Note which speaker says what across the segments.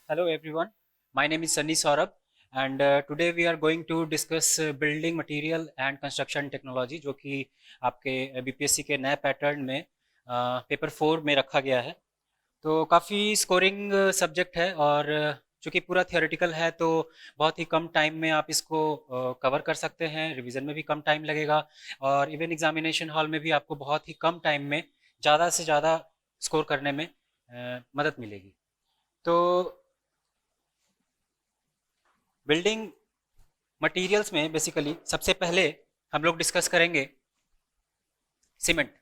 Speaker 1: Hello everyone, my name is Sunny Saurabh and today we are going to discuss building material and construction technology जो कि आपके BPSC के नए pattern में paper 4 में रखा गया है। तो काफ़ी स्कोरिंग सब्जेक्ट है और चूँकि पूरा थियोरेटिकल है तो बहुत ही कम टाइम में आप इसको कवर कर सकते हैं, रिवीजन में भी कम टाइम लगेगा और इवन एग्जामिनेशन हॉल में भी आपको बहुत ही कम टाइम में ज़्यादा से ज़्यादा स्कोर करने में मदद मिलेगी। तो बिल्डिंग मटेरियल्स में बेसिकली सबसे पहले हम लोग डिस्कस करेंगे सीमेंट।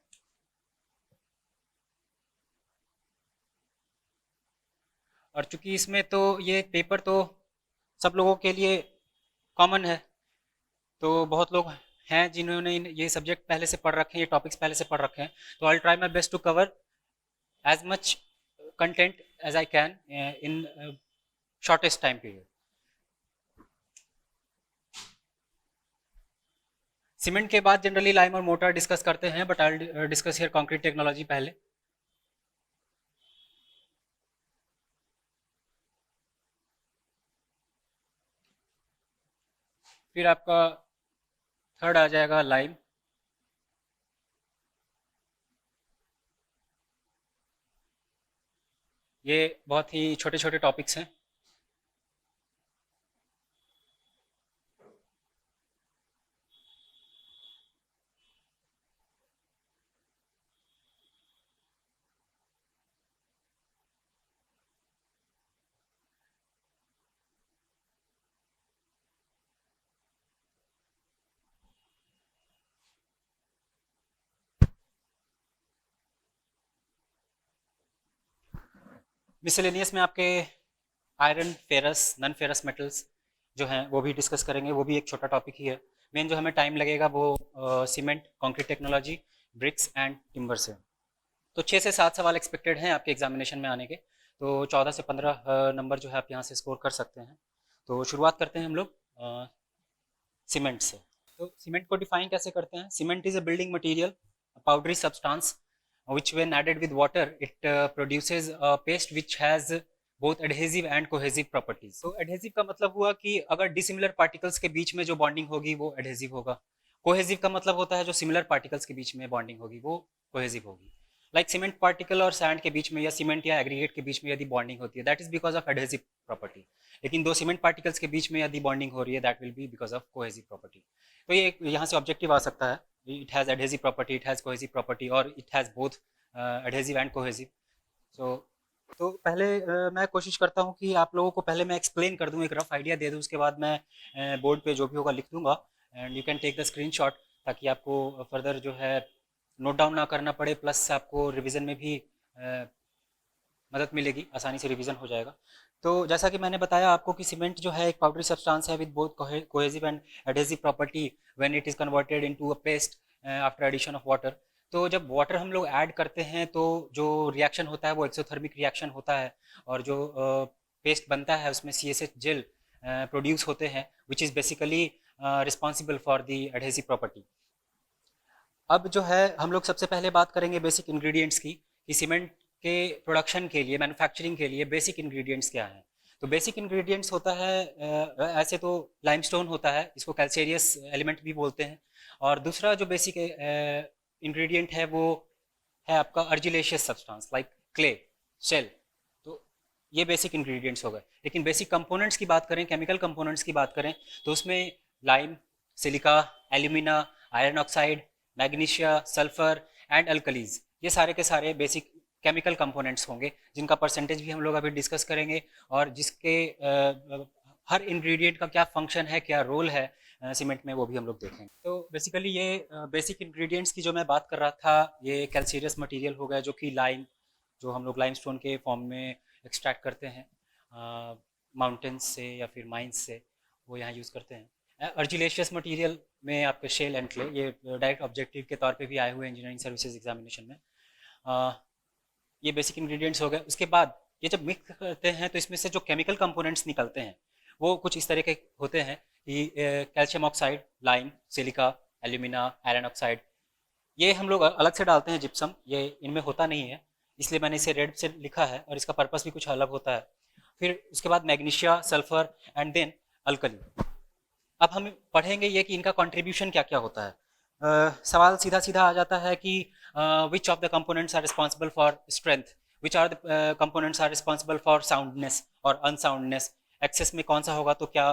Speaker 1: और चूंकि इसमें तो ये पेपर तो सब लोगों के लिए कॉमन है, तो बहुत लोग हैं जिन्होंने ये सब्जेक्ट पहले से पढ़ रखे हैं, ये टॉपिक्स पहले से पढ़ रखे हैं। तो I try my best to cover as much content as I can in shortest time period. Cement के बाद जनरली लाइम और मोटर डिस्कस करते हैं, but I discuss here concrete technology पहले। फिर आपका थर्ड आ जाएगा लाइम। ये बहुत ही छोटे छोटे टॉपिक्स हैं। मिसलेनियस में आपके iron, ferrous, non ferrous metals जो हैं वो भी डिस्कस करेंगे, वो भी एक छोटा टॉपिक ही है। मेन जो हमें टाइम लगेगा वो cement, concrete technology, bricks and timber से। तो 6 से 7 सवाल एक्सपेक्टेड हैं आपके एग्जामिनेशन में आने के। तो 14 से 15 नंबर जो है आप यहाँ से स्कोर कर सकते हैं। तो शुरुआत करते हैं हम लोग सीमेंट से। तो सीमेंट को डिफाइन कैसे करते हैं? Cement is a building material, powdery substance which when added with water it produces a paste which has both adhesive and cohesive properties। तो adhesive का मतलब हुआ कि अगर dissimilar particles के बीच में जो bonding होगी वो adhesive होगा। cohesive का मतलब होता है जो similar particles के बीच में bonding होगी वो cohesive होगी। लाइक सीमेंट पार्टिकल और सैंड के बीच में या सीमेंट या एग्रीगेट के बीच में यदि बॉन्डिंग होती है that is because of adhesive property. लेकिन दो सीमेंट पार्टिकल्स के बीच में यदि बॉन्डिंग हो रही है that will be because of cohesive property. तो ये यहाँ से ऑब्जेक्टिव आ सकता है, it has adhesive property, it has cohesive property और it has both adhesive and cohesive. So तो पहले मैं कोशिश करता हूँ कि आप लोगों को पहले मैं एक्सप्लेन कर दूँ, एक रफ आइडिया दे दूँ, उसके बाद मैं बोर्ड पे जो भी होगा लिख दूंगा and you can take the screenshot, ताकि आपको फर्दर जो है नोट डाउन ना करना पड़े, प्लस आपको रिवीजन में भी मदद मिलेगी, आसानी से रिवीजन हो जाएगा। तो जैसा कि मैंने बताया आपको कि सीमेंट जो है एक पाउडरी सब्सटेंस है with both cohesive and adhesive property when it is converted into a paste after addition of water. तो जब वाटर हम लोग ऐड करते हैं तो जो रिएक्शन होता है वो एक्सोथर्मिक रिएक्शन होता है और जो पेस्ट बनता है उसमें CSH जेल प्रोड्यूस होते हैं which is basically responsible for the adhesive property. अब जो है हम लोग सबसे पहले बात करेंगे बेसिक इंग्रेडिएंट्स की, कि सीमेंट के प्रोडक्शन के लिए, मैन्युफैक्चरिंग के लिए बेसिक इंग्रेडिएंट्स क्या हैं। तो बेसिक इंग्रेडिएंट्स होता है ऐसे तो लाइमस्टोन होता है, इसको कैल्सेरियस एलिमेंट भी बोलते हैं। और दूसरा जो बेसिक इंग्रेडिएंट है वो है आपका अर्जिलेशियस सब्सटेंस लाइक क्ले, शेल। तो ये बेसिक इंग्रेडिएंट्स हो गए। लेकिन बेसिक कंपोनेंट्स की बात करें, केमिकल कंपोनेंट्स की बात करें, तो उसमें lime, silica, alumina, iron oxide, magnesia, sulphur and alkalis, ये सारे के सारे बेसिक केमिकल कंपोनेंट्स होंगे जिनका परसेंटेज भी हम लोग अभी डिस्कस करेंगे और जिसके हर इंग्रेडिएंट का क्या फंक्शन है, क्या रोल है सीमेंट में, वो भी हम लोग देखेंगे। तो बेसिकली ये बेसिक इंग्रेडिएंट्स की जो मैं बात कर रहा था ये कैल्सीरियस मटेरियल हो गया, जो कि लाइम, जो हम लोग लाइमस्टोन के फॉर्म में एक्सट्रैक्ट करते हैं माउंटेन्स से या फिर माइंस से, वो यहाँ यूज़ करते हैं। अर्जिलेशियस मटेरियल में आपके शेल एंड क्ले, ये डायरेक्ट ऑब्जेक्टिव के तौर पे भी आए हुए हैं इंजीनियरिंग सर्विसेज एग्जामिनेशन में। ये बेसिक इंग्रेडिएंट्स हो गए। उसके बाद ये जब मिक्स करते हैं तो इसमें से जो केमिकल कंपोनेंट्स निकलते हैं वो कुछ इस तरह के होते हैं कि calcium oxide, lime, silica, alumina, iron oxide, ये हम लोग अलग से डालते हैं। जिप्सम ये इनमें होता नहीं है, इसलिए मैंने इसे रेड से लिखा है और इसका पर्पस भी कुछ अलग होता है। फिर उसके बाद magnesia, sulphur and then alkali. अब हम पढ़ेंगे ये कि इनका कंट्रीब्यूशन क्या क्या होता है। सवाल सीधा सीधा आ जाता है कि which of the components are responsible for strength, which are the components are responsible for soundness और अनसाउंडनेस। एक्सेस में कौन सा होगा तो क्या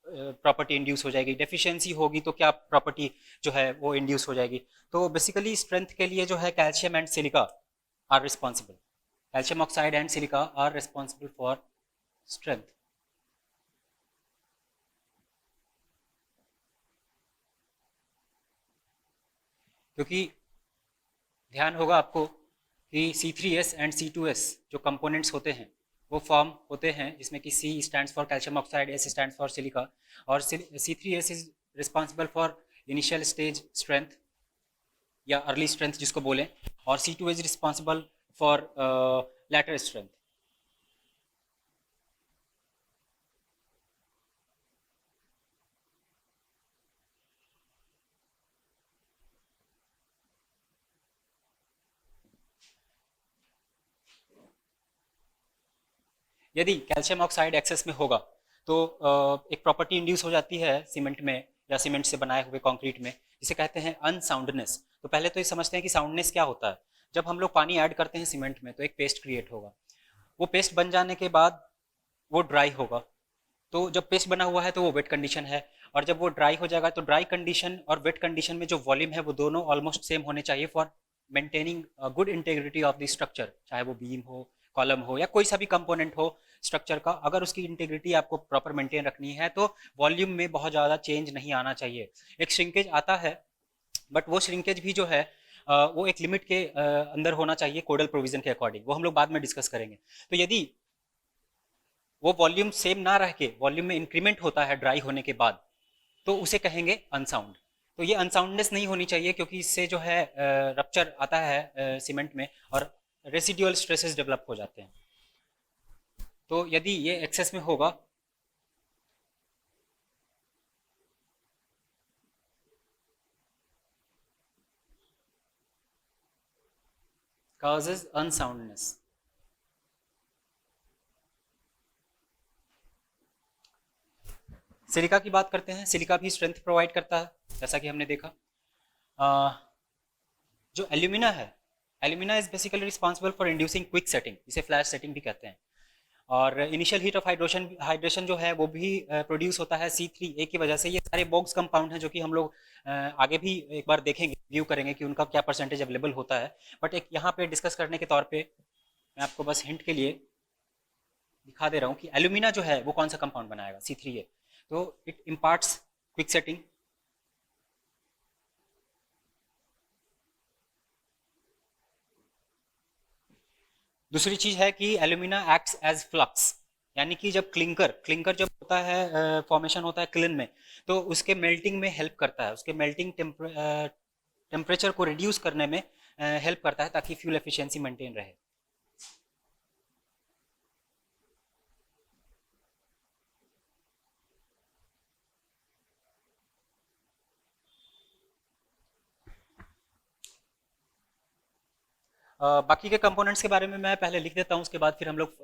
Speaker 1: प्रॉपर्टी इंड्यूस हो जाएगी, डेफिशिएंसी होगी तो क्या प्रॉपर्टी जो है वो इंड्यूस हो जाएगी। तो बेसिकली स्ट्रेंथ के लिए जो है calcium and silica are responsible, calcium oxide and silica are responsible for strength. क्योंकि ध्यान होगा आपको कि C3S एंड C2S जो कंपोनेंट्स होते हैं वो फॉर्म होते हैं जिसमें कि C stands for calcium oxide, S stands for silica, और C3S is responsible for initial stage strength या अर्ली स्ट्रेंथ जिसको बोलें, और C2 is responsible for later strength. यदि कैल्शियम ऑक्साइड एक्सेस में होगा तो एक प्रॉपर्टी इंड्यूस हो जाती है सीमेंट में या सीमेंट से बनाए हुए कंक्रीट में, जिसे कहते हैं अनसाउंडनेस। तो पहले तो ये समझते हैं कि साउंडनेस क्या होता है। जब हम लोग पानी ऐड करते हैं सीमेंट में तो एक पेस्ट क्रिएट होगा, वो पेस्ट बन जाने के बाद वो ड्राई होगा। तो जब पेस्ट बना हुआ है तो वो वेट कंडीशन है, और जब वो ड्राई हो जाएगा तो ड्राई कंडीशन और वेट कंडीशन में जो वॉल्यूम है वो दोनों ऑलमोस्ट सेम होने चाहिए for maintaining good integrity of the structure, चाहे वो बीम हो, कॉलम हो या कोई सा भी कंपोनेंट हो स्ट्रक्चर का। अगर उसकी इंटेग्रिटी आपको प्रॉपर मेंटेन रखनी है तो वॉल्यूम में बहुत ज़्यादा चेंज नहीं आना चाहिए। एक श्रिंकेज आता है बट वो श्रिंकेज भी जो है वो एक लिमिट के अंदर होना चाहिए कोडल प्रोविजन के अकॉर्डिंग, वो हम लोग बाद में डिस्कस करेंगे। तो यदि वो वॉल्यूम सेम ना रह के वॉल्यूम में इंक्रीमेंट होता है ड्राई होने के बाद तो उसे कहेंगे अनसाउंड। तो ये अनसाउंडनेस नहीं होनी चाहिए क्योंकि इससे जो है रप्चर आता है सीमेंट में और रेसिडुअल स्ट्रेसेस डेवलप हो जाते हैं। तो यदि ये एक्सेस में होगा causes unsoundness। सिलिका की बात करते हैं। सिलिका भी स्ट्रेंथ प्रोवाइड करता है जैसा कि हमने देखा। जो एल्यूमिना है, alumina is basically responsible for inducing quick setting, जिसे फ्लैश सेटिंग भी कहते हैं। और initial heat of hydration hydration जो है वो भी प्रोड्यूस होता है C3A की वजह से। ये सारे बॉक्स कंपाउंड हैं जो कि हम लोग आगे भी एक बार देखेंगे, व्यू करेंगे कि उनका क्या परसेंटेज अवेलेबल होता है। बट एक यहाँ पे डिस्कस करने के तौर पे मैं आपको बस हिंट के लिए दिखा दे रहा हूँ कि एल्यूमिना जो है वो कौन सा कंपाउंड बनाएगा, C3A। तो इट इम्पार्ट्स क्विक सेटिंग। दूसरी चीज है कि एल्यूमिना एक्ट्स एज फ्लक्स, यानी कि जब क्लिंकर क्लिंकर जब होता है फॉर्मेशन होता है क्लिन में, तो उसके मेल्टिंग में हेल्प करता है, उसके मेल्टिंग टेम्परेचर को रिड्यूस करने में हेल्प करता है ताकि फ्यूल एफिशिएंसी मेंटेन रहे। बाकी के कंपोनेंट्स के बारे में मैं पहले लिख देता हूँ, उसके बाद फिर हम लोग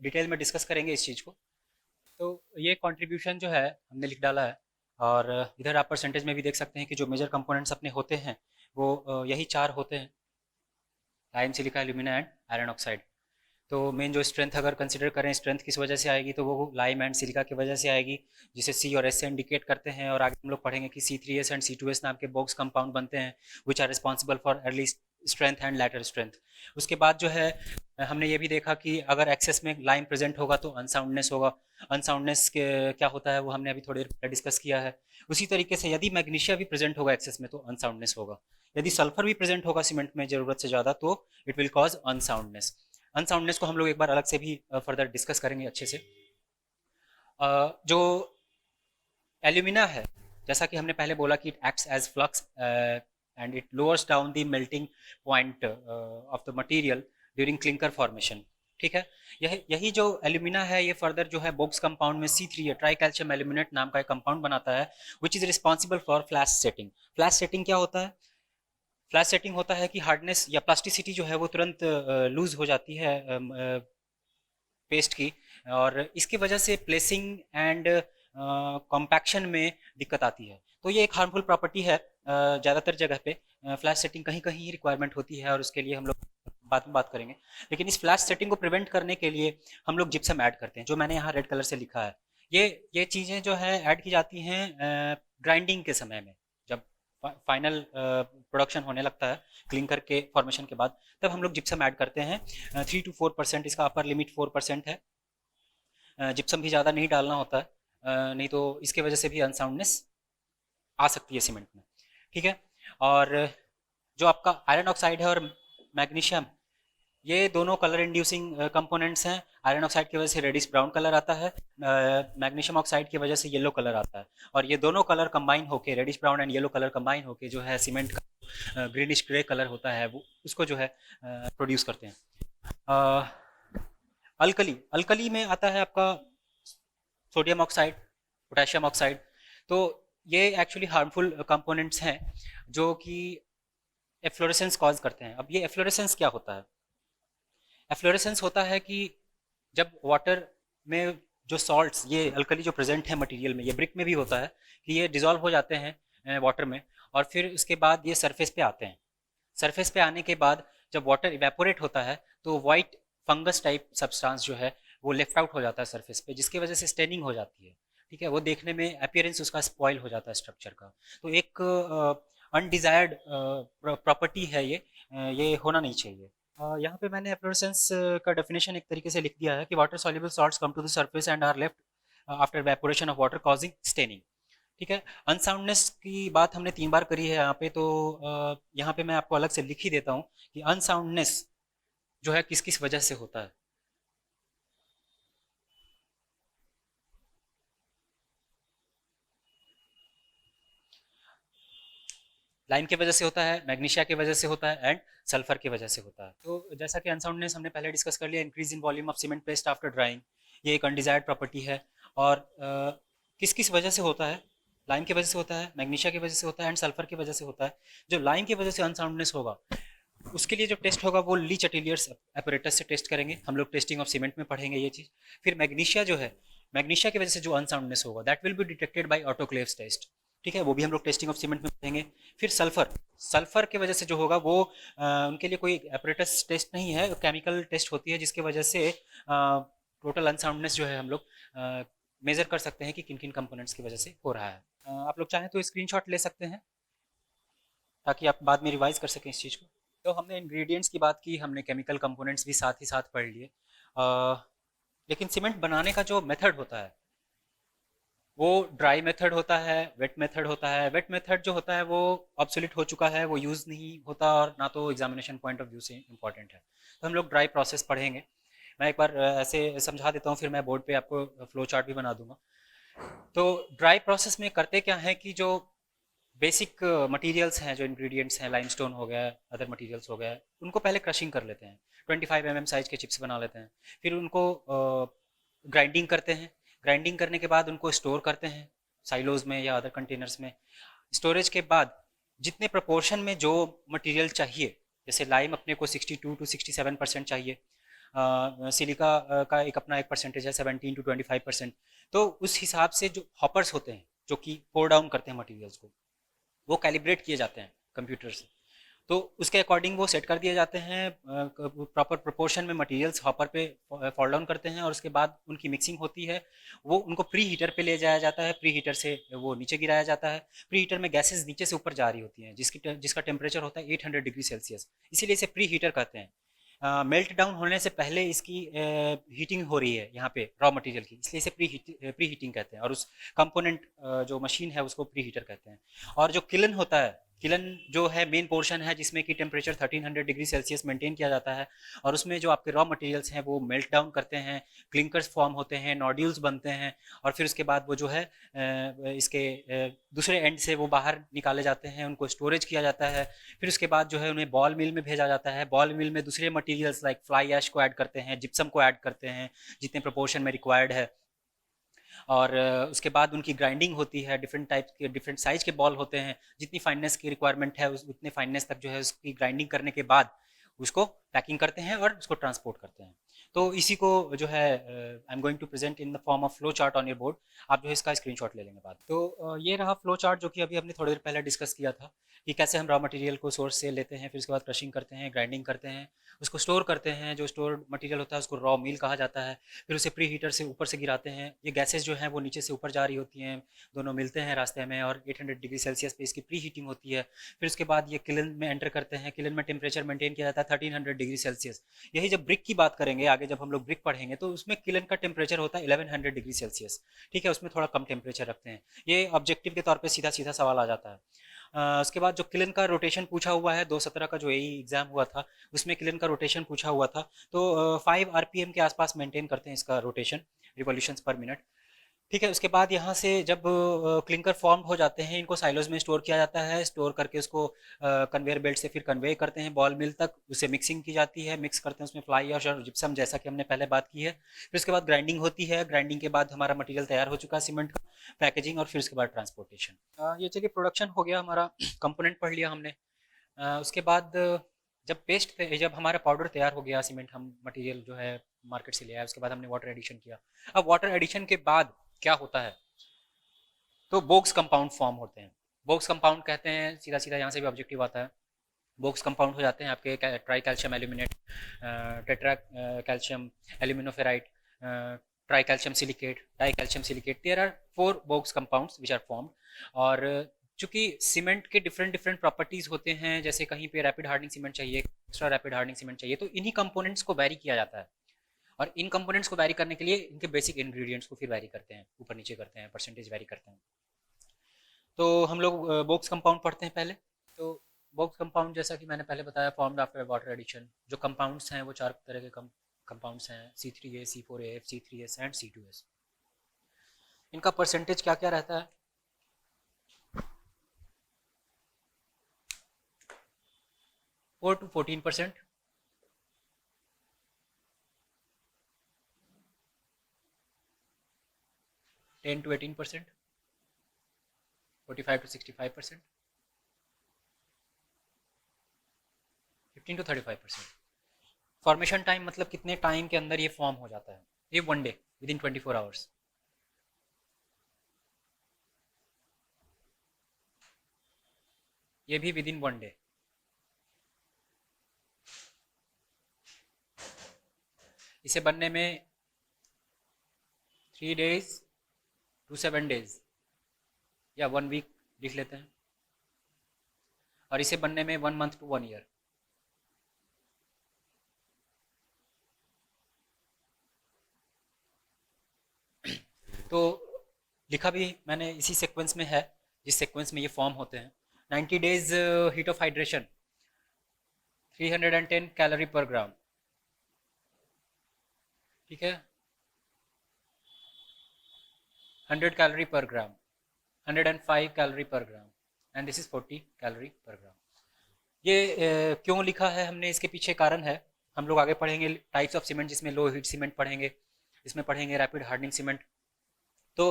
Speaker 1: डिटेल में डिस्कस करेंगे इस चीज़ को। तो ये कंट्रीब्यूशन जो है हमने लिख डाला है, और इधर आप परसेंटेज में भी देख सकते हैं कि जो मेजर कंपोनेंट्स अपने होते हैं वो यही चार होते हैं, lime, silica, alumina and iron oxide. तो मेन जो स्ट्रेंथ अगर कंसिडर करें, स्ट्रेंथ किस वजह से आएगी तो वो लाइम एंड सिलिका की वजह से आएगी, जिसे C और S से इंडिकेट करते हैं। और आगे हम लोग पढ़ेंगे कि C3S एंड C2S नाम के बॉक्स कंपाउंड बनते हैं which are responsible for early strength and later strength. उसके बाद जो है हमने ये भी देखा कि अगर एक्सेस में लाइम प्रेजेंट होगा तो अनसाउंडनेस होगा। अनसाउंडनेस क्या होता है वो हमने अभी थोड़ी देर पहले डिस्कस किया है। उसी तरीके से यदि मैग्नीशिया भी प्रेजेंट होगा एक्सेस में तो अनसाउंडनेस होगा। यदि सल्फर भी प्रेजेंट होगा सीमेंट में ज़रूरत से ज़्यादा तो it will cause unsoundness. Unsoundness को हम लोग एक बार अलग से भी फर्दर डिस्कस करेंगे अच्छे से। जो एल्यूमिना है, जैसा कि हमने पहले बोला कि it acts as flux and it lowers down the melting point of the material during clinker formation. ठीक है, यही जो एल्यूमिना है ये फर्दर जो है बॉक्स कंपाउंड में C3 ट्राई कैल्शियम एल्यूमिनेट नाम का एक कंपाउंड बनाता है which is responsible for flash setting. Flash setting क्या होता है? फ्लैश सेटिंग होता है कि हार्डनेस या प्लास्टिसिटी जो है वो तुरंत लूज हो जाती है पेस्ट की और इसकी वजह से प्लेसिंग एंड कॉम्पैक्शन में दिक्कत आती है। तो ये एक हार्मफुल प्रॉपर्टी है ज़्यादातर जगह पे। फ्लैश सेटिंग कहीं कहीं रिक्वायरमेंट होती है और उसके लिए हम लोग बाद में बात करेंगे। लेकिन इस फ्लैश सेटिंग को प्रिवेंट करने के लिए हम लोग जिप्सम ऐड करते हैं, जो मैंने यहाँ रेड कलर से लिखा है। ये चीज़ें जो है ऐड की जाती हैं ग्राइंडिंग के समय में, जब फाइनल प्रोडक्शन होने लगता है क्लिंकर के फॉर्मेशन के बाद, तब हम लोग जिप्सम ऐड करते हैं। 3 to 4%, इसका अपर लिमिट 4% है। जिप्सम भी ज़्यादा नहीं डालना होता है, नहीं तो इसके वजह से भी अनसाउंडनेस आ सकती है सीमेंट में। ठीक है। और जो आपका आयरन ऑक्साइड है और मैग्नीशियम, ये दोनों कलर इंड्यूसिंग कंपोनेंट्स हैं। आयरन ऑक्साइड की वजह से रेडिश ब्राउन कलर आता है, मैग्नीशियम ऑक्साइड की वजह से येलो कलर आता है। और ये दोनों कलर कंबाइन होके, reddish brown and yellow colour combine होके जो है सीमेंट का ग्रीनिश ग्रे कलर होता है, वो उसको जो है प्रोड्यूस करते हैं। अल्कली, अल्कली में आता है आपका सोडियम ऑक्साइड, पोटेशियम ऑक्साइड। तो ये एक्चुअली हार्मफुल कंपोनेंट्स हैं जो कि एफ्लोरेसेंस कॉज करते हैं। अब ये एफ्लोरेसेंस क्या होता है? एफ्लोरेसेंस होता है कि जब वाटर में जो सॉल्ट्स, ये अल्कली जो प्रेजेंट है मटेरियल में, ये ब्रिक में भी होता है कि ये डिज़ोल्व हो जाते हैं वाटर में, और फिर उसके बाद ये सरफेस पे आते हैं। सरफेस पे आने के बाद जब वाटर इवेपोरेट होता है तो वाइट फंगस टाइप सब्सटेंस जो है वो लेफ्ट आउट हो जाता है सरफेस पे, जिसकी वजह से स्टेनिंग हो जाती है। ठीक है, वो देखने में अपीयरेंस उसका स्पॉइल हो जाता है स्ट्रक्चर का। तो एक अनडिजायर्ड प्रॉपर्टी है ये होना नहीं चाहिए। यहाँ पे मैंने एफ्लोरेसेंस का डेफिनेशन एक तरीके से लिख दिया है कि water soluble salts come to the surface and are left after evaporation of water causing staining. ठीक है। अनसाउंडनेस की बात हमने 3 बार करी है यहाँ पे, तो यहाँ पे मैं आपको अलग से लिख ही देता हूँ कि अनसाउंडनेस जो है किस किस वजह से होता है। लाइम की वजह से होता है, मैग्नीशिया की वजह से होता है, एंड सल्फर की वजह से होता है। तो जैसा कि अनसाउंडनेस हमने पहले डिस्कस कर लिया, increase in volume of cement paste after drawing, ये एक अनडिजायर्ड प्रॉपर्टी है। और किस किस वजह से होता है? लाइम की वजह से होता है, मैग्नीशिया की वजह से होता है, एंड सल्फर की वजह से होता है। जो लाइम की वजह से अनसाउंडनेस होगा, उसके लिए जो टेस्ट होगा वो ली चटेलियर्स एपरेटस से टेस्ट करेंगे। हम लोग टेस्टिंग ऑफ सीमेंट में पढ़ेंगे ये चीज़। फिर मैग्नीशिया जो है, मैग्नीशिया की वजह से जो अनसाउंडनेस होगा, that will be detected by autoclaves test. ठीक है, वो भी हम लोग टेस्टिंग ऑफ सीमेंट में पढ़ेंगे। फिर सल्फर, सल्फर की वजह से जो होगा वो उनके लिए कोई एपरेटस टेस्ट नहीं है, केमिकल टेस्ट होती है, जिसकी वजह से टोटल अनसाउंडनेस जो है हम लोग मेजर कर सकते हैं कि किन किन कंपोनेंट्स की वजह से हो रहा है। आप लोग चाहें तो स्क्रीनशॉट ले सकते हैं ताकि आप बाद में रिवाइज कर सकें इस चीज़ को। तो हमने इंग्रेडिएंट्स की बात की, हमने केमिकल कंपोनेंट्स भी साथ ही साथ पढ़ लिए। लेकिन सीमेंट बनाने का जो मेथड होता है वो ड्राई मेथड होता है, वेट मेथड होता है। वेट मेथड जो होता है वो ऑब्सोलीट हो चुका है, वो यूज़ नहीं होता और ना तो एग्जामिनेशन पॉइंट ऑफ व्यू से इम्पॉर्टेंट है। तो हम लोग ड्राई प्रोसेस पढ़ेंगे। मैं एक बार ऐसे समझा देता हूँ, फिर मैं बोर्ड पे आपको फ्लो चार्ट भी बना दूंगा। तो ड्राई प्रोसेस में करते क्या है कि जो बेसिक मटेरियल्स हैं, जो इंग्रेडिएंट्स हैं, लाइमस्टोन हो गया, अदर मटेरियल्स हो गया, उनको पहले क्रशिंग कर लेते हैं। 25 mm साइज के चिप्स बना लेते हैं। फिर उनको ग्राइंडिंग करते हैं। ग्राइंडिंग करने के बाद उनको स्टोर करते हैं साइलोज में या अदर कंटेनर्स में। स्टोरेज के बाद जितने प्रोपोर्शन में जो मटेरियल चाहिए, जैसे लाइम अपने को 62 to 67% चाहिए, सिलिका का एक अपना एक परसेंटेज है 17 to 25%। तो उस हिसाब से जो हॉपर्स होते हैं जो कि पोर डाउन करते हैं मटेरियल्स को, वो कैलिब्रेट किए जाते हैं कंप्यूटर से। तो उसके अकॉर्डिंग वो सेट कर दिए जाते हैं, प्रॉपर प्रोपोर्शन में मटेरियल्स हॉपर पे फॉल डाउन करते हैं, और उसके बाद उनकी मिक्सिंग होती है। वो उनको प्री हीटर पे ले जाया जाता है, प्री हीटर से वो नीचे गिराया जाता है। प्री हीटर में गैसेस नीचे से ऊपर जा रही होती हैं, जिसका टेम्परेचर होता है 800 डिग्री सेल्सियस, इसीलिए इसे प्री हीटर कहते हैं। मेल्ट डाउन होने से पहले इसकी हीटिंग हो रही है यहाँ पे रॉ मटेरियल की, इसलिए इसे प्री हीटिंग कहते हैं। और उस कंपोनेंट जो मशीन है उसको प्री हीटर कहते हैं। और जो किलन होता है, किलन जो है मेन पोर्शन है जिसमें कि टेम्परेचर 1300 डिग्री सेल्सियस मेंटेन किया जाता है, और उसमें जो आपके रॉ मटेरियल्स हैं वो मेल्ट डाउन करते हैं, क्लिंकर्स फॉर्म होते हैं, नॉड्यूल्स बनते हैं, और फिर उसके बाद वो जो है इसके दूसरे एंड से वो बाहर निकाले जाते हैं, उनको स्टोरेज किया जाता है। फिर उसके बाद जो है उन्हें बॉल मिल में भेजा जाता है। बॉल मिल में दूसरे मटेरियल्स लाइक फ्लाई ऐश को ऐड करते हैं, जिप्सम को ऐड करते हैं जितने प्रोपोर्शन में रिक्वायर्ड है। और उसके बाद उनकी ग्राइंडिंग होती है। डिफरेंट टाइप के डिफरेंट साइज के बॉल होते हैं, जितनी फाइननेस की रिक्वायरमेंट है उतने फाइननेस तक जो है उसकी ग्राइंडिंग करने के बाद उसको पैकिंग करते हैं और उसको ट्रांसपोर्ट करते हैं। तो इसी को जो है I am going to present in the form of flow chart on your board. आप जो है इसका स्क्रीनशॉट ले लेंगे बाद। तो ये रहा फ्लो चार्ट जो कि अभी हमने थोड़ी देर पहले डिस्कस किया था कि कैसे हम रॉ मटेरियल को सोर्स से लेते हैं, फिर उसके बाद क्रशिंग करते हैं, ग्राइंडिंग करते हैं, उसको स्टोर करते हैं। जो स्टोर मटेरियल होता है उसको रॉ मील कहा जाता है। फिर उसे प्री हीटर से ऊपर से गिराते हैं। ये गैसेस जो हैं वो नीचे से ऊपर जा रही होती हैं, दोनों मिलते हैं रास्ते में, और 800 डिग्री सेल्सियस पे इसकी प्री हीटिंग होती है। फिर उसके बाद ये किलन में एंटर करते हैं। किलन में टेम्परेचर मेंटेन किया जाता है 1300 डिग्री सेल्सियस। यही जब ब्रिक की बात करेंगे आगे, जब हम लोग ब्रिक पढ़ेंगे, तो उसमें किलन का टेम्परेचर होता है 1100 डिग्री सेल्सियस। ठीक है, उसमें थोड़ा कम टेम्परेचर रखते हैं। ये ऑब्जेक्टिव के तौर पे सीधा सीधा सवाल आ जाता है। उसके बाद जो किलन का रोटेशन पूछा हुआ है, 2017 का जो एई एग्जाम हुआ था उसमें किलन का रोटेशन पूछा हुआ था। तो 5 आरपीएम के आसपास मेंटेन करते हैं इसका रोटेशन, रिवॉल्यूशंस पर मिनट। ठीक है, उसके बाद यहाँ से जब क्लिंकर फॉर्म हो जाते हैं, इनको साइलोज में स्टोर किया जाता है। स्टोर करके उसको कन्वेयर बेल्ट से फिर कन्वे करते हैं बॉल मिल तक। उससे मिक्सिंग की जाती है, मिक्स करते हैं उसमें फ्लाई ऐश और जिप्सम, जैसा कि हमने पहले बात की है। फिर उसके बाद ग्राइंडिंग होती है। ग्राइंडिंग के बाद हमारा मटेरियल तैयार हो चुका है सीमेंट का, पैकेजिंग, और फिर उसके बाद ट्रांसपोर्टेशन। ये चलिए प्रोडक्शन हो गया हमारा, कंपोनेंट पढ़ लिया हमने। उसके बाद जब हमारा पाउडर तैयार हो गया, सीमेंट हम मटेरियल जो है मार्केट से ले आया, उसके बाद हमने वाटर एडिशन किया। अब वाटर एडिशन के बाद क्या होता है, तो बोक्स कंपाउंड फॉर्म होते हैं। बोक्स कंपाउंड कहते हैं, सीधा सीधा यहाँ से भी ऑब्जेक्टिव आता है। बोक्स कंपाउंड हो जाते हैं आपके tricalcium aluminate, tetracalcium aluminoferrite, tricalcium silicate, dicalcium silicate. There are 4 Bogue's compounds which are formed. और चूंकि सीमेंट के डिफरेंट डिफरेंट प्रॉपर्टीज होते हैं, जैसे कहीं पे रैपिड हार्डनिंग सीमेंट चाहिए, एक्स्ट्रा रैपिड हार्डनिंग सीमेंट चाहिए, तो इन्हीं कंपोनेंट्स को वैरी किया जाता है। और इन कंपोनेंट्स को वैरी करने के लिए इनके बेसिक इंग्रेडिएंट्स को फिर वैरी करते हैं, ऊपर नीचे करते हैं, परसेंटेज वैरी करते हैं। तो हम लोग बोक्स कंपाउंड पढ़ते हैं पहले। तो बॉक्स कंपाउंड, जैसा कि मैंने पहले बताया, फॉर्म्ड आफ्टर वाटर एडिशन। जो कंपाउंड्स हैं वो 4 तरह के कंपाउंड्स हैं, C3A, C4AF, C3S and C2S। इनका परसेंटेज क्या क्या रहता है, 4 to 14%, 10 to 18%, 45 to 65%, 15 to 35%। Formation time मतलब कितने टाइम के अंदर ये फॉर्म हो जाता है, ये 1 डे, विद इन 24 आवर्स। ये भी विद इन 1 डे। इसे बनने में 3 days to 7 days या 1 वीक लिख लेते हैं। और इसे बनने में 1 month to 1 year। तो लिखा भी मैंने इसी सीक्वेंस में है, जिस सीक्वेंस में ये फॉर्म होते हैं। 90 days heat of hydration, 310 calorie पर ग्राम। ठीक है, 100 कैलोरी पर ग्राम, 105 कैलोरी पर ग्राम, एंड दिस इज 40 कैलोरी पर ग्राम। ये क्यों लिखा है हमने, इसके पीछे कारण है। हम लोग आगे पढ़ेंगे टाइप्स ऑफ सीमेंट, जिसमें लो हीट सीमेंट पढ़ेंगे, इसमें पढ़ेंगे रैपिड हार्डनिंग सीमेंट। तो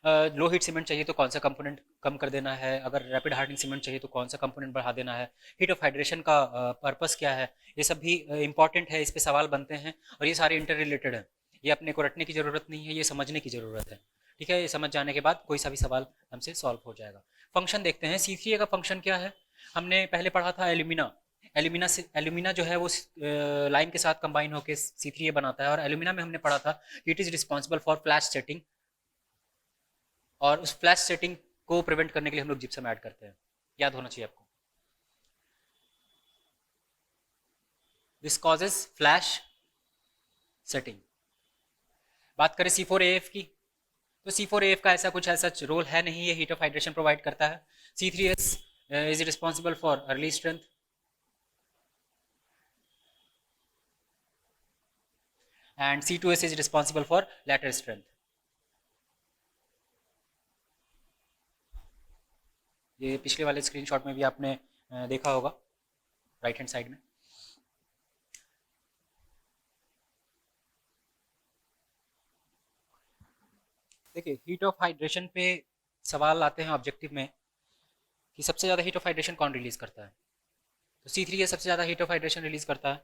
Speaker 1: लो हीट सीमेंट चाहिए तो कौन सा कंपोनेंट कम कर देना है, अगर रैपिड हार्डनिंग सीमेंट चाहिए तो कौन सा कंपोनेंट बढ़ा देना है, हीट ऑफ हाइड्रेशन का पर्पस क्या है, ये सब भी इंपॉर्टेंट है, इस पे सवाल बनते हैं। और ये सारे इंटर रिलेटेड हैं, ये अपने को रटने की ज़रूरत नहीं है, ये समझने की ज़रूरत है। ठीक है, ये समझ जाने के बाद कोई सा भी सवाल हमसे सॉल्व हो जाएगा। फंक्शन देखते हैं, C3A का फंक्शन क्या है। हमने पहले पढ़ा था एल्यूमिना। एल्यूमिना जो है वो लाइम के साथ कंबाइन होकर C3A बनाता है। और एल्यूमिना में हमने पढ़ा था it is responsible for flash setting, और उस फ्लैश सेटिंग को प्रिवेंट करने के लिए हम लोग जिप्सम ऐड करते हैं, याद होना चाहिए आपको। This causes flash setting. बात करें C4AF की, तो C4AF का ऐसा कुछ ऐसा रोल है नहीं, ये हीट ऑफ हाइड्रेशन प्रोवाइड करता है। C3S is responsible for early strength, and C2S is responsible for later strength. ये पिछले वाले स्क्रीनशॉट में भी आपने देखा होगा, राइट हैंड साइड में। देखिए, हीट ऑफ हाइड्रेशन पे सवाल आते हैं ऑब्जेक्टिव में कि सबसे ज़्यादा हीट ऑफ हाइड्रेशन कौन रिलीज करता है। तो C3A सबसे ज़्यादा हीट ऑफ हाइड्रेशन रिलीज करता है।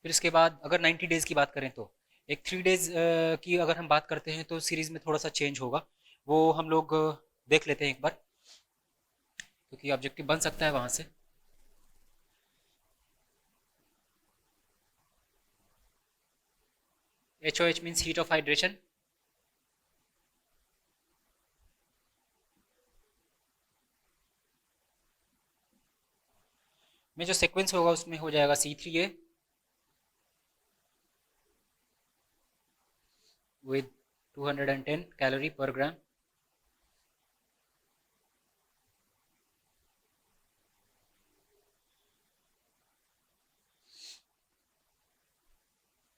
Speaker 1: फिर इसके बाद अगर 90 डेज़ की बात करें तो एक 3 डेज़ की अगर हम बात करते हैं तो सीरीज़ में थोड़ा सा चेंज होगा, वो हम लोग देख लेते हैं एक बार, क्योंकि ऑब्जेक्टिव बन सकता है वहाँ से। HOH means heat of hydration. में जो सीक्वेंस होगा उसमें हो जाएगा C3A with 210 कैलोरी पर ग्राम,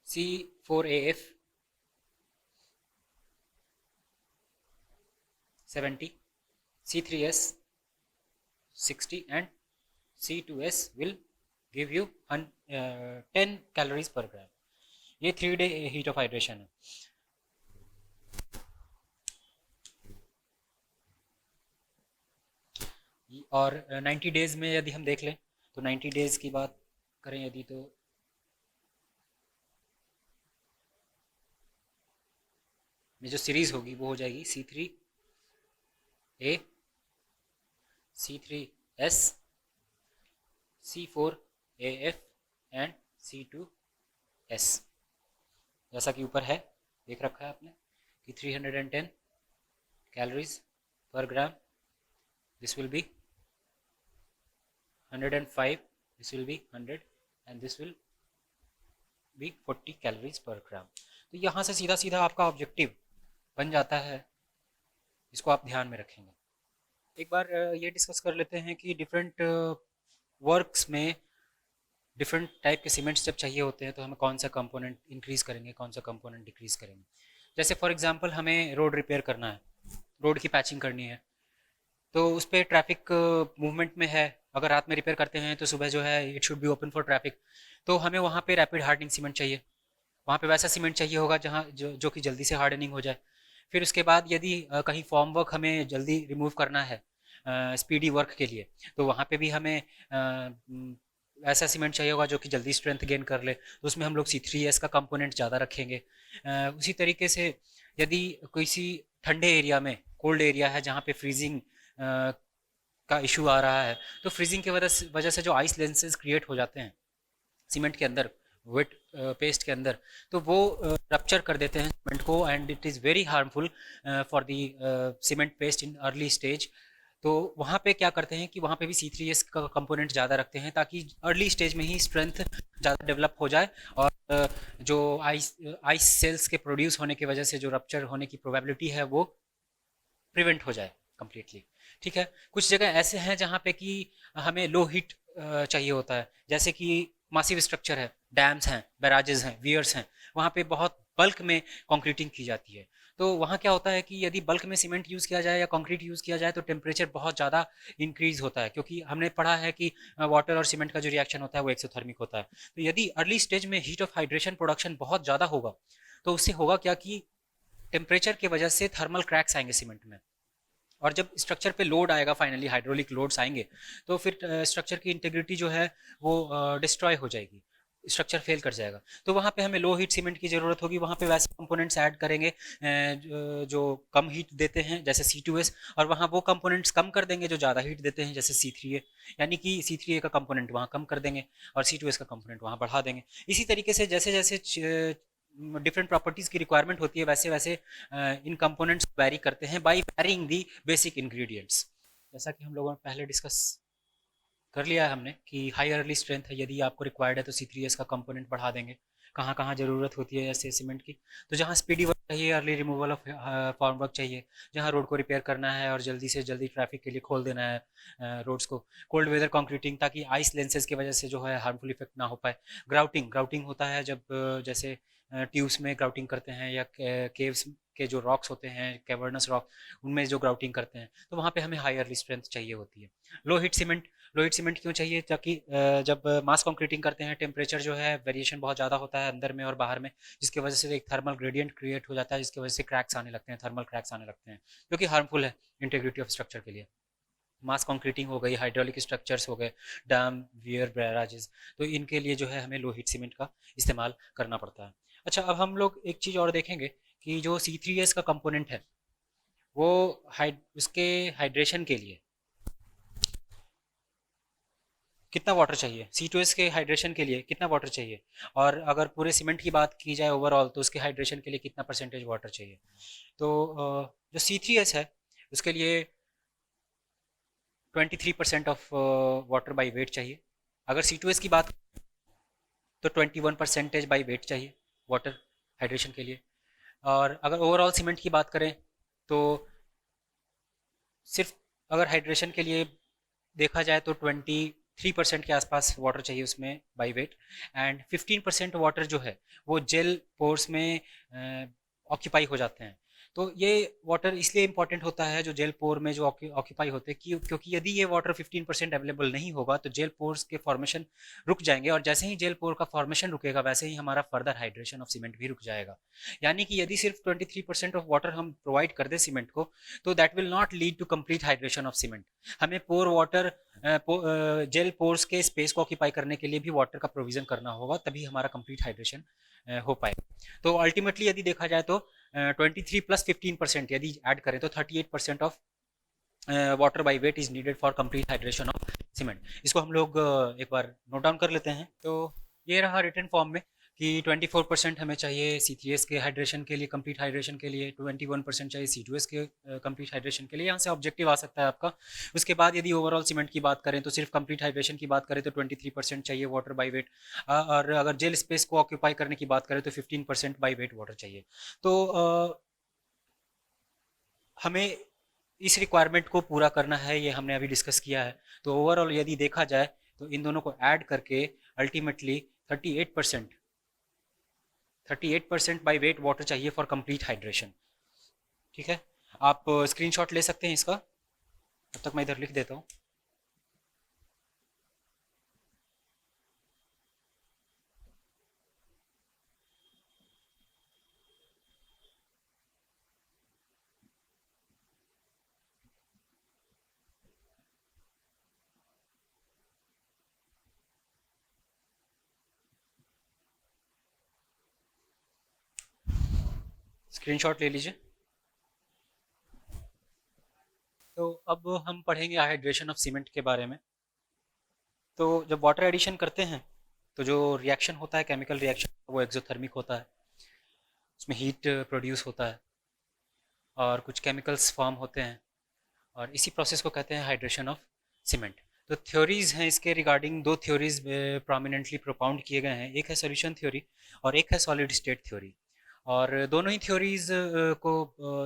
Speaker 1: C4AF 70, C3S 60 and C2S will give you 10 calories per gram। ये 3 डे हीट ऑफ हाइड्रेशन है। और 90 डेज़ में यदि हम देख लें तो 90 डेज़ की बात करें यदि, तो में जो सीरीज़ होगी वो हो जाएगी C3A, C3S, C4AF and C2S। जैसा कि ऊपर है देख रखा है आपने कि 310 calories per gram, this will be 105, this will be 100 and this will be 40 calories per gram. तो यहाँ से सीधा सीधा आपका ऑब्जेक्टिव बन जाता है, इसको आप ध्यान में रखेंगे। एक बार ये डिस्कस कर लेते हैं कि डिफरेंट वर्क्स में डिफरेंट टाइप के सीमेंट्स जब चाहिए होते हैं तो हमें कौन सा कंपोनेंट इंक्रीज़ करेंगे, कौन सा कंपोनेंट डिक्रीज़ करेंगे। जैसे फॉर एग्जांपल हमें रोड रिपेयर करना है, रोड की पैचिंग करनी है, तो उस पर ट्रैफिक मूवमेंट में है, अगर रात में रिपेयर करते हैं तो सुबह जो है it should be open for traffic, तो हमें वहाँ पे रैपिड हार्डनिंग सीमेंट चाहिए, वहाँ पे वैसा सीमेंट चाहिए होगा जहाँ जो कि जल्दी से हार्डनिंग हो जाए। फिर उसके बाद यदि कहीं फॉर्म वर्क हमें जल्दी रिमूव करना है स्पीडी वर्क के लिए, तो वहाँ पे भी हमें ऐसा सीमेंट चाहिए होगा जो कि जल्दी स्ट्रेंथ गेन कर ले, तो उसमें हम लोग C3S का कंपोनेंट ज़्यादा रखेंगे। उसी तरीके से यदि किसी ठंडे एरिया में, कोल्ड एरिया है जहाँ पे फ्रीजिंग का इशू आ रहा है, तो फ्रीजिंग की वजह से जो आइस लेंसेज क्रिएट हो जाते हैं सीमेंट के अंदर, वेट पेस्ट के अंदर, तो वो रप्चर कर देते हैं सीमेंट को and it is very harmful for the cement paste in early stage. तो वहाँ पे क्या करते हैं कि वहाँ पे भी C3S का कंपोनेंट ज़्यादा रखते हैं ताकि अर्ली स्टेज में ही स्ट्रेंथ ज़्यादा डेवलप हो जाए और जो आइस सेल्स के प्रोड्यूस होने की वजह से जो रप्चर होने की प्रोबेबिलिटी है वो प्रिवेंट हो जाए कम्प्लीटली। ठीक है, कुछ जगह ऐसे हैं जहाँ पे कि हमें लो हीट चाहिए होता है, जैसे कि मासिव स्ट्रक्चर है, डैम्स हैं, बैराजेस हैं, वियर्स हैं, वहाँ पे बहुत बल्क में कंक्रीटिंग की जाती है। तो वहाँ क्या होता है कि यदि बल्क में सीमेंट यूज़ किया जाए या कंक्रीट यूज़ किया जाए तो टेम्परेचर बहुत ज़्यादा इंक्रीज होता है, क्योंकि हमने पढ़ा है कि वाटर और सीमेंट का जो रिएक्शन होता है वो एक्सोथर्मिक होता है। तो यदि अर्ली स्टेज में हीट ऑफ हाइड्रेशन प्रोडक्शन बहुत ज़्यादा होगा तो उससे होगा क्या कि टेम्परेचर की वजह से थर्मल क्रैक्स आएंगे सीमेंट में, और जब स्ट्रक्चर पे लोड आएगा, फाइनली हाइड्रोलिक लोड्स आएंगे, तो फिर स्ट्रक्चर की इंटीग्रिटी जो है वो डिस्ट्रॉय हो जाएगी, स्ट्रक्चर फेल कर जाएगा। तो वहाँ पे हमें लो हीट सीमेंट की ज़रूरत होगी, वहाँ पे वैसे कंपोनेंट्स ऐड करेंगे जो कम हीट देते हैं जैसे C2S, और वहाँ वो कंपोनेंट्स कम कर देंगे जो ज़्यादा हीट देते हैं जैसे C3A, यानी कि C3A का कंपोनेंट वहाँ कम कर देंगे और C2S का कंपोनेंट वहाँ बढ़ा देंगे। इसी तरीके से जैसे जैसे डिफरेंट प्रॉपर्टीज़ की रिक्वायरमेंट होती है वैसे वैसे इन कंपोनेंट्स वैरी करते हैं by varying the basic ingredients. जैसा कि हम लोगों ने पहले डिस्कस कर लिया है हमने कि हाई अर्ली स्ट्रेंथ है, यदि आपको रिक्वायर्ड है तो C3S का कंपोनेंट बढ़ा देंगे। कहाँ कहाँ ज़रूरत होती है ऐसे सीमेंट की, तो जहाँ स्पीडी वर्क चाहिए, early removal of form work चाहिए, जहाँ रोड को रिपेयर करना है और जल्दी से जल्दी ट्रैफिक के लिए खोल देना है रोड्स को, कोल्ड वेदर कंक्रीटिंग ताकि आइस लेंसेज की वजह से जो है हार्मफुल इफेक्ट ना हो पाए। ग्राउटिंग, ग्राउटिंग होता है जब जैसे ट्यूब्स में ग्राउटिंग करते हैं या केव्स के जो रॉक्स होते हैं, कैवर्नस रॉक, उनमें जो ग्राउटिंग करते हैं, तो वहाँ पे हमें हाई अर्ली स्ट्रेंथ चाहिए होती है। Low heat cement, low heat cement क्यों चाहिए, ताकि जब मास कंक्रीटिंग करते हैं टेम्परेचर जो है वेरिएशन बहुत ज़्यादा होता है अंदर में और बाहर में, जिसकी वजह से एक थर्मल ग्रेडियंट क्रिएट हो जाता है, जिसकी वजह से क्रैक्स आने लगते हैं, थर्मल क्रैक्स आने लगते हैं, जो कि हार्मफुल है इंटीग्रिटी ऑफ स्ट्रक्चर के लिए। मास कंक्रीटिंग हो गई, हाइड्रोलिक स्ट्रक्चर्स हो गए, डैम, वियर, बैराजेस, तो इनके लिए जो है हमें लो हीट सीमेंट का इस्तेमाल करना पड़ता है। अच्छा, अब हम लोग एक चीज़ और देखेंगे कि जो C3S का कंपोनेंट है वो उसके हाइड्रेशन के लिए कितना वाटर चाहिए, C2S के हाइड्रेशन के लिए कितना वाटर चाहिए, और अगर पूरे सीमेंट की बात की जाए ओवरऑल तो उसके हाइड्रेशन के लिए कितना परसेंटेज वाटर चाहिए। तो जो C3S है उसके लिए 23% ऑफ वाटर बाई वेट चाहिए। अगर C2S की बात तो 21% बाई वेट चाहिए वाटर हाइड्रेशन के लिए। और अगर ओवरऑल सीमेंट की बात करें तो सिर्फ अगर हाइड्रेशन के लिए देखा जाए तो 23% के आसपास वाटर चाहिए उसमें बाई वेट, एंड 15% वाटर जो है वो जेल पोर्स में ऑक्यूपाई हो जाते हैं। तो ये वाटर इसलिए इंपॉर्टेंट होता है जो जेल पोर में जो ऑक्यूपाई होते हैं क्योंकि यदि ये वाटर 15% अवेलेबल नहीं होगा तो जेल पोर्स के फॉर्मेशन रुक जाएंगे, और जैसे ही जेल पोर का फॉर्मेशन रुकेगा वैसे ही हमारा फर्दर हाइड्रेशन ऑफ सीमेंट भी रुक जाएगा। यानी कि यदि सिर्फ 23% ऑफ वाटर हम प्रोवाइड कर दें सीमेंट को तो that will not lead to complete hydration of cement. हमें पोर वाटर जेल पोर्स के स्पेस को ऑक्यूपाई करने के लिए भी वाटर का प्रोविजन करना होगा, तभी हमारा कंप्लीट हाइड्रेशन हो पाएगा। तो अल्टीमेटली यदि देखा जाए तो 23 प्लस 15% यदि ऐड करें तो 38% of water by wait is needed for complete hydration of cement. इसको हम लोग एक बार नोट डाउन कर लेते हैं। तो ये रहा रिटन फॉर्म में कि 24% हमें चाहिए C3S के हाइड्रेशन के लिए, कंप्लीट हाइड्रेशन के लिए, 21% चाहिए C2S के कंप्लीट हाइड्रेशन के लिए। यहाँ से ऑब्जेक्टिव आ सकता है आपका। उसके बाद यदि ओवरऑल सीमेंट की बात करें तो सिर्फ कंप्लीट हाइड्रेशन की बात करें तो 23% चाहिए वाटर बाई वेट, और अगर जेल स्पेस को ऑक्यूपाई करने की बात करें तो 15% बाई वेट वाटर चाहिए। तो हमें इस रिक्वायरमेंट को पूरा करना है, ये हमने अभी डिस्कस किया है। तो ओवरऑल यदि देखा जाए तो इन दोनों को ऐड करके अल्टीमेटली 38% 38% बाई वेट वाटर चाहिए फॉर कंप्लीट हाइड्रेशन। ठीक है, आप स्क्रीनशॉट ले सकते हैं इसका, तब तक मैं इधर लिख देता हूँ। स्क्रीनशॉट ले लीजिए। तो अब हम पढ़ेंगे हाइड्रेशन ऑफ सीमेंट के बारे में। तो जब वाटर एडिशन करते हैं तो जो रिएक्शन होता है, केमिकल रिएक्शन, वो एक्सोथर्मिक होता है। उसमें हीट प्रोड्यूस होता है और कुछ केमिकल्स फॉर्म होते हैं, और इसी प्रोसेस को कहते हैं हाइड्रेशन ऑफ सीमेंट। तो थ्योरीज हैं इसके रिगार्डिंग, दो थ्योरीज प्रोमिनेंटली प्रोपाउंड किए गए हैं, एक है सॉल्यूशन थ्योरी और एक है सॉलिड स्टेट थ्योरी। और दोनों ही थ्योरीज को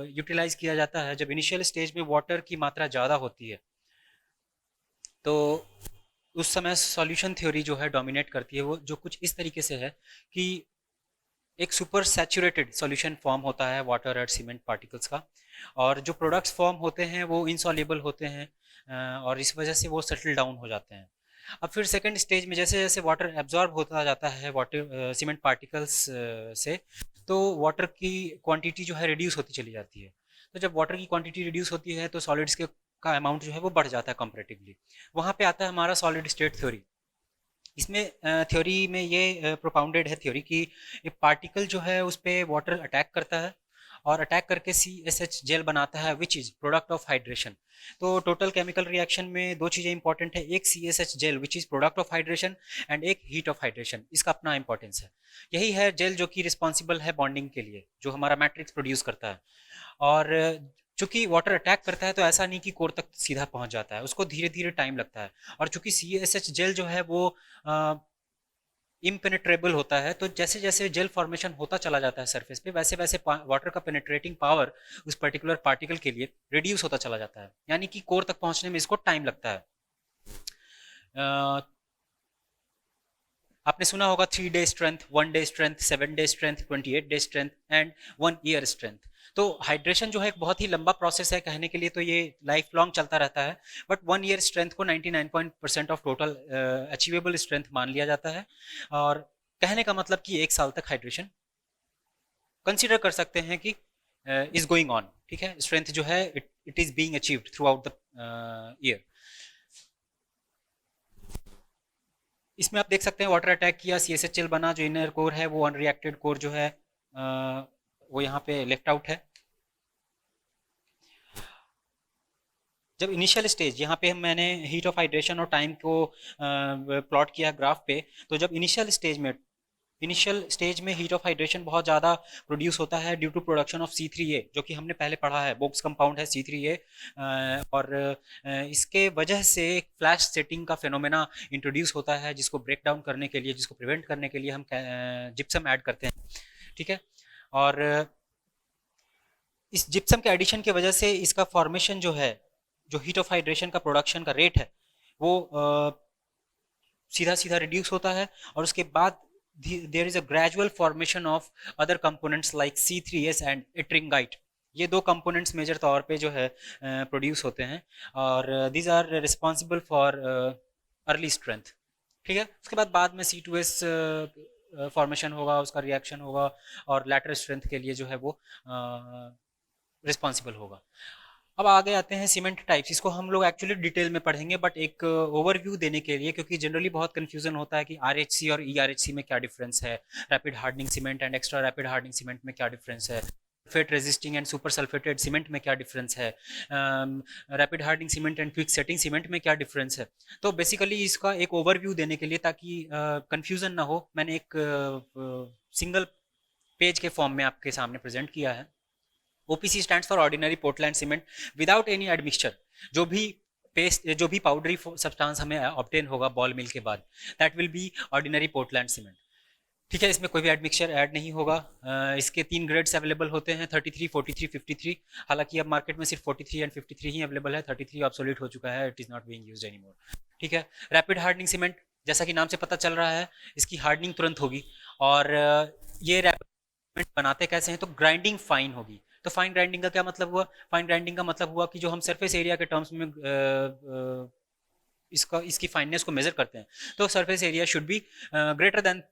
Speaker 1: यूटिलाइज किया जाता है जब इनिशियल स्टेज में वाटर की मात्रा ज़्यादा होती है। तो उस समय सॉल्यूशन थ्योरी जो है डोमिनेट करती है, वो जो कुछ इस तरीके से है कि एक सुपर सैचुरेटेड सॉल्यूशन फॉर्म होता है वाटर और सीमेंट पार्टिकल्स का, और जो प्रोडक्ट्स फॉर्म होते हैं वो इनसॉल्युबल होते हैं, और इस वजह से वो सेटल डाउन हो जाते हैं। अब फिर सेकंड स्टेज में जैसे जैसे वाटर एब्जॉर्ब होता जाता है वाटर सीमेंट पार्टिकल्स से, तो वाटर की क्वांटिटी जो है रिड्यूस होती चली जाती है। तो जब वाटर की क्वांटिटी रिड्यूस होती है तो सॉलिड्स के का अमाउंट जो है वो बढ़ जाता है कंपेरेटिवली। वहाँ पे आता है हमारा सॉलिड स्टेट थ्योरी। इसमें थ्योरी में ये प्रोपाउंडेड है थ्योरी कि एक पार्टिकल जो है उस पर वाटर अटैक करता है और अटैक करके CSH जेल बनाता है which is product of hydration. तो टोटल केमिकल रिएक्शन में दो चीज़ें इंपॉर्टेंट है, एक CSH gel which is product of hydration and एक हीट ऑफ हाइड्रेशन। इसका अपना इंपॉर्टेंस है। यही है जेल जो कि रिस्पॉन्सिबल है बॉन्डिंग के लिए, जो हमारा मैट्रिक्स प्रोड्यूस करता है। और चूंकि वाटर अटैक करता है तो ऐसा नहीं कि कोर तक सीधा पहुंच जाता है, उसको धीरे धीरे टाइम लगता है। और चूंकि CSH जेल जो है वो इम्पेनेट्रेबल होता है, तो जैसे जैसे जेल फॉर्मेशन होता चला जाता है सरफेस पे, वैसे वैसे वाटर का पेनेट्रेटिंग पावर उस पर्टिकुलर पार्टिकल के लिए रिड्यूस होता चला जाता है, यानी कि कोर तक पहुंचने में इसको टाइम लगता है। आपने सुना होगा 3 day strength, 1 day strength, 7 day strength, 28 day strength and 1 year strength. तो हाइड्रेशन जो है एक बहुत ही लंबा प्रोसेस है, कहने के लिए तो ये लाइफ लॉन्ग चलता रहता है, बट 1 ईयर स्ट्रेंथ को 99% ऑफ टोटल अचीवेबल स्ट्रेंथ मान लिया जाता है। और कहने का मतलब कि 1 साल तक हाइड्रेशन कंसिडर कर सकते हैं कि इज गोइंग ऑन। ठीक है, स्ट्रेंथ जो है it is being achieved through out the year. इसमें आप देख सकते हैं वाटर अटैक किया, CSHL बना, जो इनर कोर है वो अनरिएक्टेड कोर जो है वो यहाँ पे लेफ्ट आउट है। जब इनिशियल स्टेज, यहाँ पे मैंने हीट ऑफ हाइड्रेशन और टाइम को प्लॉट किया ग्राफ पे, तो जब इनिशियल स्टेज में हीट ऑफ हाइड्रेशन बहुत ज़्यादा प्रोड्यूस होता है due to production of C3A, जो कि हमने पहले पढ़ा है, बोक्स कंपाउंड है C3A, और इसके वजह से एक फ्लैश सेटिंग का फिनोमेना इंट्रोड्यूस होता है, जिसको ब्रेक डाउन करने के लिए, जिसको प्रिवेंट करने के लिए हम जिप्सम ऐड करते हैं। ठीक है, और इस जिप्सम के एडिशन की वजह से इसका फॉर्मेशन जो है, जो हीट ऑफ हाइड्रेशन का प्रोडक्शन का रेट है, वो सीधा सीधा रिड्यूस होता है, और उसके बाद there is a gradual formation of other components like C3S and ettringite. ये दो कंपोनेंट्स मेजर तौर पे जो है प्रोड्यूस होते हैं, और these are responsible for early strength. ठीक है, उसके बाद में C2S फॉर्मेशन होगा, उसका रिएक्शन होगा, और लैटरल स्ट्रेंथ के लिए जो है वो रिस्पॉन्सिबल होगा। अब आगे आते हैं सीमेंट टाइप्स। इसको हम लोग एक्चुअली डिटेल में पढ़ेंगे, बट एक ओवरव्यू देने के लिए, क्योंकि जनरली बहुत कंफ्यूजन होता है कि RHC और ERHC में क्या डिफरेंस है, rapid hardening cement and extra rapid hardening cement में क्या डिफरेंस है, sulphate resisting and super sulphated cement में क्या डिफरेंस है, rapid hardening cement and quick setting cement में क्या डिफरेंस है। तो बेसिकली इसका एक ओवरव्यू देने के लिए, ताकि कंफ्यूजन ना हो, मैंने एक सिंगल पेज के फॉर्म में आपके सामने प्रेजेंट किया है। OPC stands for ordinary Portland cement without any admixture. जो भी पेस्ट, जो भी पाउडरी सब्सटेंस हमें ऑब्टेन होगा बॉल मिल के बाद, that will B ordinary Portland cement. ठीक है, इसमें कोई भी एडमिक्सचर ऐड नहीं होगा। इसके 3 ग्रेड्स अवेलेबल होते हैं, 33, 43, 53। हालांकि अब मार्केट में सिर्फ 43 एंड 53 ही अवेलेबल है, 33 ऑब्सोलीट हो चुका है, it is not being used anymore. ठीक है, रैपिड हार्डनिंग सीमेंट, जैसा कि नाम से पता चल रहा है, इसकी हार्डनिंग तुरंत होगी, और ये रैपिड बनाते कैसे हैं, तो ग्राइंडिंग फाइन होगी। तो फाइन ग्राइंडिंग का क्या मतलब हुआ? फाइन ग्राइंडिंग का मतलब हुआ कि जो हम सरफेस एरिया के टर्म्स में इसकी फाइननेस को मेजर करते हैं, तो surface area should be greater then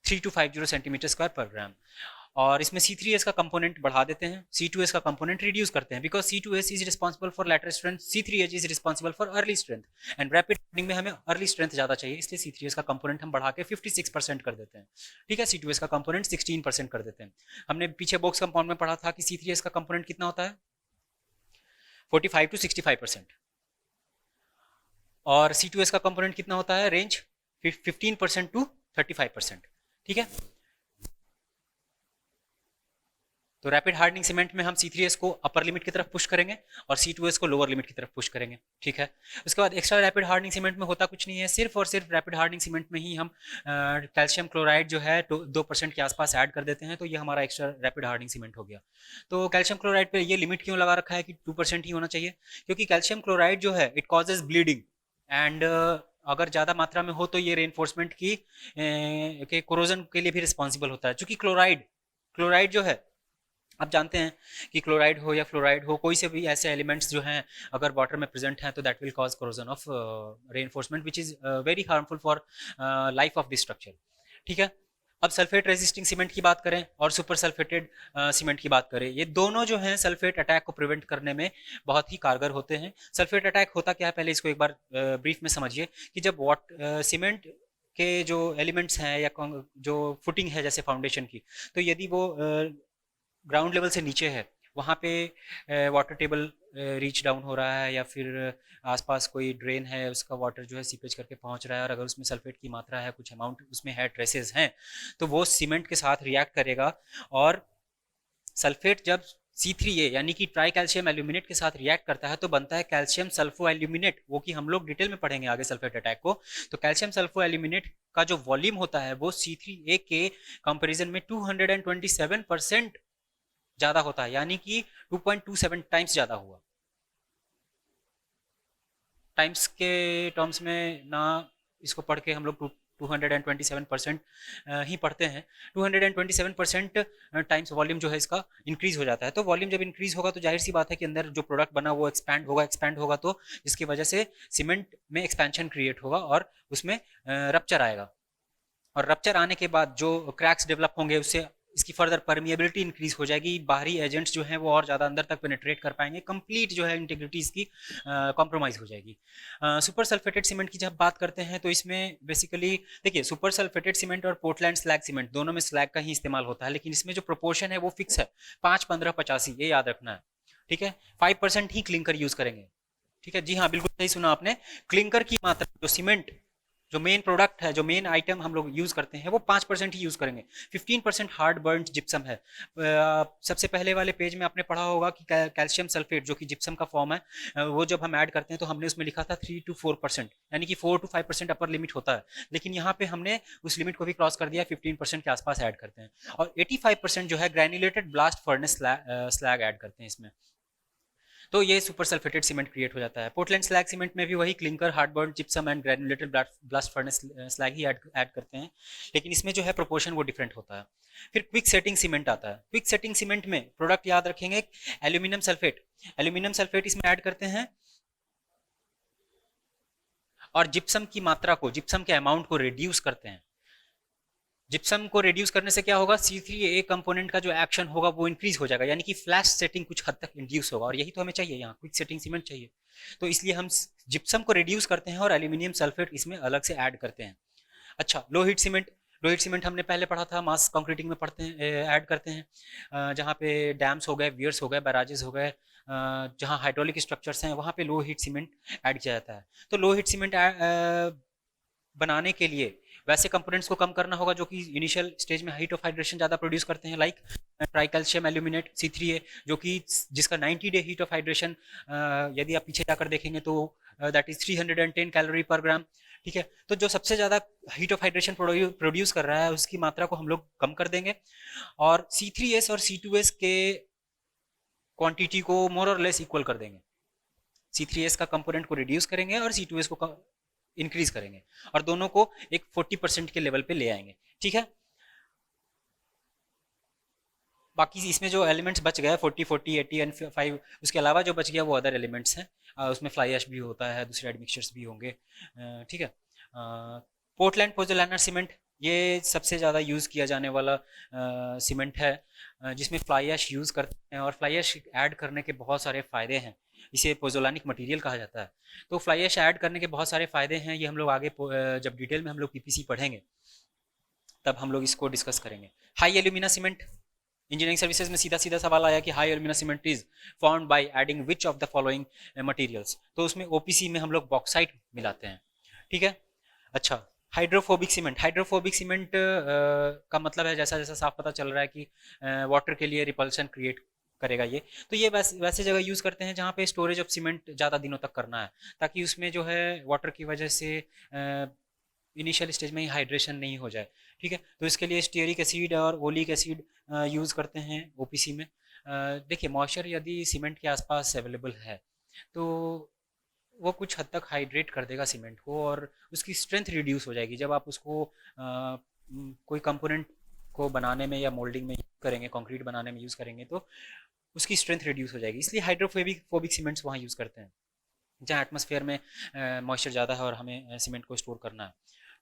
Speaker 1: 3 to 50 centimetre square पर ग्राम। और इसमें C3S का कंपोनेंट बढ़ा देते हैं, C2S का कंपोनेंट रिड्यूस करते हैं, because C2S is responsible for lateral strength, C3H is responsible for early strength, and rapid hardening में हमें अर्ली स्ट्रेंथ ज्यादा चाहिए, इसलिए C3S का कंपोनेंट हम बढ़ा के 56% कर देते हैं। ठीक है, C2S का कंपोनेंट 16% कर देते हैं। हमने पीछे बॉक्स कंपाउंड में पढ़ा था कि C3S का कंपोनेंट कितना होता है, 45 to 65%, और C2S का कंपोनेंट कितना होता है, रेंज 15% to 35%। ठीक है, तो रैपिड हार्डनिंग सीमेंट में हम C3S को अपर लिमिट की तरफ पुश करेंगे और C2S को लोअर लिमिट की तरफ पुश करेंगे। ठीक है, उसके बाद एक्स्ट्रा रैपिड हार्डनिंग सीमेंट में होता कुछ नहीं है, सिर्फ और सिर्फ रैपिड हार्डनिंग सीमेंट में ही हम कैल्शियम क्लोराइड जो है 2% के आसपास ऐड कर देते हैं, तो ये हमारा एक्स्ट्रा रैपिड हार्डनिंग सीमेंट हो गया। तो कैल्शियम क्लोराइड पे ये लिमिट क्यों लगा रखा है कि 2% ही होना चाहिए? क्योंकि कैल्शियम क्लोराइड जो है इट कॉजेज ब्लीडिंग, एंड अगर ज़्यादा मात्रा में हो तो ये रेनफोर्समेंट की के कोरोजन के लिए भी रिस्पॉन्सिबल होता है। चूंकि क्लोराइड जो है, आप जानते हैं कि क्लोराइड हो या फ्लोराइड हो, कोई से भी ऐसे एलिमेंट्स जो हैं अगर वाटर में प्रेजेंट हैं, तो that will cause corrosion of reinforcement, which is very harmful for life of this structure. ठीक है, अब सल्फेट रेजिस्टिंग सीमेंट की बात करें और सुपर सल्फेटेड सीमेंट की बात करें, ये दोनों जो हैं सल्फेट अटैक को प्रिवेंट करने में बहुत ही कारगर होते हैं। सल्फेट अटैक होता क्या है, पहले इसको एक बार ब्रीफ में समझिए कि जब सीमेंट के जो एलिमेंट्स हैं या जो फुटिंग है जैसे फाउंडेशन की, तो यदि वो ग्राउंड लेवल से नीचे है, वहाँ पे वाटर टेबल रीच डाउन हो रहा है, या फिर आसपास कोई ड्रेन है, उसका वाटर जो है सीपेज करके पहुँच रहा है, और अगर उसमें सल्फेट की मात्रा है, कुछ अमाउंट उसमें है, ट्रेसेस हैं, तो वो सीमेंट के साथ रिएक्ट करेगा, और सल्फेट जब C3A यानी कि ट्राई कैल्शियम एल्यूमिनेट के साथ रिएक्ट करता है, तो बनता है कैल्शियम सल्फो एल्यूमिनेट, वो कि हम लोग डिटेल में पढ़ेंगे आगे सल्फेट अटैक को। तो कैल्शियम सल्फो एल्यूमिनेट का जो वॉल्यूम होता है वो C3A के कंपेरिजन में 227% ज्यादा होता है, यानी कि 2.27 टाइम्स ज्यादा हुआ। टाइम्स के टर्म्स में ना इसको पढ़ के हम लोग 227% ही पढ़ते हैं, 227% टाइम्स वॉल्यूम जो है इसका इंक्रीज हो जाता है। तो वॉल्यूम जब इंक्रीज होगा तो जाहिर सी बात है कि अंदर जो प्रोडक्ट बना वो एक्सपैंड होगा, तो जिसकी वजह से सीमेंट में एक्सपेंशन क्रिएट होगा और उसमें रप्चर आएगा, और रप्चर आने के बाद जो क्रैक्स डेवलप होंगे उससे इसकी फर्दर परमिएबिलिटी इंक्रीज हो जाएगी, बाहरी एजेंट्स जो हैं वो और ज़्यादा अंदर तक पेनिट्रेट कर पाएंगे, कंप्लीट जो है इंटीग्रिटी इसकी कॉम्प्रोमाइज हो जाएगी। सुपर सल्फेटेड सीमेंट की जब बात करते हैं तो इसमें बेसिकली देखिए, सुपर सल्फेटेड सीमेंट और पोर्टलैंड स्लैग सीमेंट दोनों में स्लैग का ही इस्तेमाल होता है, लेकिन इसमें जो प्रोपोर्शन है वो फिक्स है, 5-15-85, ये याद रखना है, ठीक है। 5% ही क्लिंकर यूज करेंगे, ठीक है। जी हाँ, बिल्कुल सही सुना आपने, क्लिंकर की मात्रा, जो सीमेंट, जो मेन प्रोडक्ट है, जो मेन आइटम हम लोग यूज करते हैं वो 5% ही यूज करेंगे। 15% हार्ड बर्न्ड जिप्सम है। सबसे पहले वाले पेज में आपने पढ़ा होगा कि कैल्शियम सल्फेट जो कि जिप्सम का फॉर्म है, वो जब हम ऐड करते हैं तो हमने उसमें लिखा था 3-4%, यानी कि 4-5% अपर लिमिट होता है, लेकिन यहाँ पे हमने उस लिमिट को भी क्रॉस कर दिया, 15% के आसपास ऐड करते हैं। और 85% जो है granulated blast furnace slag add करते हैं इसमें, तो ये सुपर सल्फेटेड सीमेंट क्रिएट हो जाता है। पोर्टलैंड स्लैग सीमेंट में भी वही clinker, hardburn, gypsum and granulated blast furnace slag ही ऐड करते हैं, लेकिन इसमें जो है प्रोपोर्शन वो डिफरेंट होता है। फिर क्विक सेटिंग सीमेंट आता है। क्विक सेटिंग सीमेंट में प्रोडक्ट याद रखेंगे, एल्यूमिनियम सल्फेट, एल्यूमिनियम सल्फेट इसमें ऐड करते हैं, और जिप्सम की मात्रा को, जिप्सम के अमाउंट को रिड्यूस करते हैं। जिप्सम को रिड्यूस करने से क्या होगा, C3A कंपोनेंट का जो एक्शन होगा वो इंक्रीज हो जाएगा, यानी कि फ्लैश सेटिंग कुछ हद तक इंड्यूस होगा, और यही तो हमें चाहिए, यहाँ क्विक सेटिंग सीमेंट चाहिए। तो इसलिए हम जिप्सम को रिड्यूस करते हैं और एल्यूमिनियम सल्फेट इसमें अलग से ऐड करते हैं। अच्छा, low heat cement, low heat cement हमने पहले पढ़ा था, मास कंक्रीटिंग में पढ़ते हैं, ऐड करते हैं, जहाँ पे डैम्स हो गए, वियर्स हो गए, बैराजेस हो गए, जहाँ हाइड्रोलिक स्ट्रक्चर्स हैं वहाँ पे लो हीट सीमेंट ऐड किया जाता है। तो लो हीट सीमेंट बनाने के लिए वैसे कंपोनेंट्स को कम करना होगा जो कि इनिशियल स्टेज में हीट ऑफ हाइड्रेशन ज़्यादा प्रोड्यूस करते हैं, लाइक ट्राइकैल्शियम एल्यूमिनेट C3A, जो कि जिसका 90 डे हीट ऑफ हाइड्रेशन यदि आप पीछे जाकर देखेंगे तो दैट इज 310 कैलोरी पर ग्राम, ठीक है। तो जो सबसे ज़्यादा हीट ऑफ हाइड्रेशन प्रोड्यूस कर रहा है उसकी मात्रा को हम लोग कम कर देंगे, और C3S और C2S के क्वांटिटी को मोर और लेस इक्वल कर देंगे। C3S का कंपोनेंट को रिड्यूस करेंगे और C2S को इंक्रीज करेंगे, और दोनों को एक 40% के लेवल पे ले आएंगे, ठीक है। बाकी इसमें जो एलिमेंट्स बच गए 40, 80 एंड 5, उसके अलावा जो बच गया वो अदर एलिमेंट्स हैं, उसमें फ्लाई ऐश भी होता है, दूसरे एडमिक्सचर्स भी होंगे, ठीक है। पोर्टलैंड पोज़ोलाना सीमेंट, ये सबसे ज़्यादा यूज़ किया जाने वाला सीमेंट है, जिसमें फ्लाई ऐश यूज़ करते हैं, और फ्लाई ऐश ऐड करने के बहुत सारे फ़ायदे हैं, इसे पोज़ोलानिक मटेरियल कहा जाता है। तो फ्लाई ऐश ऐड करने के बहुत सारे फ़ायदे हैं, ये हम लोग आगे जब डिटेल में हम लोग PPC पढ़ेंगे तब हम लोग इसको डिस्कस करेंगे। High alumina cement, engineering services में सीधा सीधा सवाल आया कि high alumina cement is formed by adding which of the following materials, तो उसमें OPC में हम लोग बॉक्साइट मिलाते हैं, ठीक है। अच्छा, हाइड्रोफोबिक सीमेंट, हाइड्रोफोबिक सीमेंट का मतलब है, जैसा जैसा साफ पता चल रहा है कि वाटर के लिए रिपल्शन क्रिएट करेगा ये, तो ये वैसे जगह यूज़ करते हैं जहाँ पे स्टोरेज ऑफ सीमेंट ज़्यादा दिनों तक करना है, ताकि उसमें जो है वाटर की वजह से इनिशियल स्टेज में ही हाइड्रेशन नहीं हो जाए, ठीक है। तो इसके लिए स्टीयरिक एसिड और ओलिक एसिड यूज़ करते हैं OPC में। देखिए, मॉइस्चर यदि सीमेंट के आसपास अवेलेबल है तो वो कुछ हद तक हाइड्रेट कर देगा सीमेंट को, और उसकी स्ट्रेंथ रिड्यूस हो जाएगी जब आप उसको कोई कंपोनेंट को बनाने में या मोल्डिंग में करेंगे, कंक्रीट बनाने में यूज़ करेंगे तो उसकी स्ट्रेंथ रिड्यूस हो जाएगी, इसलिए हाइड्रोफोबिक सीमेंट्स वहाँ यूज़ करते हैं जहाँ एटमॉस्फेयर में मॉइस्चर ज़्यादा है और हमें सीमेंट को स्टोर करना है,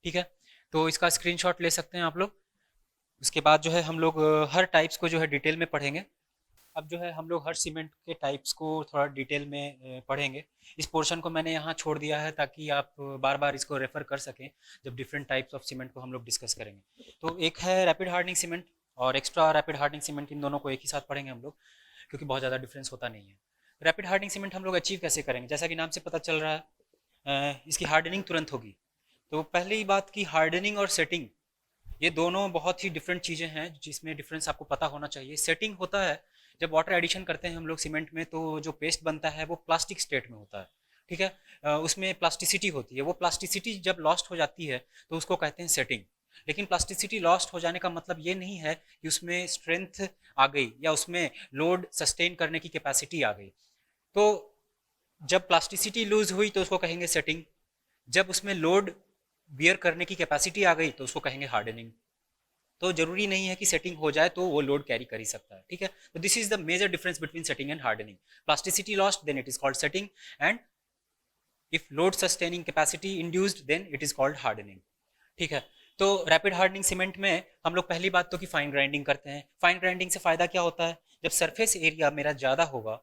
Speaker 1: ठीक है। तो इसका स्क्रीनशॉट ले सकते हैं आप लोग। उसके बाद जो है हम लोग हर टाइप्स को जो है डिटेल में पढ़ेंगे। अब जो है हम लोग हर सीमेंट के टाइप्स को थोड़ा डिटेल में पढ़ेंगे। इस पोर्शन को मैंने यहाँ छोड़ दिया है ताकि आप बार बार इसको रेफर कर सकें जब डिफरेंट टाइप्स ऑफ सीमेंट को हम लोग डिस्कस करेंगे। तो एक है रैपिड हार्डनिंग सीमेंट और एक्स्ट्रा रैपिड हार्डनिंग सीमेंट, इन दोनों को एक ही साथ पढ़ेंगे हम लोग क्योंकि बहुत ज़्यादा डिफरेंस होता नहीं है। रैपिड हार्डनिंग सीमेंट हम लोग अचीव कैसे करेंगे, जैसा कि नाम से पता चल रहा है इसकी हार्डनिंग तुरंत होगी। तो पहली बात की हार्डनिंग और सेटिंग, ये दोनों बहुत ही डिफरेंट चीज़ें हैं जिसमें डिफरेंस आपको पता होना चाहिए। सेटिंग होता है जब वाटर एडिशन करते हैं हम लोग सीमेंट में तो जो पेस्ट बनता है वो प्लास्टिक स्टेट में होता है, ठीक है। उसमें प्लास्टिसिटी होती है, वो प्लास्टिसिटी जब लॉस्ट हो जाती है तो उसको कहते हैं सेटिंग। लेकिन प्लास्टिसिटी लॉस्ट हो जाने का मतलब ये नहीं है कि उसमें स्ट्रेंथ आ गई या उसमें लोड सस्टेन करने की कैपेसिटी आ गई। तो जब प्लास्टिसिटी लूज हुई तो उसको कहेंगे सेटिंग, जब उसमें लोड बियर करने की कैपेसिटी आ गई तो उसको कहेंगे हार्डनिंग। तो जरूरी नहीं है कि सेटिंग हो जाए तो वो लोड कैरी कर ही सकता है, ठीक है। तो this is the major difference between setting and hardening. Plasticity lost then it is called setting, and if load sustaining capacity induced then it is called hardening, ठीक है। तो रैपिड हार्डनिंग सीमेंट में हम लोग पहली बात तो कि फाइन ग्राइंडिंग करते हैं। फाइन ग्राइंडिंग से फ़ायदा क्या होता है, जब सरफेस एरिया मेरा ज़्यादा होगा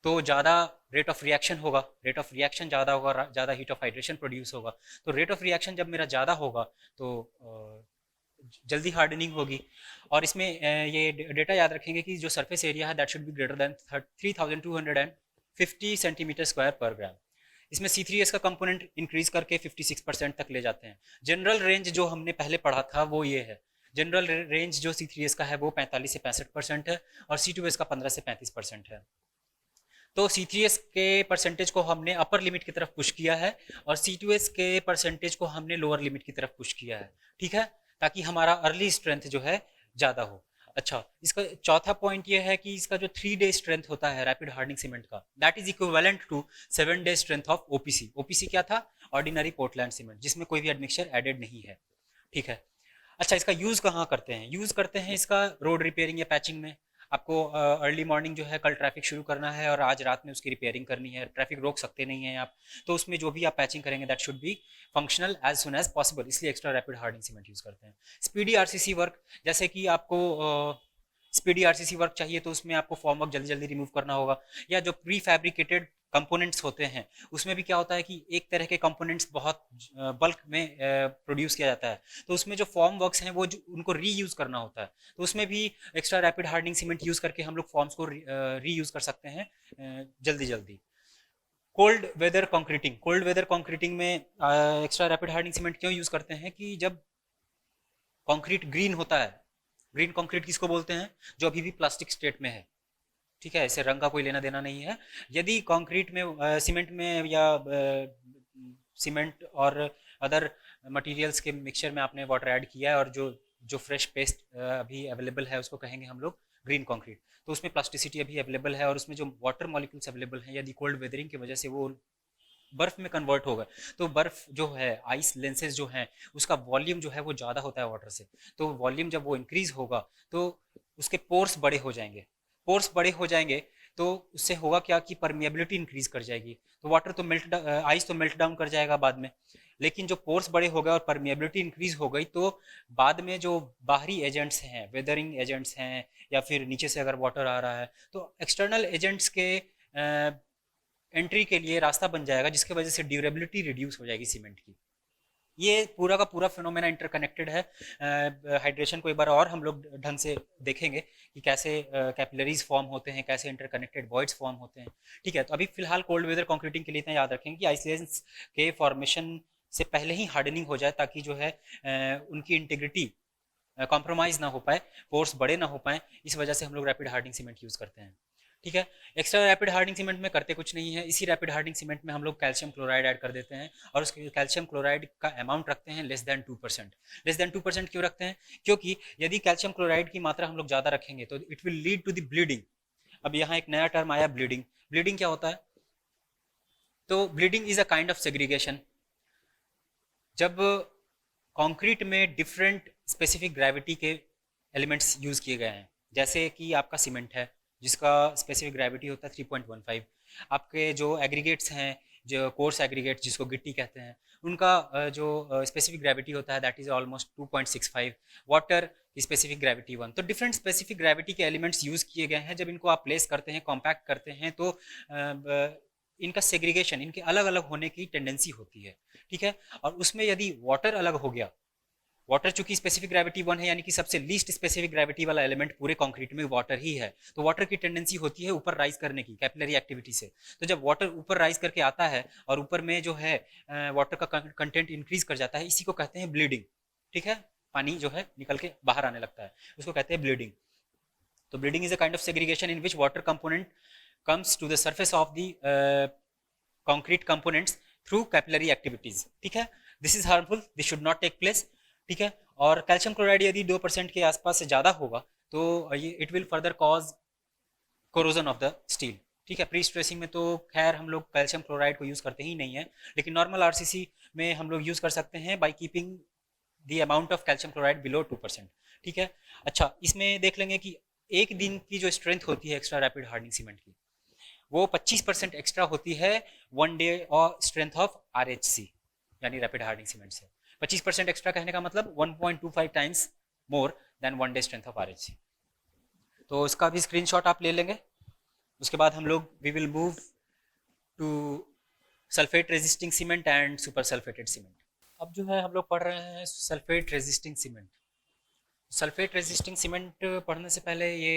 Speaker 1: तो ज़्यादा रेट ऑफ रिएक्शन होगा, रेट ऑफ रिएक्शन ज़्यादा होगा, ज़्यादा हीट ऑफ हाइड्रेशन प्रोड्यूस होगा। तो रेट ऑफ रिएक्शन जब मेरा ज़्यादा होगा तो जल्दी हार्डनिंग होगी। और इसमें ये डेटा याद रखेंगे कि जो सरफेस एरिया है that should B greater then 3250 centimetre square पर ग्राम। इसमें C3S का कंपोनेंट इंक्रीज करके 56% तक ले जाते हैं। जनरल रेंज जो हमने पहले पढ़ा था वो ये है, जनरल रेंज जो C3S का है वो 45 से 65% है और C2S का 15 से 35% है। तो C3S के परसेंटेज को हमने अपर लिमिट की तरफ पुश किया है और C2S के परसेंटेज को हमने लोअर लिमिट की तरफ पुश किया है, ठीक है, ताकि हमारा अर्ली स्ट्रेंथ जो है ज़्यादा हो। अच्छा, इसका चौथा पॉइंट ये है कि इसका जो 3 डे स्ट्रेंथ होता है रैपिड हार्डनिंग सीमेंट का, that is equivalent to 7 day strength of OPC. OPC क्या था, ऑर्डिनरी पोर्टलैंड सीमेंट, जिसमें कोई भी एडमिक्सचर एडेड नहीं है, ठीक है। अच्छा, इसका यूज़ कहाँ करते हैं, यूज़ करते हैं इसका रोड रिपेयरिंग या पैचिंग में। आपको अर्ली मॉर्निंग जो है कल ट्रैफिक शुरू करना है और आज रात में उसकी रिपेयरिंग करनी है, ट्रैफिक रोक सकते नहीं हैं आप, तो उसमें जो भी आप पैचिंग करेंगे that should be functional as soon as possible, इसलिए extra rapid hardening cement use करते हैं। स्पीडी आरसीसी वर्क, जैसे कि आपको स्पीडी आरसीसी वर्क चाहिए तो उसमें आपको फॉर्म वर्क जल्दी जल्दी रिमूव करना होगा, या जो प्री फैब्रिकेटेड कंपोनेंट्स होते हैं उसमें भी क्या होता है कि एक तरह के कंपोनेंट्स बहुत बल्क में प्रोड्यूस किया जाता है, तो उसमें जो फॉर्म वर्क्स हैं वो उनको रीयूज़ करना होता है, तो उसमें भी extra rapid hardening cement use करके हम लोग फॉर्म्स को रीयूज़ कर सकते हैं जल्दी जल्दी। Cold weather concreting, cold weather concreting में एक्स्ट्रा रैपिड हार्डनिंग सीमेंट क्यों यूज़ करते हैं कि जब कॉन्क्रीट ग्रीन होता है, ग्रीन कॉन्क्रीट किसको बोलते हैं, जो अभी भी प्लास्टिक स्टेट में है, ठीक है, इससे रंग का कोई लेना देना नहीं है। यदि कंक्रीट में सीमेंट में या सीमेंट और अदर मटेरियल्स के मिक्सचर में आपने वाटर ऐड किया है और जो जो फ्रेश पेस्ट अभी अवेलेबल है उसको कहेंगे हम लोग ग्रीन कंक्रीट, तो उसमें प्लास्टिसिटी अभी अवेलेबल है और उसमें जो वाटर मॉलिक्यूल्स अवेलेबल हैं यदि कोल्ड वेदरिंग की वजह से वो बर्फ में कन्वर्ट होगा, तो बर्फ जो है आइस लेंसेज जो हैं उसका वॉल्यूम जो है वो ज़्यादा होता है वाटर से, तो वॉल्यूम जब वो इंक्रीज होगा तो उसके पोर्स बड़े हो जाएंगे, पोर्स बड़े हो जाएंगे तो उससे होगा क्या कि परमिएबिलिटी इंक्रीज कर जाएगी, तो वाटर तो मेल्ट आइस तो मेल्ट डाउन कर जाएगा बाद में, लेकिन जो पोर्स बड़े हो गए और परमिएबिलिटी इंक्रीज हो गई तो बाद में जो बाहरी एजेंट्स हैं, वेदरिंग एजेंट्स हैं या फिर नीचे से अगर वाटर आ रहा है तो एक्सटर्नल एजेंट्स के एंट्री के लिए रास्ता बन जाएगा, जिसकी वजह से ड्यूरेबिलिटी रिड्यूस हो जाएगी सीमेंट की। ये पूरा का पूरा फिनोमेना इंटरकनेक्टेड है। हाइड्रेशन को एक बार और हम लोग ढंग से देखेंगे कि कैसे कैपिलरीज फॉर्म होते हैं, कैसे इंटरकनेक्टेड वॉइड्स फॉर्म होते हैं, ठीक है। तो अभी फिलहाल कोल्ड वेदर कंक्रीटिंग के लिए इतना याद रखेंगे कि आइसलेंस के फॉर्मेशन से पहले ही हार्डनिंग हो जाए ताकि जो है उनकी इंटीग्रिटी कॉम्प्रोमाइज़ ना हो पाए, पोर्स बड़े ना हो पाए, इस वजह से हम लोग रैपिड हार्डनिंग सीमेंट यूज़ करते हैं, ठीक है। एक्स्ट्रा रैपिड हार्डनिंग सीमेंट में करते कुछ नहीं है, इसी रैपिड हार्डनिंग सीमेंट में हम लोग कैल्शियम क्लोराइड ऐड कर देते हैं और उस कैल्शियम क्लोराइड का अमाउंट रखते हैं लेस दैन 2%। लेस दैन 2% क्यों रखते हैं, क्योंकि यदि कैल्शियम क्लोराइड की मात्रा हम लोग ज़्यादा रखेंगे तो it will lead to the bleeding. अब यहाँ एक नया टर्म आया ब्लीडिंग, ब्लीडिंग क्या होता है, तो bleeding is a kind of segregation. जब कंक्रीट में डिफरेंट स्पेसिफिक ग्रेविटी के एलिमेंट्स यूज़ किए गए हैं, जैसे कि आपका सीमेंट है जिसका स्पेसिफिक ग्रेविटी होता है 3.15, आपके जो एग्रीगेट्स हैं, जो कोर्स एग्रीगेट जिसको गिट्टी कहते हैं, उनका जो स्पेसिफिक ग्रेविटी होता है दैट इज़ ऑलमोस्ट 2.65, वाटर की स्पेसिफिक ग्रेविटी 1। तो डिफरेंट स्पेसिफिक ग्रेविटी के एलिमेंट्स यूज़ किए गए हैं, जब इनको आप प्लेस करते हैं, कॉम्पैक्ट करते हैं तो इनका सेग्रीगेशन, इनके अलग अलग होने की टेंडेंसी होती है, ठीक है। और उसमें यदि वाटर अलग हो गया, वाटर चूंकि स्पेसिफिक ग्रेविटी 1 है यानी कि सबसे लीस्ट स्पेसिफिक ग्रेविटी वाला एलिमेंट पूरे कंक्रीट में वाटर ही है, तो वाटर की टेंडेंसी होती है ऊपर राइज करने की कैपिलरी एक्टिविटी से, तो जब वाटर ऊपर राइज करके आता है और ऊपर में जो है वाटर का कंटेंट इंक्रीज कर जाता है, इसी को कहते हैं ब्लीडिंग, ठीक है। पानी जो है निकल के बाहर आने लगता है, उसको कहते हैं ब्लीडिंग। तो bleeding is a kind of segregation in which water component comes to the surface of the concrete components through capillary activities, ठीक है। This is harmful, this should not take place, ठीक है। और कैल्शियम क्लोराइड यदि 2% के आसपास से ज़्यादा होगा तो ये it will further cause corrosion of the steel, ठीक है। प्री स्ट्रेसिंग में तो खैर हम लोग कैल्शियम क्लोराइड को यूज़ करते ही नहीं है, लेकिन नॉर्मल आरसीसी में हम लोग यूज़ कर सकते हैं by keeping the amount of calcium chloride below 2%, ठीक है। अच्छा, इसमें देख लेंगे कि एक दिन की जो स्ट्रेंथ होती है एक्स्ट्रा रैपिड हार्डनिंग सीमेंट की, वो 25% एक्स्ट्रा होती है 1 डे और स्ट्रेंथ ऑफ आरएचसी यानी रैपिड हार्डनिंग सीमेंट से। 25% एक्स्ट्रा कहने का मतलब 1.25 times more than 1 day strength of RHC. तो इसका भी स्क्रीनशॉट आप ले लेंगे। उसके बाद हम लोग we will move to sulphate resisting cement and super sulphated cement. अब जो है हम लोग पढ़ रहे हैं sulphate resisting cement. Sulphate resisting cement पढ़ने से पहले ये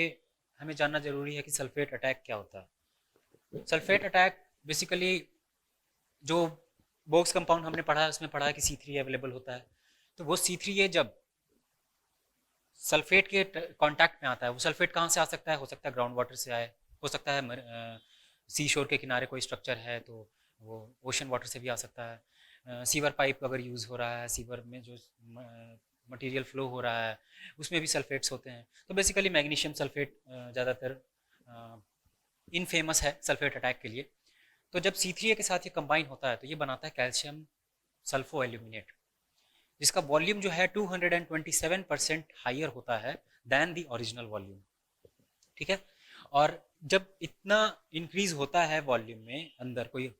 Speaker 1: हमें जानना जरूरी है कि सल्फेट अटैक क्या होता है। सल्फेट अटैक बेसिकली जो बोक्स कंपाउंड हमने पढ़ा है उसमें पढ़ा है कि C3 अवेलेबल होता है, तो वो C3 जब सल्फेट के कांटेक्ट में आता है, वो सल्फेट कहाँ से आ सकता है? हो सकता है ग्राउंड वाटर से आए, हो सकता है सी शोर के किनारे कोई स्ट्रक्चर है तो वो ओशन वाटर से भी आ सकता है। सीवर पाइप अगर यूज़ हो रहा है, सीवर में जो मटेरियल फ्लो हो रहा है उसमें भी सल्फेट्स होते हैं। तो बेसिकली मैग्नीशियम सल्फेट ज़्यादातर इन फेमस है सल्फेट अटैक के लिए। तो जब C3A के साथ ये कंबाइन होता है तो ये बनाता है कैल्शियम सल्फो एल्यूमिनेट, जिसका वॉल्यूम जो है 227% हाइयर होता है दैन दी ओरिजिनल वॉल्यूम। ठीक है, और जब इतना इंक्रीज होता है वॉल्यूम में, अंदर कोई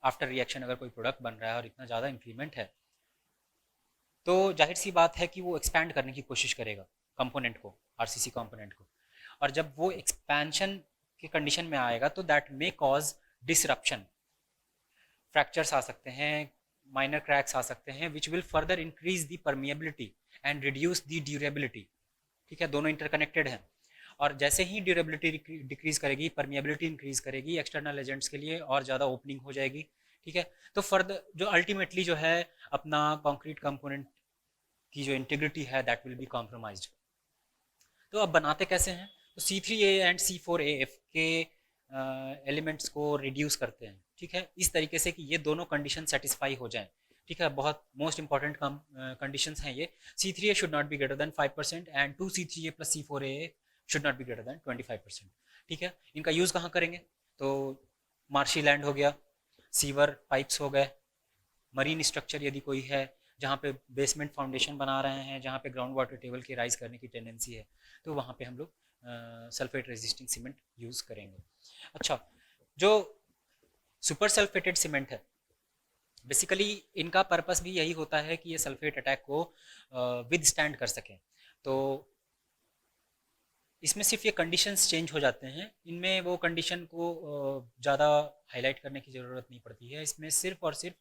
Speaker 1: आफ्टर रिएक्शन अगर कोई प्रोडक्ट बन रहा है और इतना ज़्यादा इंक्रीमेंट है, तो जाहिर सी बात है कि वो एक्सपैंड करने की कोशिश करेगा कंपोनेंट को, आरसीसी कंपोनेंट को। और जब वो एक्सपेंशन के कंडीशन में आएगा तो that may cause disruption, fractures आ सकते हैं, माइनर क्रैक्स आ सकते हैं, which will further increase the permeability and reduce the durability. ठीक है, दोनों इंटरकनेक्टेड हैं। और जैसे ही ड्यूरेबिलिटी डिक्रीज करेगी, परमिएबिलिटी इंक्रीज करेगी एक्सटर्नल एजेंट्स के लिए और ज़्यादा ओपनिंग हो जाएगी। ठीक है, तो फर्दर जो अल्टीमेटली जो है अपना कॉन्क्रीट कंपोनेंट की जो इंटीग्रिटी है दैट विल बी कॉम्प्रोमाइज्ड। तो अब बनाते कैसे हैं? तो C3A एंड C4AF के एलिमेंट्स को रिड्यूस करते हैं। ठीक है, इस तरीके से कि ये दोनों कंडीशन सेटिस्फाई हो जाएं। ठीक है, बहुत मोस्ट इंपॉर्टेंट कंडीशंस हैं ये। C3A should not B greater then 5% and 2C3A plus C4A should not B greater then 25%। ठीक है, इनका यूज़ कहाँ करेंगे? तो मार्शी लैंड हो गया, सीवर पाइप्स हो गए, मरीन स्ट्रक्चर यदि कोई है जहाँ पे बेसमेंट फाउंडेशन बना रहे हैं, जहाँ पे ग्राउंड वाटर टेबल की राइज करने की टेंडेंसी है, तो वहाँ पे हम लोग सल्फेट रेजिस्टिंग सीमेंट यूज़ करेंगे। अच्छा, जो सुपर सल्फेटेड सीमेंट है बेसिकली इनका पर्पस भी यही होता है कि ये सल्फेट अटैक को विद स्टैंड कर सकें। तो इसमें सिर्फ ये कंडीशंस चेंज हो जाते हैं, इनमें वो कंडीशन को ज़्यादा हाईलाइट करने की ज़रूरत नहीं पड़ती है। इसमें सिर्फ और सिर्फ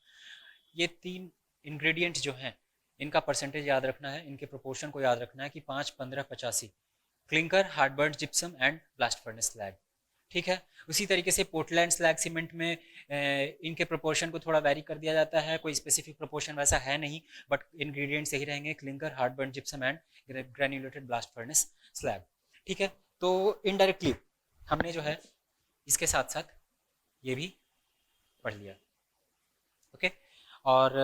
Speaker 1: ये 3 इंग्रेडिएंट्स जो हैं इनका परसेंटेज याद रखना है, इनके प्रोपोर्शन को याद रखना है कि 5, 15, 85, clinker, hardburn gypsum and blast furnace slag. ठीक है, उसी तरीके से पोर्टलैंड स्लैग सीमेंट में इनके प्रोपोर्शन को थोड़ा वेरी कर दिया जाता है, कोई स्पेसिफिक प्रोपोर्शन वैसा है नहीं, बट इंग्रेडिएंट्स यही रहेंगे, clinker, hardburn gypsum and granulated blast furnace slag. ठीक है, तो इनडायरेक्टली हमने जो है इसके साथ साथ ये भी पढ़ लिया। ओके, और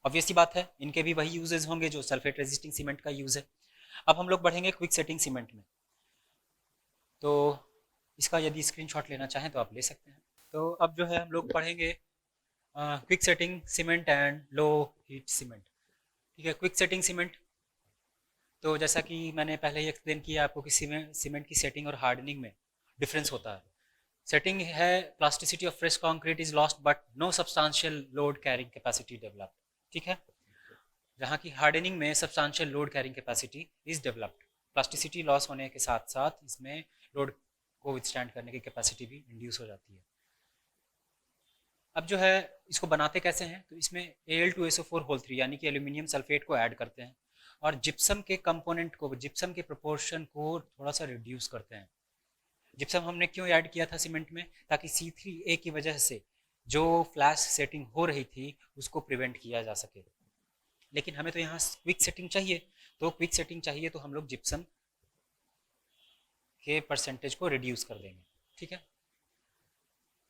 Speaker 1: ऑब्वियस सी बात है इनके भी वही यूजेस होंगे जो सल्फेट रेजिस्टिंग सीमेंट का यूज़ है। अब हम लोग बढ़ेंगे क्विक सेटिंग सीमेंट में। तो इसका यदि स्क्रीनशॉट लेना चाहें तो आप ले सकते हैं। तो अब जो है हम लोग पढ़ेंगे quick setting cement and low heat cement. ठीक है, क्विक सेटिंग सीमेंट तो जैसा कि मैंने पहले ही एक्सप्लेन किया आपको कि सीमेंट की सेटिंग और हार्डनिंग में डिफरेंस होता है। सेटिंग है plasticity of fresh concrete is lost but no substantial load carrying capacity developed. ठीक है, जहाँ की हार्डनिंग में substantial load carrying capacity is developed. Plasticity loss होने के साथ साथ इसमें लोड को विथस्टैंड करने की कैपेसिटी भी इंड्यूस हो जाती है। अब जो है इसको बनाते कैसे हैं? तो इसमें Al2SO4 होल 3 यानी कि एल्यूमिनियम सल्फेट को ऐड करते हैं और जिप्सम के कंपोनेंट को, जिप्सम के प्रोपोर्शन को थोड़ा सा रिड्यूस करते हैं। जिप्सम हमने क्यों ऐड किया था सीमेंट में? ताकि C3A की वजह से जो फ्लैश सेटिंग हो रही थी उसको प्रिवेंट किया जा सके। लेकिन हमें तो यहाँ क्विक सेटिंग चाहिए, तो क्विक सेटिंग चाहिए तो हम लोग जिप्सम के परसेंटेज को रिड्यूस कर देंगे। ठीक है,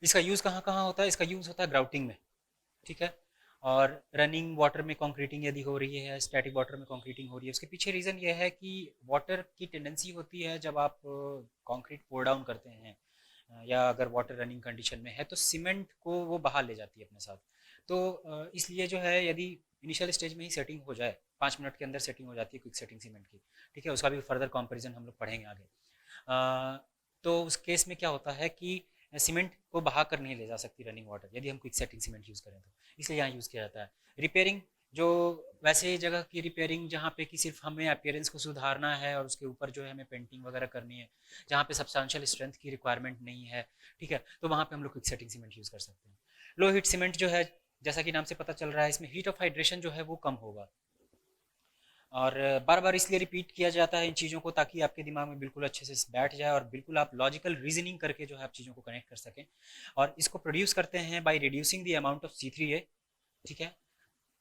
Speaker 1: इसका यूज़ कहाँ कहाँ होता है? इसका यूज़ होता है ग्राउटिंग में। ठीक है, और रनिंग वाटर में कंक्रीटिंग यदि हो रही है, स्टैटिक वाटर में कंक्रीटिंग हो रही है, उसके पीछे रीज़न ये है कि वाटर की टेंडेंसी होती है जब आप कंक्रीट पोर डाउन करते हैं या अगर वाटर रनिंग कंडीशन में है तो सीमेंट को वो बहा ले जाती है अपने साथ। तो इसलिए जो है यदि इनिशियल स्टेज में ही सेटिंग हो जाए, 5 मिनट के अंदर सेटिंग हो जाती है क्विक सेटिंग सीमेंट की। ठीक है, उसका भी फर्दर कंपेरिजन हम लोग पढ़ेंगे आगे। तो उस केस में क्या होता है कि सीमेंट को बहा कर नहीं ले जा सकती रनिंग वाटर यदि हम क्विक सेटिंग सीमेंट यूज़ करें तो, इसलिए यहाँ यूज़ किया जाता है। रिपेयरिंग जो वैसे जगह की रिपेयरिंग जहाँ पे कि सिर्फ हमें अपीयरेंस को सुधारना है और उसके ऊपर जो है हमें पेंटिंग वगैरह करनी है, जहाँ पे सब्सटेंशियल स्ट्रेंथ की रिक्वायरमेंट नहीं है, ठीक है, तो वहाँ पे हम लोग क्विक सेटिंग सीमेंट यूज़ कर सकते हैं। लो हीट सीमेंट जो है, जैसा कि नाम से पता चल रहा है, इसमें हीट ऑफ हाइड्रेशन जो है वो कम होगा। और बार बार इसलिए रिपीट किया जाता है इन चीज़ों को ताकि आपके दिमाग में बिल्कुल अच्छे से बैठ जाए और बिल्कुल आप लॉजिकल रीजनिंग करके जो है आप चीज़ों को कनेक्ट कर सकें। और इसको प्रोड्यूस करते हैं by reducing the amount of C3A, ठीक है।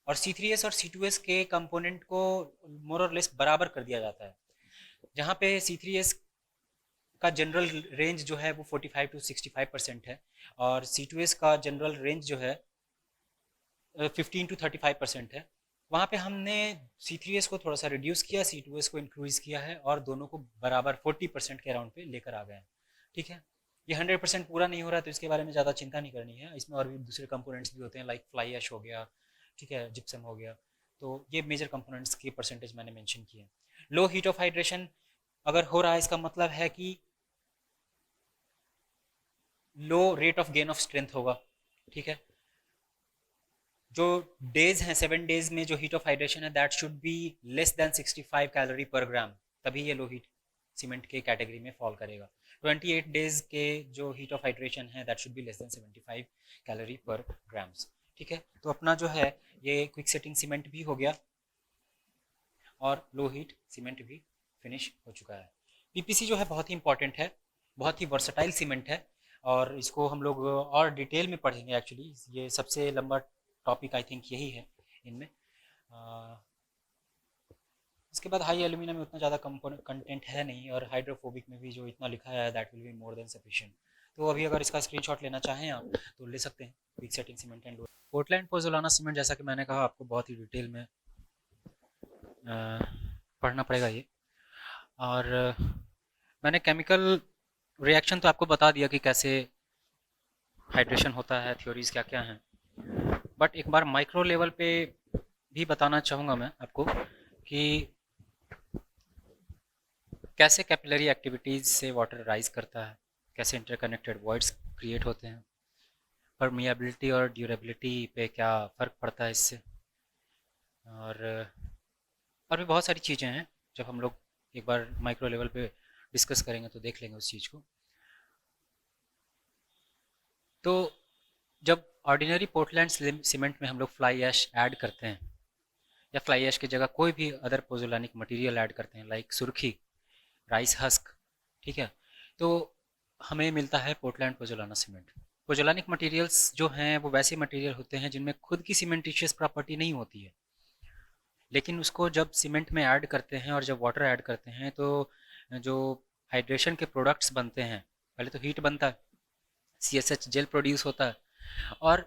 Speaker 1: और C3S और C2S के कंपोनेंट को मोर और लेस बराबर कर दिया जाता है, जहाँ पे C3S का जनरल रेंज जो है वो 45 to 65% है, और C2S का जनरल रेंज जो है 15 to 35% है। वहाँ पे हमने C3S को थोड़ा सा रिड्यूस किया, C2S को इंक्रीज किया है और दोनों को बराबर 40% के अराउंड पे लेकर आ गए हैं, ठीक है। ये 100% पूरा नहीं हो रहा तो इसके बारे में ज़्यादा चिंता नहीं करनी है, इसमें और भी दूसरे कंपोनेंट्स भी होते हैं, लाइक फ्लाई ऐश हो गया, ठीक है, जिप्सम हो गया। तो ये मेजर कंपोनेंट्स की परसेंटेज मैंने मेंशन की है। लो हीट ऑफ हाइड्रेशन अगर हो रहा है, इसका मतलब है कि low rate of gain of strength होगा, ठीक है। जो डेज हैं 7 डेज में जो हीट ऑफ हाइड्रेशन है that should B less then 65 calorie पर ग्राम, तभी ये लो हीट सीमेंट के कैटेगरी में फॉल करेगा। 28 डेज के जो हीट ऑफ हाइड्रेशन है that should B less then 75 calorie पर ग्राम्स, ठीक है। तो अपना जो है ये क्विक सेटिंग सीमेंट भी हो गया और लो हीट सीमेंट भी फिनिश हो चुका है। पीपीसी जो है बहुत ही इंपॉर्टेंट है, बहुत ही वर्सटाइल सीमेंट है, और इसको हम लोग और डिटेल में पढ़ेंगे। एक्चुअली ये सबसे लंबा टॉपिक आई थिंक यही है इनमें। इसके बाद हाई एल्यूमिनियम में उतना ज़्यादा कंटेंट है नहीं, और हाइड्रोफोबिक में भी जो इतना लिखा है that will be more than sufficient. तो अभी अगर इसका स्क्रीनशॉट लेना चाहें आप तो ले सकते हैं। Quick setting cement and Portland pozzolana cement, जैसा कि मैंने कहा आपको बहुत ही डिटेल में पढ़ना पड़ेगा ये। और मैंने केमिकल रिएक्शन तो आपको बता दिया कि कैसे हाइड्रेशन होता है, थ्योरीज क्या क्या हैं, बट एक बार माइक्रो लेवल पे भी बताना चाहूँगा मैं आपको कि कैसे कैपिलरी एक्टिविटीज़ से वाटर राइज करता है, कैसे इंटरकनेक्टेड वॉइड्स क्रिएट होते हैं, परमिएबिलिटी और ड्यूरेबिलिटी पे क्या फ़र्क पड़ता है इससे, और भी बहुत सारी चीज़ें हैं। जब हम लोग एक बार माइक्रो लेवल पे डिस्कस करेंगे तो देख लेंगे उस चीज़ को। तो जब ऑर्डिनरी पोर्टलैंड सीमेंट में हम लोग फ्लाई ऐश ऐड करते हैं, या फ्लाई ऐश की जगह कोई भी अदर पोजोलानिक मटेरियल ऐड करते हैं लाइक सुर्खी, राइस हस्क, ठीक है, तो हमें मिलता है पोर्टलैंड पोजोलाना सीमेंट। पोजोलानिक मटेरियल्स जो हैं वो वैसे मटेरियल होते हैं जिनमें खुद की सीमेंटिशियस प्रॉपर्टी नहीं होती है, लेकिन उसको जब सीमेंट में ऐड करते हैं और जब वाटर ऐड करते हैं तो जो हाइड्रेशन के प्रोडक्ट्स बनते हैं, पहले तो हीट बनता है, CSH जेल प्रोड्यूस होता है, और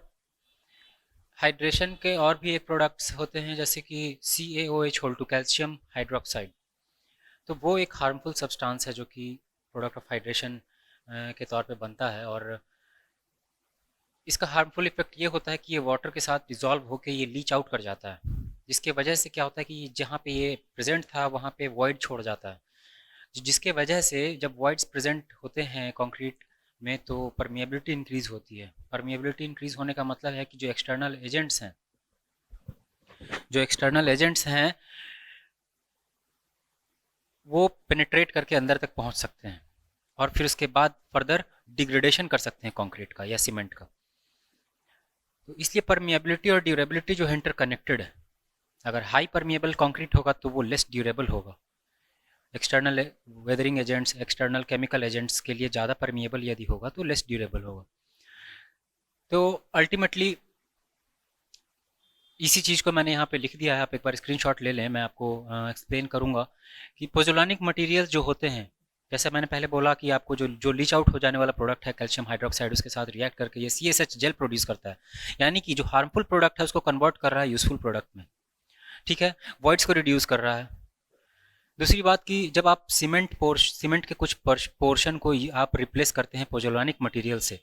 Speaker 1: हाइड्रेशन के और भी एक प्रोडक्ट्स होते हैं जैसे कि CaOH whole two calcium hydroxide. तो वो एक हार्मफुल सब्सटेंस है जो कि प्रोडक्ट ऑफ हाइड्रेशन के तौर पे बनता है, और इसका हार्मफुल इफेक्ट ये होता है कि ये वाटर के साथ डिज़ोल्व होकर ये लीच आउट कर जाता है, जिसके वजह से क्या होता है कि जहाँ पे ये प्रेजेंट था वहाँ पे वॉइड छोड़ जाता है, जिसके वजह से जब वॉइड्स प्रेजेंट होते हैं कंक्रीट में तो परमिएबिलिटी इंक्रीज़ होती है। परमिएबिलिटी इंक्रीज़ होने का मतलब है कि जो एक्सटर्नल एजेंट्स हैं वो पेनिट्रेट करके अंदर तक पहुंच सकते हैं, और फिर उसके बाद फर्दर डिग्रेडेशन कर सकते हैं कंक्रीट का या सीमेंट का। तो इसलिए परमिएबिलिटी और ड्यूरेबिलिटी जो है इंटरकनेक्टेड है। अगर हाई परमिएबल कंक्रीट होगा तो वो लेस ड्यूरेबल होगा। External weathering agents, external chemical agents के लिए ज़्यादा परमिएबल यदि होगा तो लेस ड्यूरेबल होगा। तो अल्टीमेटली इसी चीज़ को मैंने यहाँ पे लिख दिया है, आप एक बार स्क्रीनशॉट ले लें, मैं आपको एक्सप्लेन करूँगा कि पोजोलानिक मटेरियल्स जो होते हैं, जैसे मैंने पहले बोला कि आपको जो जो लीच आउट हो जाने वाला प्रोडक्ट है कैल्शियम हाइड्रोक्साइड, उसके साथ रिएक्ट करके ये CSH जेल प्रोड्यूस करता है, यानी कि जो हार्मफुल प्रोडक्ट है उसको कन्वर्ट कर रहा है यूजफुल प्रोडक्ट में, ठीक है, वॉइड्स को रिड्यूस कर रहा है। दूसरी बात कि जब आप सीमेंट के कुछ पोर्शन को आप रिप्लेस करते हैं पोजोलानिक मटेरियल से,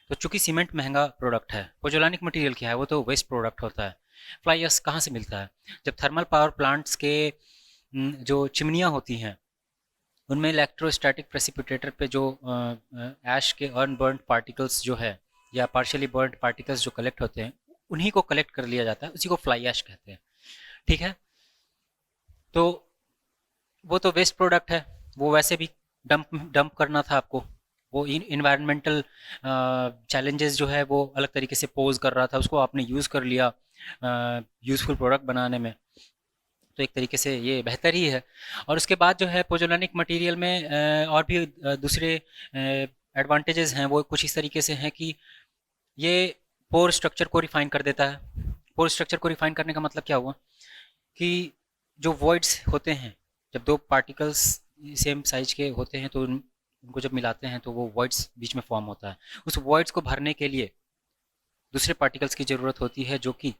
Speaker 1: तो चूंकि सीमेंट महंगा प्रोडक्ट है, पोजोलानिक मटेरियल क्या है, वो तो वेस्ट प्रोडक्ट होता है। फ्लाई ऐश कहाँ से मिलता है? जब थर्मल पावर प्लांट्स के जो चिमनियाँ होती हैं उनमें इलेक्ट्रोस्टैटिक प्रेसिपिटेटर पे जो ऐश के अनबर्न्ड पार्टिकल्स जो है या पार्शियली बर्न्ड पार्टिकल्स जो कलेक्ट होते हैं, उन्हीं को कलेक्ट कर लिया जाता है, उसी को फ्लाई ऐश कहते हैं। ठीक है। तो वो तो वेस्ट प्रोडक्ट है, वो वैसे भी डंप डंप करना था आपको। वो इन्वायरमेंटल चैलेंजेस जो है वो अलग तरीके से पोज कर रहा था, उसको आपने यूज़ कर लिया यूज़फुल प्रोडक्ट बनाने में। तो एक तरीके से ये बेहतर ही है। और उसके बाद जो है पोजोलानिक मटेरियल में और भी दूसरे एडवांटेजेस हैं, वो कुछ इस तरीके से हैं कि ये पोर स्ट्रक्चर को रिफाइन कर देता है। पोर स्ट्रक्चर को रिफाइन करने का मतलब क्या हुआ कि जो वॉइड्स होते हैं, जब दो पार्टिकल्स सेम साइज के होते हैं तो उनको जब मिलाते हैं तो वो वॉइड्स बीच में फॉर्म होता है। उस वॉइड्स को भरने के लिए दूसरे पार्टिकल्स की ज़रूरत होती है जो कि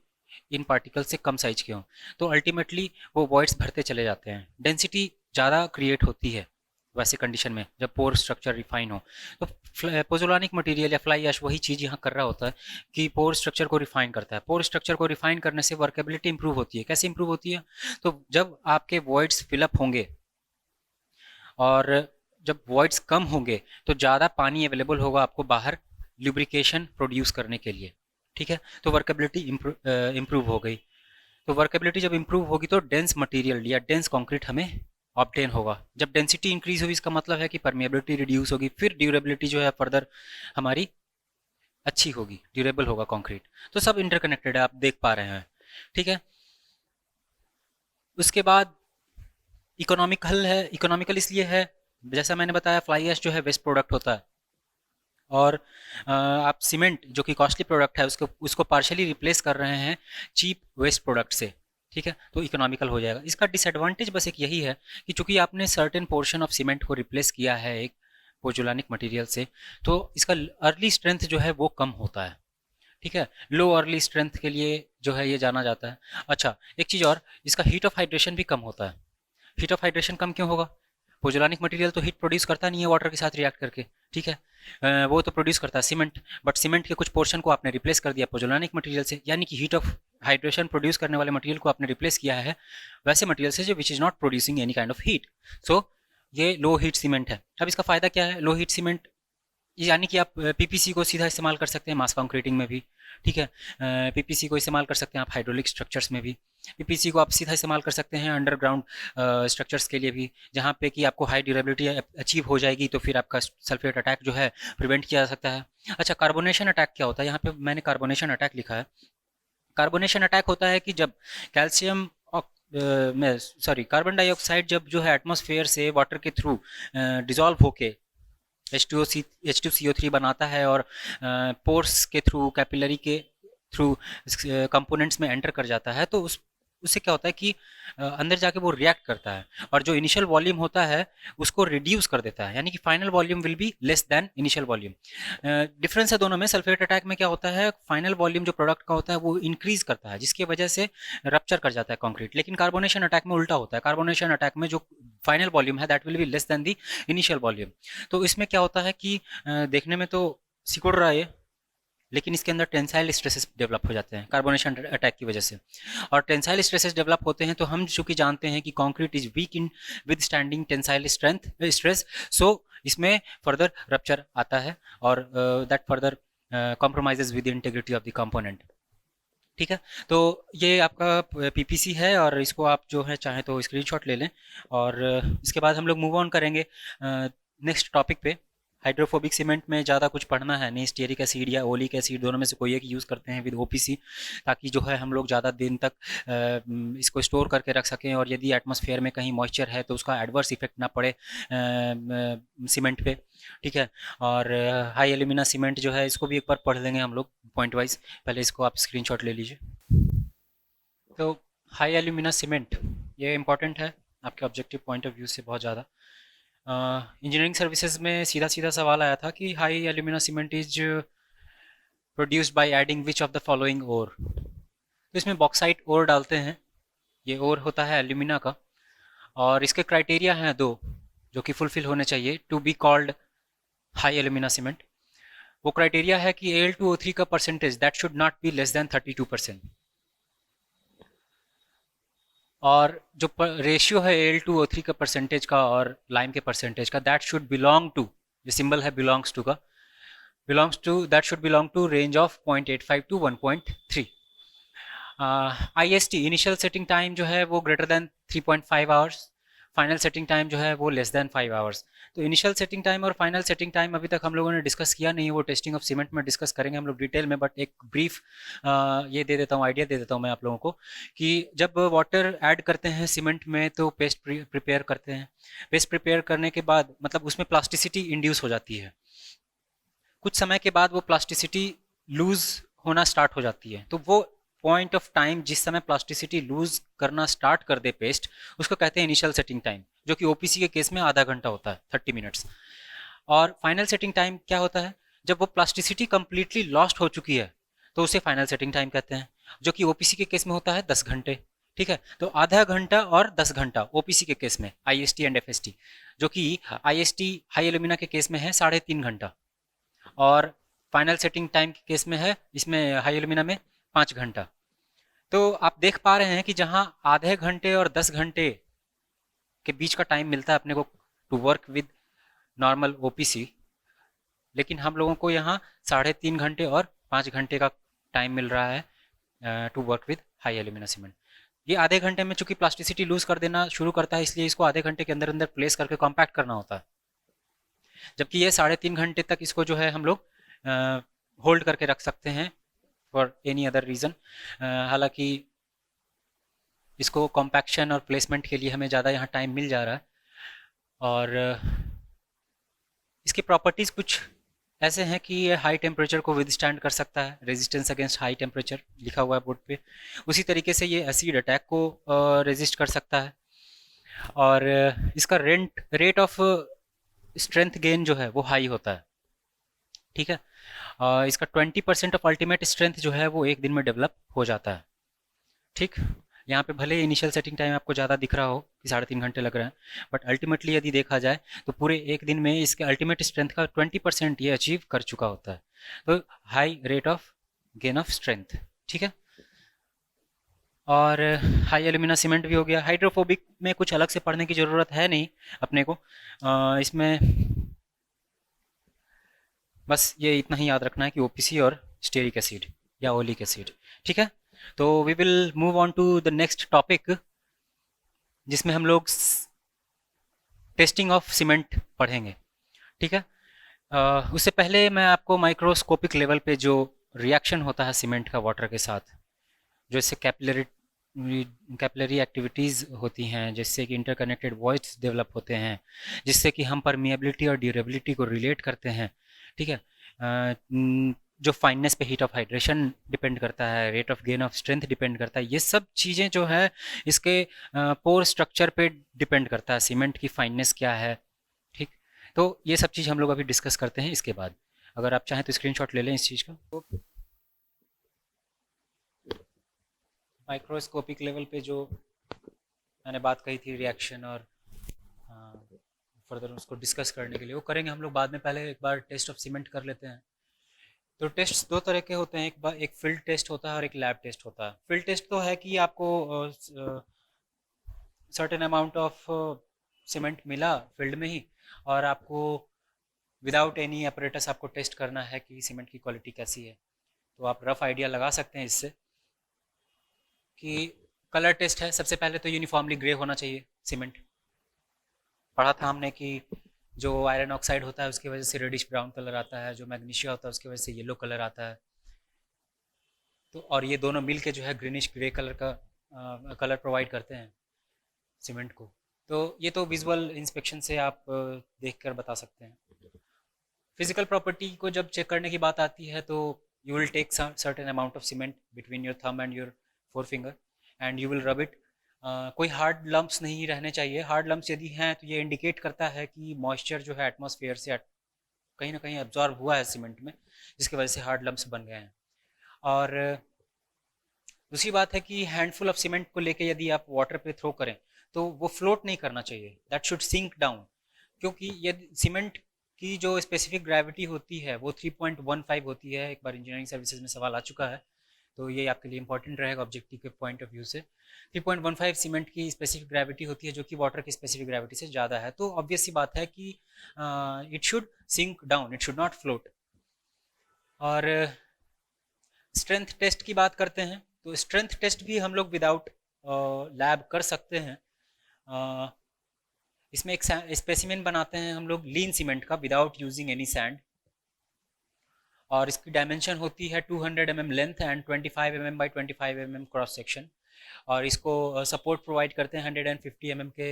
Speaker 1: इन पार्टिकल्स से कम साइज के हों। तो अल्टीमेटली वो वॉइड्स भरते चले जाते हैं, डेंसिटी ज़्यादा क्रिएट होती है वैसे कंडीशन में जब पोर स्ट्रक्चर रिफाइन हो। तो पोजोलानिक मटेरियल या फ्लाई ऐश वही चीज़ यहाँ कर रहा होता है कि पोर स्ट्रक्चर को रिफाइन करता है। पोर स्ट्रक्चर को रिफाइन करने से वर्केबिलिटी इंप्रूव होती है। कैसे इंप्रूव होती है? तो जब आपके वॉइड्स फिलअप होंगे और जब वॉइड्स कम होंगे तो ज़्यादा पानी अवेलेबल होगा आपको बाहर लुब्रिकेशन प्रोड्यूस करने के लिए। ठीक है, तो वर्केबिलिटी इम्प्रूव हो गई। तो वर्केबिलिटी जब इम्प्रूव होगी तो डेंस मटेरियल या डेंस कंक्रीट हमें ऑब्टेन होगा। जब डेंसिटी इंक्रीज होगी इसका मतलब है कि परमिएबिलिटी रिड्यूस होगी, फिर ड्यूरेबिलिटी जो है फर्दर हमारी अच्छी होगी, ड्यूरेबल होगा कंक्रीट। तो सब इंटरकनेक्टेड है, आप देख पा रहे हैं। ठीक है, उसके बाद इकोनॉमिकल है। इकोनॉमिकल इसलिए है, जैसा मैंने बताया फ्लाई ऐश जो है वेस्ट प्रोडक्ट होता है और आप सीमेंट जो कि कॉस्टली प्रोडक्ट है उसको उसको पार्शियली रिप्लेस कर रहे हैं चीप वेस्ट प्रोडक्ट से। ठीक है, तो इकोनॉमिकल हो जाएगा। इसका डिसएडवांटेज बस एक यही है कि चूंकि आपने सर्टेन पोर्शन ऑफ सीमेंट को रिप्लेस किया है एक पोजोलानिक मटेरियल से, तो इसका अर्ली स्ट्रेंथ जो है वो कम होता है। ठीक है, लो अर्ली स्ट्रेंथ के लिए जो है ये जाना जाता है। अच्छा, एक चीज़ और, इसका हीट ऑफ हाइड्रेशन भी कम होता है। हीट ऑफ हाइड्रेशन कम क्यों होगा? पोजोलानिक मटेरियल तो हीट प्रोड्यूस करता नहीं है वाटर के साथ रिएक्ट करके। ठीक है, वो तो प्रोड्यूस करता है सीमेंट, बट सीमेंट के कुछ पोर्शन को आपने रिप्लेस कर दिया पोजोलानिक मटेरियल से, यानी कि हीट ऑफ हाइड्रेशन प्रोड्यूस करने वाले मटेरियल को आपने रिप्लेस किया है वैसे मटेरियल से जो which is not producing any kind of heat. So ये लो हीट सीमेंट है। अब इसका फ़ायदा क्या है? लो हीट सीमेंट यानी कि आप पीपीसी को सीधा इस्तेमाल कर सकते हैं मास कंक्रीटिंग में भी। ठीक है, पीपीसी को इस्तेमाल कर सकते हैं आप हाइड्रोलिक स्ट्रक्चर्स में भी। पीपीसी को आप सीधा इस्तेमाल कर सकते हैं अंडरग्राउंड स्ट्रक्चर्स के लिए भी, जहाँ पे कि आपको हाई ड्यूरेबिलिटी अचीव हो जाएगी तो फिर आपका सल्फेट अटैक जो है प्रिवेंट किया जा सकता है। अच्छा, कार्बोनेशन अटैक क्या होता है? यहाँ पे मैंने कार्बोनेशन अटैक लिखा है। कार्बोनेशन अटैक होता है कि जब कैल्शियम में सॉरी कार्बन डाइऑक्साइड जब जो है एटमॉस्फेयर से वाटर के थ्रू डिजॉल्व होके H2CO3 बनाता है और पोर्स के थ्रू, कैपिलरी के थ्रू कंपोनेंट्स में एंटर कर जाता है, तो उससे क्या होता है कि अंदर जाके वो रिएक्ट करता है और जो इनिशियल वॉल्यूम होता है उसको रिड्यूस कर देता है, यानी कि final volume will be less then initial volume. Difference है दोनों में। सल्फेट अटैक में क्या होता है, फाइनल वॉल्यूम जो प्रोडक्ट का होता है वो इंक्रीज करता है जिसकी वजह से रप्चर कर जाता है कंक्रीट। लेकिन कार्बोनेशन अटैक में उल्टा होता है। कार्बोनेशन अटैक में जो फाइनल वॉल्यूम है that will B less then the initial volume. तो इसमें क्या होता है कि देखने में तो सिकुड़ रहा है, लेकिन इसके अंदर टेंसाइल स्ट्रेसेस डेवलप हो जाते हैं कार्बोनेशन अटैक की वजह से। और टेंसाइल स्ट्रेसेस डेवलप होते हैं तो हम चूंकि जानते हैं कि concrete is weak in withstanding tensile stress, so इसमें फर्दर रप्चर आता है और that further compromises with integrity of the component. ठीक है, तो ये आपका पीपीसी है और इसको आप जो है चाहे तो स्क्रीनशॉट ले लें। और इसके बाद हम लोग मूव ऑन करेंगे नेक्स्ट टॉपिक पे। हाइड्रोफोबिक सीमेंट में ज़्यादा कुछ पढ़ना है नहीं, स्टीयरिक एसिड या ओलिक एसिड दोनों में से कोई एक यूज़ करते हैं विद ओपीसी, ताकि जो है हम लोग ज़्यादा दिन तक इसको स्टोर करके रख सकें और यदि एटमॉस्फेयर में कहीं मॉइस्चर है तो उसका एडवर्स इफेक्ट ना पड़े सीमेंट पे। ठीक है, और हाई एल्यूमिना सीमेंट जो है इसको भी एक बार पढ़ लेंगे हम लोग पॉइंट वाइज। पहले इसको आप स्क्रीनशॉट ले लीजिए। तो हाई एल्यूमिना सीमेंट ये इंपॉर्टेंट है आपके ऑब्जेक्टिव पॉइंट ऑफ व्यू से बहुत ज़्यादा। इंजीनियरिंग सर्विसेज में सीधा सीधा सवाल आया था कि high alumina cement is produced by adding which of the following ore. तो इसमें बॉक्साइट ओर डालते हैं, ये ओर होता है एल्यूमिना का, और इसके क्राइटेरिया हैं दो जो कि फुलफिल होने चाहिए to be called high alumina cement. वो क्राइटेरिया है कि Al2O3 का percentage that should not be less than 32%, और जो रेशियो है Al2O3 का परसेंटेज का और लाइम के परसेंटेज का दैट शुड बिलोंग टू, ये सिंबल है बिलोंग्स टू का, belongs to that should belong to range of 0.85 to 1.3। IST initial setting time जो है वो greater than 3.5 hours, final setting time जो है वो लेस देन 5 आवर्स। तो इनिशियल सेटिंग टाइम और फाइनल सेटिंग टाइम अभी तक हम लोगों ने डिस्कस किया नहीं है, वो टेस्टिंग ऑफ सीमेंट में डिस्कस करेंगे हम लोग डिटेल में, बट एक ब्रीफ ये दे देता हूँ, आइडिया दे देता हूँ मैं आप लोगों को कि जब वाटर ऐड करते हैं सीमेंट में तो पेस्ट प्रिपेयर करते हैं। पेस्ट प्रिपेयर करने के बाद मतलब उसमें प्लास्टिसिटी इंड्यूस हो जाती है, कुछ समय के बाद वो प्लास्टिसिटी लूज होना स्टार्ट हो जाती है। तो वो पॉइंट ऑफ टाइम जिस समय प्लास्टिसिटी लूज करना स्टार्ट कर दे पेस्ट, उसको कहते हैं इनिशियल सेटिंग टाइम, जो कि ओपीसी के केस में आधा घंटा होता है, 30 मिनट्स। और फाइनल सेटिंग टाइम क्या होता है, जब वो प्लास्टिसिटी कंप्लीटली लॉस्ट हो चुकी है तो उसे फाइनल सेटिंग टाइम कहते हैं, जो कि ओपीसी के केस में होता है 10 घंटे। ठीक है, तो आधा घंटा और 10 घंटा ओपीसी के केस में, आईएसटी एंड एफएसटी, जो कि आईएसटी हाई एल्यूमिना के केस में है 3.5 घंटा, और फाइनल सेटिंग टाइम के केस में है इसमें हाई एल्यूमिना में 5 घंटा। तो आप देख पा रहे हैं कि जहां आधे घंटे और 10 घंटे के बीच का टाइम मिलता है अपने को to work with normal OPC, लेकिन हम लोगों को यहाँ 3.5 घंटे और 5 घंटे का टाइम मिल रहा है to work with high alumina cement. ये आधे घंटे में चूंकि प्लास्टिसिटी लूज कर देना शुरू करता है, इसलिए इसको आधे घंटे के अंदर अंदर प्लेस करके कॉम्पैक्ट करना होता है, जबकि ये 3.5 घंटे तक इसको जो है हम लोग होल्ड करके रख सकते हैं फॉर एनी अदर रीज़न। हालांकि इसको कॉम्पैक्शन और प्लेसमेंट के लिए हमें ज़्यादा यहाँ टाइम मिल जा रहा है। और इसकी प्रॉपर्टीज़ कुछ ऐसे हैं कि ये हाई टेम्परेचर को विदस्टैंड कर सकता है, रेजिस्टेंस अगेंस्ट हाई टेम्परेचर लिखा हुआ है बोर्ड पे। उसी तरीके से ये एसिड अटैक को रेजिस्ट कर सकता है। और इसका रेट ऑफ स्ट्रेंथ गेन जो है वो हाई होता है। ठीक है, इसका 20% ऑफ अल्टीमेट स्ट्रेंथ जो है वो एक दिन में डेवलप हो जाता है। ठीक, यहाँ पे भले इनिशियल सेटिंग टाइम आपको ज़्यादा दिख रहा हो कि 3.5 घंटे लग रहे हैं, बट अल्टीमेटली यदि देखा जाए तो पूरे एक दिन में इसके अल्टीमेट स्ट्रेंथ का 20% ये अचीव कर चुका होता है। तो high rate of gain of strength. ठीक है, और हाई एल्यूमिना सीमेंट भी हो गया। हाइड्रोफोबिक में कुछ अलग से पढ़ने की ज़रूरत है नहीं अपने को, इसमें बस ये इतना ही याद रखना है कि ओपीसी और स्टेरिक एसिड या ओलिक एसिड। ठीक है, तो we will move on to the next topic, जिसमें हम लोग टेस्टिंग ऑफ सीमेंट पढ़ेंगे। ठीक है, उससे पहले मैं आपको माइक्रोस्कोपिक लेवल पे जो रिएक्शन होता है सीमेंट का वाटर के साथ, जो इससे कैपिलरी एक्टिविटीज़ होती हैं, जिससे कि इंटरकनेक्टेड वॉइड्स डेवलप होते हैं, जिससे कि हम परमिएबिलिटी और ड्यूरेबिलिटी को रिलेट करते हैं। ठीक है, जो फाइननेस पे हीट ऑफ हाइड्रेशन डिपेंड करता है, rate of gain of strength depend करता है, ये सब चीज़ें जो है इसके पोर स्ट्रक्चर पे डिपेंड करता है, सीमेंट की फाइननेस क्या है। ठीक, तो ये सब चीज़ हम लोग अभी डिस्कस करते हैं इसके बाद। अगर आप चाहें तो स्क्रीनशॉट ले लें इस चीज़ का। माइक्रोस्कोपिक लेवल पे जो मैंने बात कही थी रिएक्शन और फर्दर उसको डिस्कस करने के लिए, वो करेंगे हम लोग बाद में। पहले एक बार टेस्ट ऑफ सीमेंट कर लेते हैं। तो टेस्ट दो तरह के होते हैं, एक फील्ड टेस्ट होता है और एक लैब टेस्ट होता है। फील्ड टेस्ट तो है कि आपको सर्टेन अमाउंट ऑफ सीमेंट मिला फील्ड में ही, और आपको विदाउट एनी अपरेटस आपको टेस्ट करना है कि सीमेंट की क्वालिटी कैसी है। तो आप रफ आइडिया लगा सकते हैं इससे कि कलर टेस्ट है। सबसे पहले तो यूनिफॉर्मली ग्रे होना चाहिए सीमेंट। पढ़ा था हमने कि जो आयरन ऑक्साइड होता है उसकी वजह से रेडिश ब्राउन कलर आता है, जो मैग्नीशिया होता है उसकी वजह से येलो कलर आता है। तो और ये दोनों मिल के जो है ग्रीनिश ग्रे कलर का कलर प्रोवाइड करते हैं सीमेंट को। तो ये तो विजुअल इंस्पेक्शन से आप देख कर बता सकते हैं। फिजिकल प्रॉपर्टी को जब चेक करने की बात आती है तो you will take certain amount of cement between your thumb and your forefinger and you will rub it. कोई हार्ड लम्प्स नहीं रहने चाहिए। हार्ड लम्प्स यदि हैं तो ये इंडिकेट करता है कि मॉइस्चर जो है एटमॉस्फेयर से कहीं ना कहीं एब्जॉर्ब हुआ है सीमेंट में, जिसकी वजह से हार्ड लम्प्स बन गए हैं। और दूसरी बात है कि हैंडफुल ऑफ सीमेंट को लेके यदि आप वाटर पे थ्रो करें तो वो फ्लोट नहीं करना चाहिए, दैट शुड सिंक डाउन। क्योंकि यदि सीमेंट की जो स्पेसिफिक ग्रेविटी होती है वो 3.15 होती है। एक बार इंजीनियरिंग सर्विसेज में सवाल आ चुका है, तो ये आपके लिए इंपॉर्टेंट रहेगा ऑब्जेक्टिव के पॉइंट ऑफ व्यू से। 3.15 सीमेंट की स्पेसिफिक ग्रेविटी होती है, जो कि वाटर की स्पेसिफिक ग्रेविटी से ज़्यादा है। तो ऑब्वियस सी बात है कि it should sink down, it should not float. और स्ट्रेंथ टेस्ट की बात करते हैं तो स्ट्रेंथ टेस्ट भी हम लोग विदाउट लैब कर सकते हैं। इसमें एक स्पेसिमेन बनाते हैं हम लोग लीन सीमेंट का विदाउट यूजिंग एनी सैंड, और इसकी डायमेंशन होती है 200 mm length and 25 mm by 25 mm cross section, और इसको सपोर्ट प्रोवाइड करते हैं 150 mm के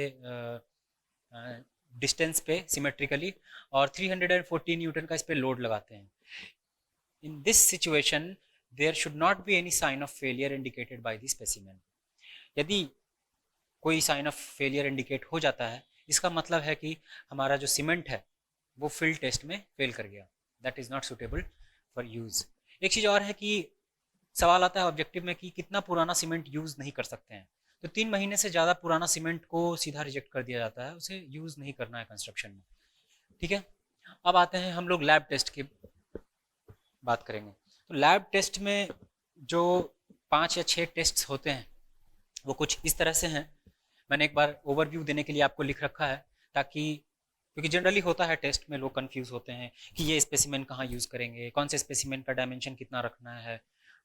Speaker 1: डिस्टेंस पे सिमेट्रिकली, और 340 न्यूटन का इस पर लोड लगाते हैं। In this situation there should not be any sign of failure indicated by the specimen. यदि कोई साइन ऑफ फेलियर इंडिकेट हो जाता है, इसका मतलब है कि हमारा जो सीमेंट है वो फील्ड टेस्ट में फेल कर गया, that is not suitable for use. एक चीज़ और है कि सवाल आता है ऑब्जेक्टिव में कि कितना पुराना सीमेंट यूज़ नहीं कर सकते हैं, तो 3 महीने से ज़्यादा पुराना सीमेंट को सीधा रिजेक्ट कर दिया जाता है, उसे यूज़ नहीं करना है कंस्ट्रक्शन में। ठीक है, अब आते हैं हम लोग लैब टेस्ट की बात करेंगे। तो लैब टेस्ट में जो 5 या 6 टेस्ट होते हैं वो कुछ इस तरह से हैं। मैंने एक बार ओवरव्यू देने के लिए आपको लिख रखा है, ताकि क्योंकि जनरली होता है टेस्ट में लोग कंफ्यूज होते हैं कि ये स्पेसिमेन कहाँ यूज़ करेंगे, कौन से स्पेसिमेन का डायमेंशन कितना रखना है।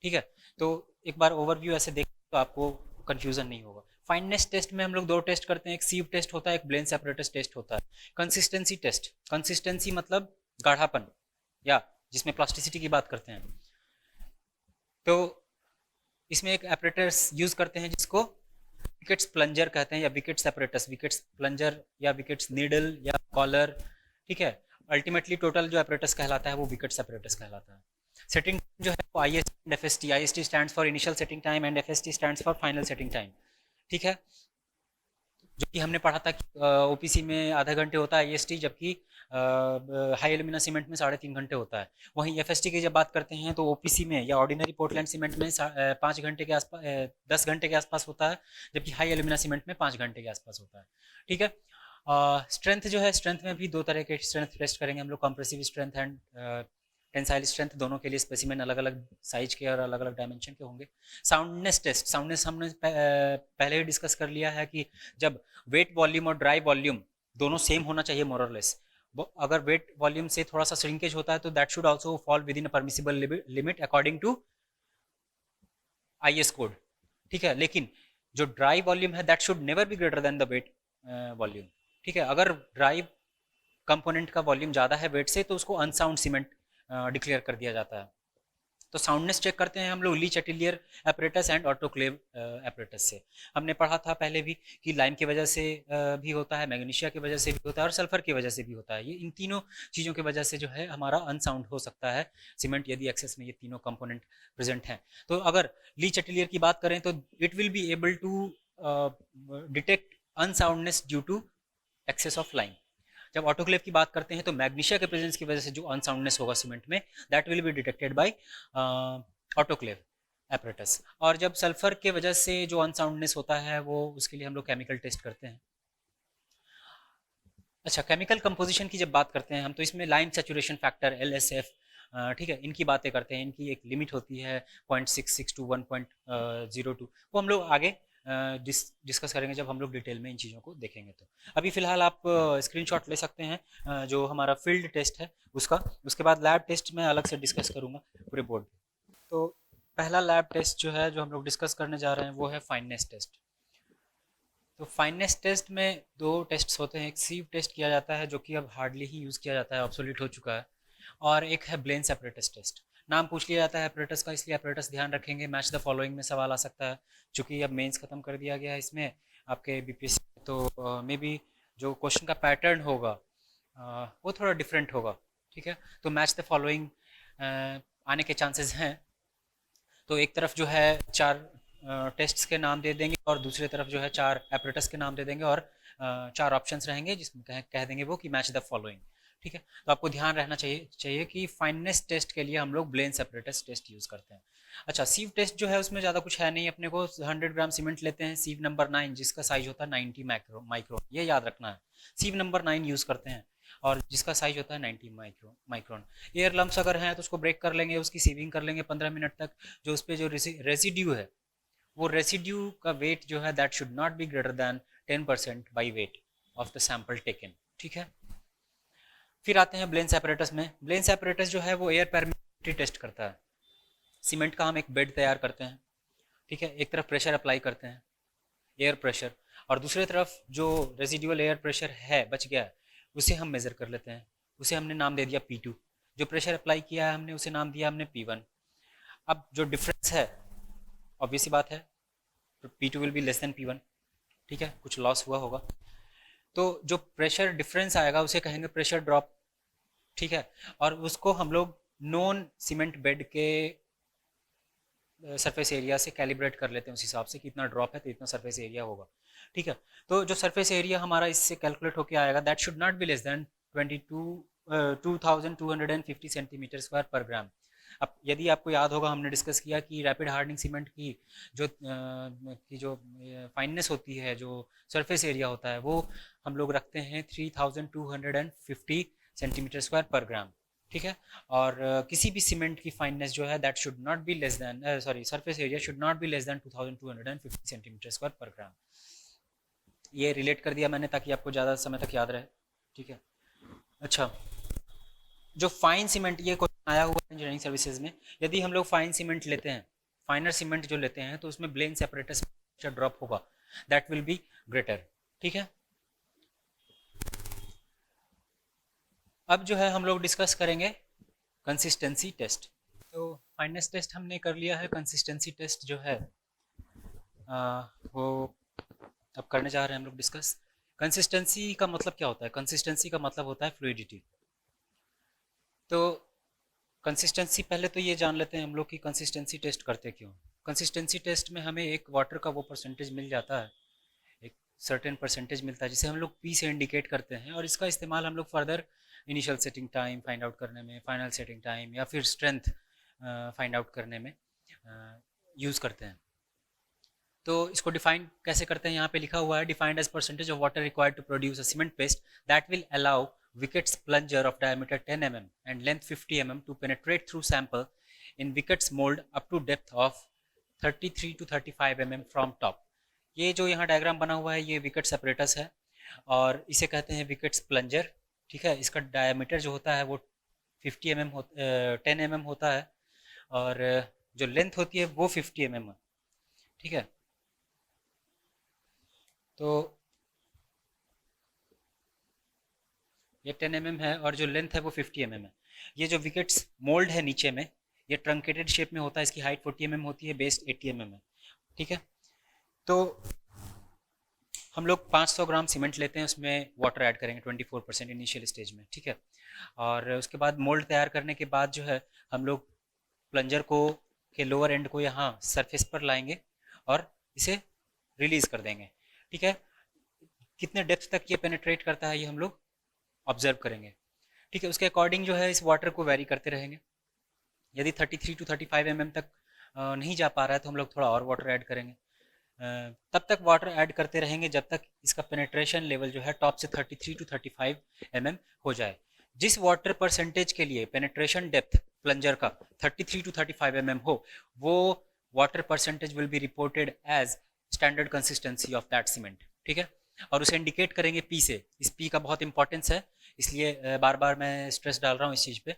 Speaker 1: ठीक है, तो एक बार ओवरव्यू ऐसे देख तो आपको कन्फ्यूज़न नहीं होगा। फाइननेस टेस्ट में हम लोग 2 टेस्ट करते हैं, एक सीव टेस्ट होता है, एक ब्लेंस एपरेटस टेस्ट होता है। कंसिस्टेंसी टेस्ट, कंसिस्टेंसी मतलब गाढ़ापन, या जिसमें प्लास्टिसिटी की बात करते हैं, तो इसमें एक एपरेटस यूज़ करते हैं जिसको विकेट्स प्लंजर कहते हैं, या विकेट्स एपरेटस, विकेट्स प्लंजर या विकेट्स नीडल या कॉलर। ठीक है, अल्टीमेटली टोटल जो एपरेटस कहलाता है वो विकेट्स एपरेटस कहलाता है। सेटिंग जो है वो IST and FST, IST stands for initial setting time and FST stands for final setting time. ठीक है, जो कि हमने पढ़ा था कि OPC में आधा घंटे होता है IST, जबकि हाई एल्यूमिना सीमेंट में 3.5 घंटे होता है। वहीं FST की जब बात करते हैं तो OPC में या ऑर्डिनरी पोर्टलैंड सीमेंट में 5 घंटे के आसपास 10 घंटे के आसपास होता है, जबकि हाई एल्यूमिना सीमेंट में 5 घंटे के आसपास होता है। ठीक है, स्ट्रेंथ जो है, स्ट्रेंथ में भी 2 तरह के स्ट्रेंथ टेस्ट करेंगे हम लोग, compressive strength and tensile strength. दोनों के लिए स्पेसिमेन अलग अलग साइज के और अलग अलग डायमेंशन के होंगे। साउंडनेस टेस्ट, साउंडनेस हमने पहले ही डिस्कस कर लिया है कि जब वेट वॉल्यूम और ड्राई वॉल्यूम दोनों सेम होना चाहिए मोर और लेस। अगर वेट वॉल्यूम से थोड़ा सा श्रिंकेज होता है तो that should also fall within a permissible limit according to IS code. ठीक है, लेकिन जो ड्राई वॉल्यूम है that should never be greater than the wet volume. ठीक है, अगर ड्राई कंपोनेंट का वॉल्यूम ज़्यादा है वेट से तो उसको अनसाउंड सीमेंट डिक्लेयर कर दिया जाता है। तो साउंडनेस चेक करते हैं हम लोग ली चैटिलियर एपरेटस एंड ऑटोक्लेव एपरेटस से। हमने पढ़ा था पहले भी कि लाइम की वजह से भी होता है, मैग्नीशिया की वजह से भी होता है, और सल्फर की वजह से भी होता है। ये इन तीनों चीज़ों की वजह से जो है हमारा अनसाउंड हो सकता है सीमेंट, यदि एक्सेस में ये तीनों कंपोनेंट प्रेजेंट हैं। तो अगर ली चैटिलियर की बात करें तो it will be able to detect unsoundness due to excess of lime. जब ऑटोक्लेव की बात करते हैं तो मैग्नीशिया के प्रेजेंस की वजह से जो अनसाउंडनेस होगा सीमेंट में that will be detected bye autoclave apparatus. और जब सल्फर के वजह से जो अनसाउंडनेस होता है वो उसके लिए हम लोग केमिकल टेस्ट करते हैं। अच्छा, केमिकल कंपोजिशन की जब बात करते हैं हम तो इसमें लाइम सैचुरेशन फैक्टर LSF, ठीक है, इनकी बातें करते हैं। इनकी एक लिमिट होती है 0.66 टू 1.02, वो हम लोग आगे डिस्कस करेंगे जब हम लोग डिटेल में इन चीज़ों को देखेंगे। तो अभी फ़िलहाल आप स्क्रीनशॉट ले सकते हैं जो हमारा फील्ड टेस्ट है उसका। उसके बाद लैब टेस्ट मैं अलग से डिस्कस करूँगा पूरे बोर्ड पे। तो पहला लैब टेस्ट जो है जो हम लोग डिस्कस करने जा रहे हैं वो है फाइननेस टेस्ट। तो फाइननेस टेस्ट में 2 टेस्ट होते हैं, एक सीव टेस्ट किया जाता है जो कि अब हार्डली ही यूज़ किया जाता है, ऑब्सोलीट हो चुका है, और एक है ब्लेंस एपरेटस टेस्ट। नाम पूछ लिया जाता है एपरेटस का, इसलिए एपरेटस ध्यान रखेंगे। मैच द फॉलोइंग में सवाल आ सकता है, चूँकि अब मेंस ख़त्म कर दिया गया है इसमें आपके BPSC, तो मे बी जो क्वेश्चन का पैटर्न होगा वो थोड़ा डिफरेंट होगा। ठीक है, तो मैच द फॉलोइंग आने के चांसेस हैं। तो एक तरफ जो है 4 टेस्ट्स के नाम दे देंगे और दूसरी तरफ जो है 4 एपरेटस के नाम दे देंगे, और 4 ऑप्शंस रहेंगे जिसमें कह देंगे वो कि मैच द फॉलोइंग। ठीक है, तो आपको ध्यान रहना चाहिए कि फाइननेस टेस्ट के लिए हम लोग ब्लेंस एपरेटस टेस्ट यूज़ करते हैं। अच्छा, सीव टेस्ट जो है उसमें ज़्यादा कुछ है नहीं, अपने को 100 ग्राम सीमेंट लेते हैं, सीव नंबर 9 जिसका साइज होता है 90 माइक्रोन, ये याद रखना है। सीव नंबर 9 यूज़ करते हैं और जिसका साइज होता है 90 माइक्रोन। एयर लम्स अगर हैं तो उसको ब्रेक कर लेंगे, उसकी सीविंग कर लेंगे 15 मिनट तक। जो उस पर जो रेसिड्यू है वो रेसिड्यू का वेट जो है that should not be greater than 10% by weight of the sample taken. ठीक है, फिर आते हैं ब्लेंस एपरेटस में। ब्लेंस एपरेटस जो है वो एयर परमिटिविटी टेस्ट करता है। सीमेंट का हम एक बेड तैयार करते हैं, ठीक है, एक तरफ प्रेशर अप्लाई करते हैं, एयर प्रेशर, और दूसरी तरफ जो रेजिडुअल एयर प्रेशर है बच गया है उसे हम मेज़र कर लेते हैं, उसे हमने नाम दे दिया P2। जो प्रेशर अप्लाई किया है हमने उसे नाम दिया हमने P1। अब जो डिफरेंस है, ऑब्वियस सी बात है, P2 will be less then P1। ठीक है, कुछ लॉस हुआ होगा, तो जो प्रेशर डिफरेंस आएगा उसे कहेंगे प्रेशर ड्रॉप। ठीक है, और उसको हम लोग नॉन सीमेंट बेड के सरफेस एरिया से कैलिब्रेट कर लेते हैं, उस हिसाब से कितना ड्रॉप है तो इतना सरफेस एरिया होगा। ठीक है, तो जो सरफेस एरिया हमारा इससे कैलकुलेट होकर आएगा that should not be less then 2250 centimetre square पर ग्राम। अब यदि आपको याद होगा हमने डिस्कस किया कि रैपिड हार्डनिंग सीमेंट की जो फाइननेस होती है, जो सरफेस एरिया होता है, वो हम लोग रखते हैं 3250 सेंटीमीटर स्क्वायर पर ग्राम। ठीक है, और किसी भी सीमेंट की फाइननेस जो है that should not be less then surface area should not be less then 2250 centimetre square पर ग्राम। ये रिलेट कर दिया मैंने ताकि आपको ज़्यादा समय तक याद रहे। ठीक है, अच्छा, जो फाइन सीमेंट, ये क्वेश्चन आया हुआ है इंजीनियरिंग सर्विसेज में, यदि हम लोग फाइन सीमेंट लेते हैं, फाइनर सीमेंट जो लेते हैं, तो उसमें ब्लेन सेपरेटस ड्रॉप होगा, दैट विल बी ग्रेटर। ठीक है, अब जो है हम लोग डिस्कस करेंगे कंसिस्टेंसी टेस्ट। तो फाइननेस टेस्ट हमने कर लिया है, कंसिस्टेंसी टेस्ट जो है वो अब करने जा रहे हैं हम लोग डिस्कस। कंसिस्टेंसी का मतलब क्या होता है? कंसिस्टेंसी का मतलब होता है फ्लूइडिटी। तो कंसिस्टेंसी, पहले तो ये जान लेते हैं हम लोग कि कंसिस्टेंसी टेस्ट करते क्यों। कंसिस्टेंसी टेस्ट में हमें एक वाटर का वो परसेंटेज मिल जाता है, एक सर्टेन परसेंटेज मिलता है जिसे हम लोग पी से इंडिकेट करते हैं, और इसका इस्तेमाल हम लोग further initial setting time find out करने में, फाइनल सेटिंग टाइम या फिर स्ट्रेंथ फाइंड आउट करने में यूज़ करते हैं। तो इसको डिफाइन कैसे करते हैं, यहाँ पे लिखा हुआ है defined as percentage of water required to produce a cement paste that will allow Wicket's plunger of diameter 10 mm and length 50 mm to penetrate through sample in Wicket's mold up to depth of 33 to 35 mm from top। ये जो यहाँ diagram बना हुआ है ये Wicket's apparatus है और इसे कहते हैं Wicket's plunger। ठीक है, इसका डायमीटर जो होता है वो 50 mm 10 mm होता है, और जो लेंथ होती है वो 50 mm है। ठीक है, तो ये 10 mm है और जो लेंथ है वो 50 mm है। ये जो विकेट्स मोल्ड है नीचे में, ये ट्रंकेटेड शेप में होता है, इसकी हाइट 40 mm होती है, बेस 80 mm है। ठीक है, तो हम लोग 500 ग्राम सीमेंट लेते हैं, उसमें वाटर ऐड करेंगे 24% इनिशियल स्टेज में। ठीक है, और उसके बाद मोल्ड तैयार करने के बाद जो है हम लोग प्लंजर को के लोअर एंड को यहाँ सरफेस पर लाएंगे और इसे रिलीज कर देंगे। ठीक है, कितने डेप्थ तक ये पेनिट्रेट करता है ये हम लोग ऑब्जर्व करेंगे। ठीक है, उसके अकॉर्डिंग जो है इस वाटर को वेरी करते रहेंगे। यदि 33 टू 35 mm तक नहीं जा पा रहा है तो हम लोग थोड़ा और वाटर ऐड करेंगे। तब तक वाटर ऐड करते रहेंगे जब तक इसका पेनिट्रेशन लेवल जो है टॉप से 33 टू 35 mm हो जाए। जिस वाटर परसेंटेज के लिए पेनिट्रेशन डेप्थ प्लंजर का 33 टू 35 mm हो, वो water percentage will be reported as standard consistency of that cement. ठीक है, और उसे इंडिकेट करेंगे पी से। इस पी का बहुत इंपॉर्टेंस है, इसलिए बार बार मैं स्ट्रेस डाल रहा हूँ इस चीज़ पे।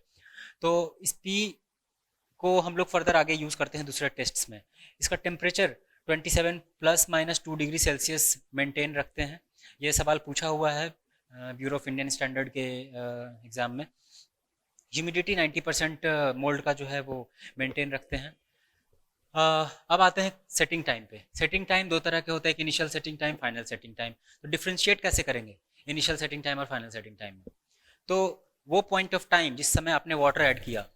Speaker 1: तो इस पी को हम लोग फर्दर आगे यूज़ करते हैं दूसरे टेस्ट्स में। इसका टेम्परेचर 27 +- 2 डिग्री सेल्सियस मेंटेन रखते हैं। ये सवाल पूछा हुआ है ब्यूरो ऑफ इंडियन स्टैंडर्ड के एग्ज़ाम में। ह्यूमिडिटी 90% मोल्ड का जो है वो मेंटेन रखते हैं। अब आते हैं सेटिंग टाइम पे। सेटिंग टाइम दो तरह के होते हैं, एक initial setting time, final setting time. तो डिफ्रेंशिएट कैसे करेंगे इनिशियल सेटिंग टाइम और फाइनल सेटिंग टाइम में? तो वो पॉइंट ऑफ टाइम जिस समय आपने वाटर ऐड किया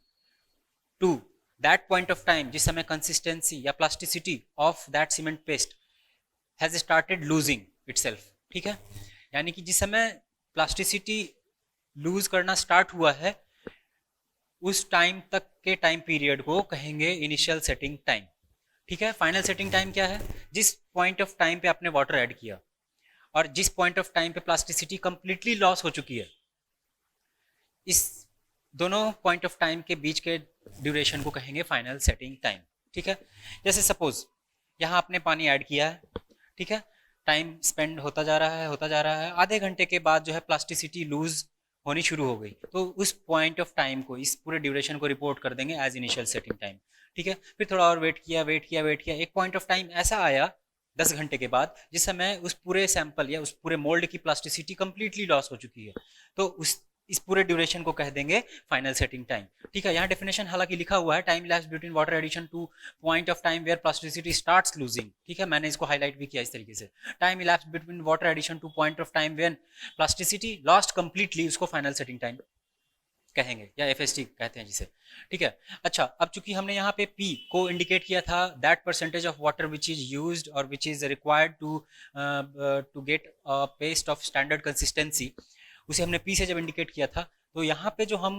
Speaker 1: to that point of time जिस समय कंसिस्टेंसी या plasticity of that cement paste has started losing itself. ठीक है, यानी कि जिस समय प्लास्टिसिटी लूज करना स्टार्ट हुआ है उस टाइम तक के टाइम पीरियड को कहेंगे इनिशियल सेटिंग टाइम। ठीक है, फाइनल सेटिंग टाइम क्या है? जिस पॉइंट ऑफ टाइम पे आपने वाटर ऐड किया और जिस पॉइंट ऑफ टाइम पे प्लास्टिसिटी कंप्लीटली लॉस हो चुकी है, इस दोनों पॉइंट ऑफ टाइम के बीच के ड्यूरेशन को कहेंगे फाइनल सेटिंग टाइम। ठीक है, जैसे सपोज यहाँ आपने पानी ऐड किया है, ठीक है, टाइम स्पेंड होता जा रहा है होता जा रहा है, आधे घंटे के बाद जो है प्लास्टिसिटी लूज होनी शुरू हो गई, तो उस पॉइंट ऑफ टाइम को, इस पूरे ड्यूरेशन को रिपोर्ट कर देंगे एज इनिशियल सेटिंग टाइम। ठीक है, फिर थोड़ा और वेट किया, एक पॉइंट ऑफ टाइम ऐसा आया 10 घंटे के बाद जिस समय उस पूरे सैंपल या उस पूरे मोल्ड की प्लास्टिसिटी कंप्लीटली लॉस हो चुकी है, तो उस इस पूरे ड्यूरेशन को कह देंगे फाइनल सेटिंग टाइम। ठीक है, यहाँ डेफिनेशन हालांकि लिखा हुआ है, time lapse between water addition to point of time where plasticity starts losing. ठीक है, मैंने इसको हाईलाइट भी किया इस तरीके से, time lapse between water addition to point of time when plasticity lost completely, उसको फाइनल सेटिंग टाइम कहेंगे या एफएसटी कहते हैं जिसे। ठीक है, अच्छा, अब चूंकि हमने यहाँ पे पी को इंडिकेट किया था, that percentage of water which is used और which is required to get paste of standard consistency, उसे हमने पी से जब इंडिकेट किया था, तो यहाँ पे जो हम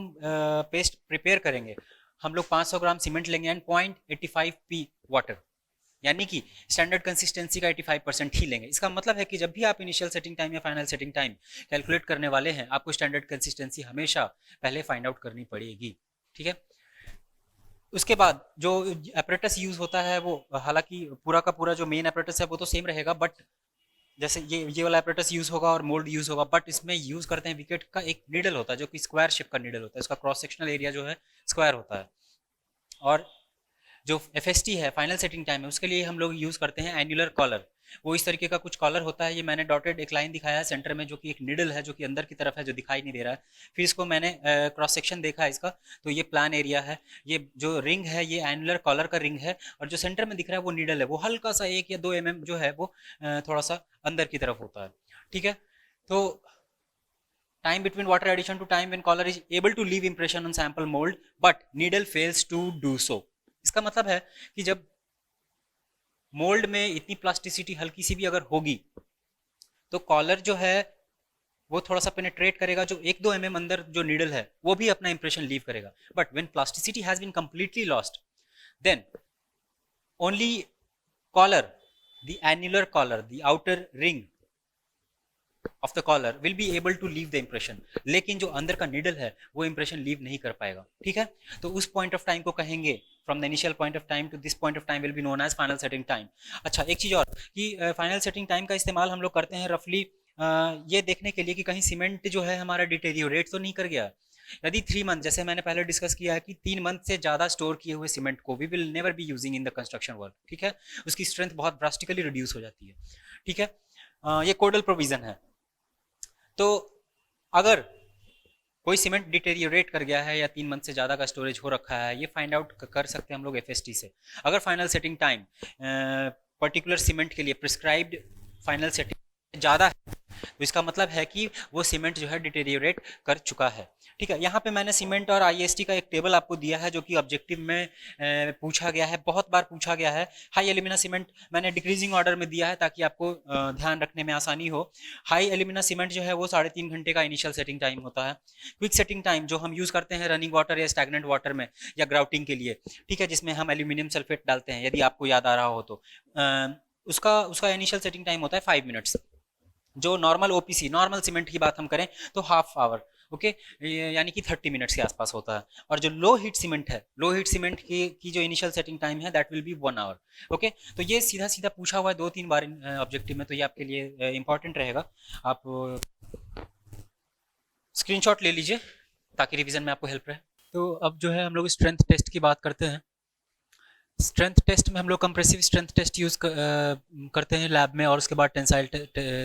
Speaker 1: पेस्ट प्रिपेयर करेंगे, हम लोग 500 ग्राम सीमेंट लेंगे एंड 0.85 पी वाटर, यानी कि स्टैंडर्ड कंसिस्टेंसी का 85% ही लेंगे। इसका मतलब है कि जब भी आप इनिशियल सेटिंग टाइम या फाइनल सेटिंग टाइम कैलकुलेट करने वाले हैं, आपको स्टैंडर्ड कंसिस्टेंसी हमेशा पहले फाइंड आउट करनी पड़ेगी। ठीक है, उसके बाद जो एपरेटस यूज होता है वो हालांकि पूरा का पूरा जो मेन एपरेटस है वो तो सेम रहेगा, बट जैसे ये वाला एपरेटस यूज होगा और मोल्ड यूज होगा, बट इसमें यूज करते हैं विकेट का एक नीडल होता है जो कि स्क्वायर शेप का नीडल होता है, इसका क्रॉस सेक्शनल एरिया जो है स्क्वायर होता है। और जो एफ है फाइनल सेटिंग टाइम है, उसके लिए हम लोग यूज़ करते हैं एन्युलर कॉलर। वो इस तरीके का कुछ कॉलर होता है, ये मैंने डॉटेड एक लाइन दिखाया है सेंटर में, जो कि एक निडल है जो कि अंदर की तरफ है, जो दिखाई नहीं दे रहा है। फिर इसको मैंने क्रॉस सेक्शन देखा है इसका, तो ये प्लान एरिया है, ये जो रिंग है ये एन्युलर कॉलर का रिंग है, और जो सेंटर में दिख रहा है वो निडल है, वो हल्का सा 1 या 2 mm जो है वो थोड़ा सा अंदर की तरफ होता है। ठीक है, तो time between water addition to time when collar is able to leave impression on sample mould but needle fails to do so. इसका मतलब है कि जब मोल्ड में इतनी प्लास्टिसिटी हल्की सी भी अगर होगी, तो कॉलर जो है वो थोड़ा सा पेनिट्रेट करेगा, जो 1-2 mm अंदर जो नीडल है वो भी अपना इंप्रेशन लीव करेगा, but when plasticity has been completely lost, then only collar, the annular collar, the outer ring of the collar will be able to leave the impression, लेकिन जो अंदर का निडल है वो इंप्रेशन लीव नहीं कर पाएगा। ठीक है, तो उस पॉइंट ऑफ टाइम को कहेंगे, from the initial point of time to this point of time will be known as final setting time. अच्छा, एक चीज और कि फाइनल सेटिंग टाइम का इस्तेमाल हम लोग करते हैं रफली ये देखने के लिए कि कहीं सीमेंट जो है हमारा डिटेरियोरेट तो नहीं कर गया। यदि 3 मंथ, जैसे मैंने पहले डिस्कस किया है कि 3 मंथ से ज्यादा स्टोर किए हुए सीमेंट को we will never be using in the construction work. ठीक है, उसकी स्ट्रेंथ बहुत ड्रास्टिकली रिड्यूस हो जाती है। ठीक है, ये कोडल प्रोविजन है। तो अगर कोई सीमेंट डिटेरियोरेट कर गया है या 3 मंथ से ज़्यादा का स्टोरेज हो रखा है, ये फाइंड आउट कर सकते हैं हम लोग एफएसटी से। अगर final setting time particular cement के लिए प्रिस्क्राइब्ड फाइनल सेटिंग ज़्यादा है, तो इसका मतलब है कि वो सीमेंट जो है डिटेरियोरेट कर चुका है। ठीक है, यहाँ पे मैंने सीमेंट और आईएसटी का एक टेबल आपको दिया है जो कि ऑब्जेक्टिव में पूछा गया है, बहुत बार पूछा गया है। हाई एल्यूमिना सीमेंट मैंने डिक्रीजिंग ऑर्डर में दिया है ताकि आपको ध्यान रखने में आसानी हो। हाई एल्यूमिना सीमेंट जो है वो 3.5 घंटे का इनिशियल सेटिंग टाइम होता है। क्विक सेटिंग टाइम जो हम यूज़ करते हैं रनिंग वाटर या स्टैग्नेंट वाटर में या ग्राउटिंग के लिए, ठीक है, जिसमें हम एल्यूमिनियम सल्फेट डालते हैं, यदि आपको याद आ रहा हो तो उसका उसका इनिशियल सेटिंग टाइम होता है 5 मिनट्स। जो नॉर्मल ओपीसी नॉर्मल सीमेंट की बात हम करें तो हाफ आवर, ओके, यानी कि 30 मिनट्स के आसपास होता है। और जो लो हीट सीमेंट है, लो हीट सीमेंट की जो इनिशियल सेटिंग टाइम है that will be 1 hour. Okay, तो ये सीधा सीधा पूछा हुआ है 2-3 बार ऑब्जेक्टिव में, तो ये आपके लिए इंपॉर्टेंट रहेगा। आप स्क्रीनशॉट ले लीजिए ताकि रिवीजन में आपको हेल्प रहे। तो अब जो है हम लोग स्ट्रेंथ टेस्ट की बात करते हैं। स्ट्रेंथ टेस्ट में हम लोग कंप्रेसिव स्ट्रेंथ टेस्ट यूज़ करते हैं लैब में, और उसके बाद टेंसाइल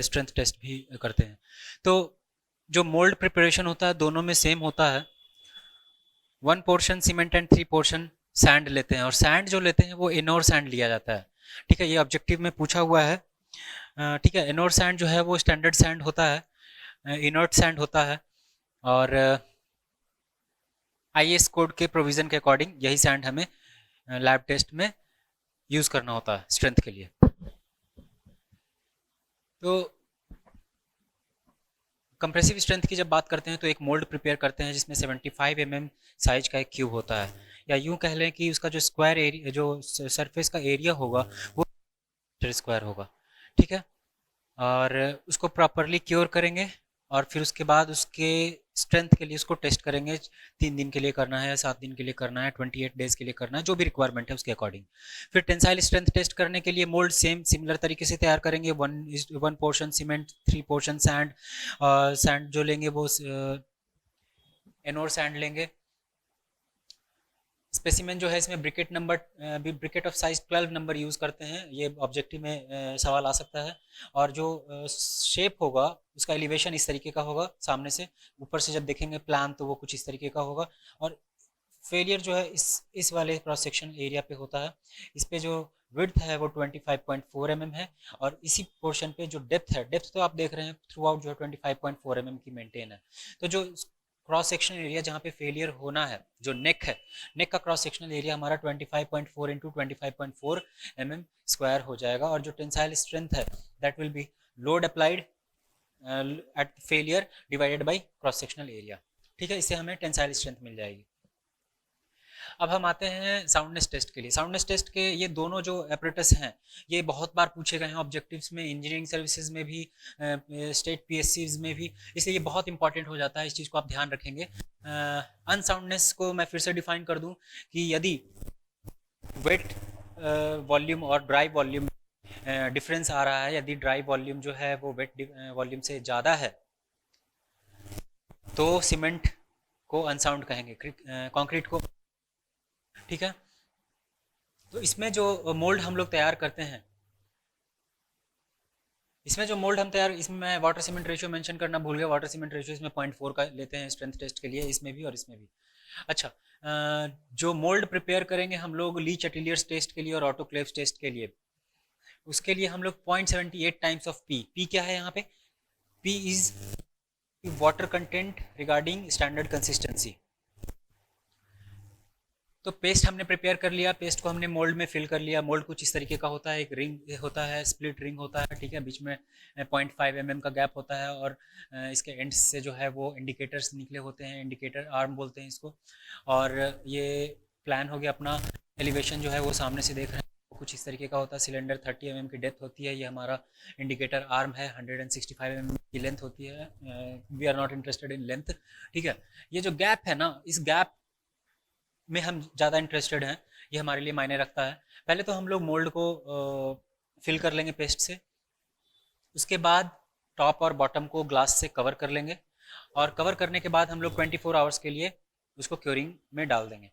Speaker 1: स्ट्रेंथ टेस्ट भी करते हैं। तो जो मोल्ड प्रिपरेशन होता है दोनों में सेम होता है। 1 portion cement and 3 portion sand लेते हैं, और सैंड जो लेते हैं वो इनोर सैंड लिया जाता है। ठीक है, ये ऑब्जेक्टिव में पूछा हुआ है। ठीक है, इनोर सैंड जो है वो स्टैंडर्ड सैंड होता है, इनर्ट सैंड होता है, और आईएस कोड के प्रोविज़न के अकॉर्डिंग यही सैंड हमें लैब टेस्ट में यूज़ करना होता है स्ट्रेंथ के लिए। तो कंप्रेसिव स्ट्रेंथ की जब बात करते हैं तो एक मोल्ड प्रिपेयर करते हैं जिसमें 75 mm साइज का एक क्यूब होता है, या यूं कह लें कि उसका जो स्क्वायर एरिया, जो सरफेस का एरिया होगा वो स्क्वायर होगा। ठीक है, और उसको प्रॉपरली क्योर करेंगे, और फिर उसके बाद उसके स्ट्रेंथ के लिए उसको टेस्ट करेंगे। 3 दिन के लिए करना है या 7 दिन के लिए करना है, 28 डेज के लिए करना है, जो भी रिक्वायरमेंट है उसके अकॉर्डिंग। फिर टेंसाइल स्ट्रेंथ टेस्ट करने के लिए मोल्ड सिमिलर तरीके से तैयार करेंगे। 1 portion cement, 3 portion sand, sand जो लेंगे वो एनोर सैंड लेंगे, स्पेसिमेन जो है इसमें briquette of size 12 number use करते हैं, ये ऑब्जेक्टिव में सवाल आ सकता है। और जो शेप होगा उसका एलिवेशन इस तरीके का होगा, सामने से ऊपर से जब देखेंगे प्लान तो वो कुछ इस तरीके का होगा। और फेलियर जो है इस वाले क्रॉस सेक्शन एरिया पे होता है। इस पे जो विड्थ है वो 25.4 mm है, और इसी पोर्शन पे जो डेप्थ है, डेप्थ तो आप देख रहे हैं थ्रू आउट जो है 25.4 mm की मेंटेन है। तो जो क्रॉस सेक्शनल एरिया जहाँ पे फेलियर होना है, जो नेक है, नेक का क्रॉस सेक्शनल एरिया हमारा 25.4 इंटू 25.4 mm स्क्वायर हो जाएगा। और जो टेंसाइल स्ट्रेंथ है that will B load applied at failure divided by cross sectional area. ठीक है, इससे हमें टेंसाइल स्ट्रेंथ मिल जाएगी। अब हम आते हैं साउंडनेस टेस्ट के लिए। साउंडनेस टेस्ट के ये दोनों जो एपरेटस हैं ये बहुत बार पूछे गए हैं ऑब्जेक्टिव्स में, इंजीनियरिंग सर्विसेज में भी, स्टेट पीएससीज में भी, इसलिए ये बहुत इंपॉर्टेंट हो जाता है, इस चीज़ को आप ध्यान रखेंगे। अनसाउंडनेस को मैं फिर से डिफाइन कर दूं कि यदि वेट वॉल्यूम और ड्राई वॉल्यूम डिफरेंस आ रहा है, यदि ड्राई वॉल्यूम जो है वो वेट वॉल्यूम से ज़्यादा है तो सीमेंट को अनसाउंड कहेंगे, कंक्रीट को। ठीक है, तो इसमें जो मोल्ड हम लोग तैयार करते हैं, इसमें मैं वाटर सीमेंट रेशियो मेंशन करना भूल गया। वाटर सीमेंट रेशियो इसमें 0.4 का लेते हैं स्ट्रेंथ टेस्ट के लिए, इसमें भी और इसमें भी। अच्छा, जो मोल्ड प्रिपेयर करेंगे हम लोग लीच एटिलियर्स टेस्ट के लिए और ऑटोक्लेव्स टेस्ट के लिए, उसके लिए हम लोग 0.78 टाइम्स ऑफ पी क्या है यहाँ पे, P is water content regarding standard consistency. तो पेस्ट हमने प्रिपेयर कर लिया, पेस्ट को हमने मोल्ड में फिल कर लिया। मोल्ड कुछ इस तरीके का होता है, एक रिंग होता है, स्प्लिट रिंग होता है, ठीक है, बीच में 0.5 mm का गैप होता है, और इसके एंड्स से जो है वो इंडिकेटर्स निकले होते हैं, इंडिकेटर आर्म बोलते हैं इसको। और ये प्लान हो गया अपना। एलिवेशन जो है वो सामने से देख रहे हैं, वो कुछ इस तरीके का होता है। सिलेंडर 30 mm की डेप्थ होती है, ये हमारा इंडिकेटर आर्म है, 165 mm की लेंथ होती है। We are not interested in length, ठीक है। ये जो गैप है ना, इस गैप में हम ज़्यादा इंटरेस्टेड हैं, ये हमारे लिए मायने रखता है। पहले तो हम लोग मोल्ड को फिल कर लेंगे पेस्ट से, उसके बाद टॉप और बॉटम को ग्लास से कवर कर लेंगे, और कवर करने के बाद हम लोग 24 आवर्स के लिए उसको क्योरिंग में डाल देंगे,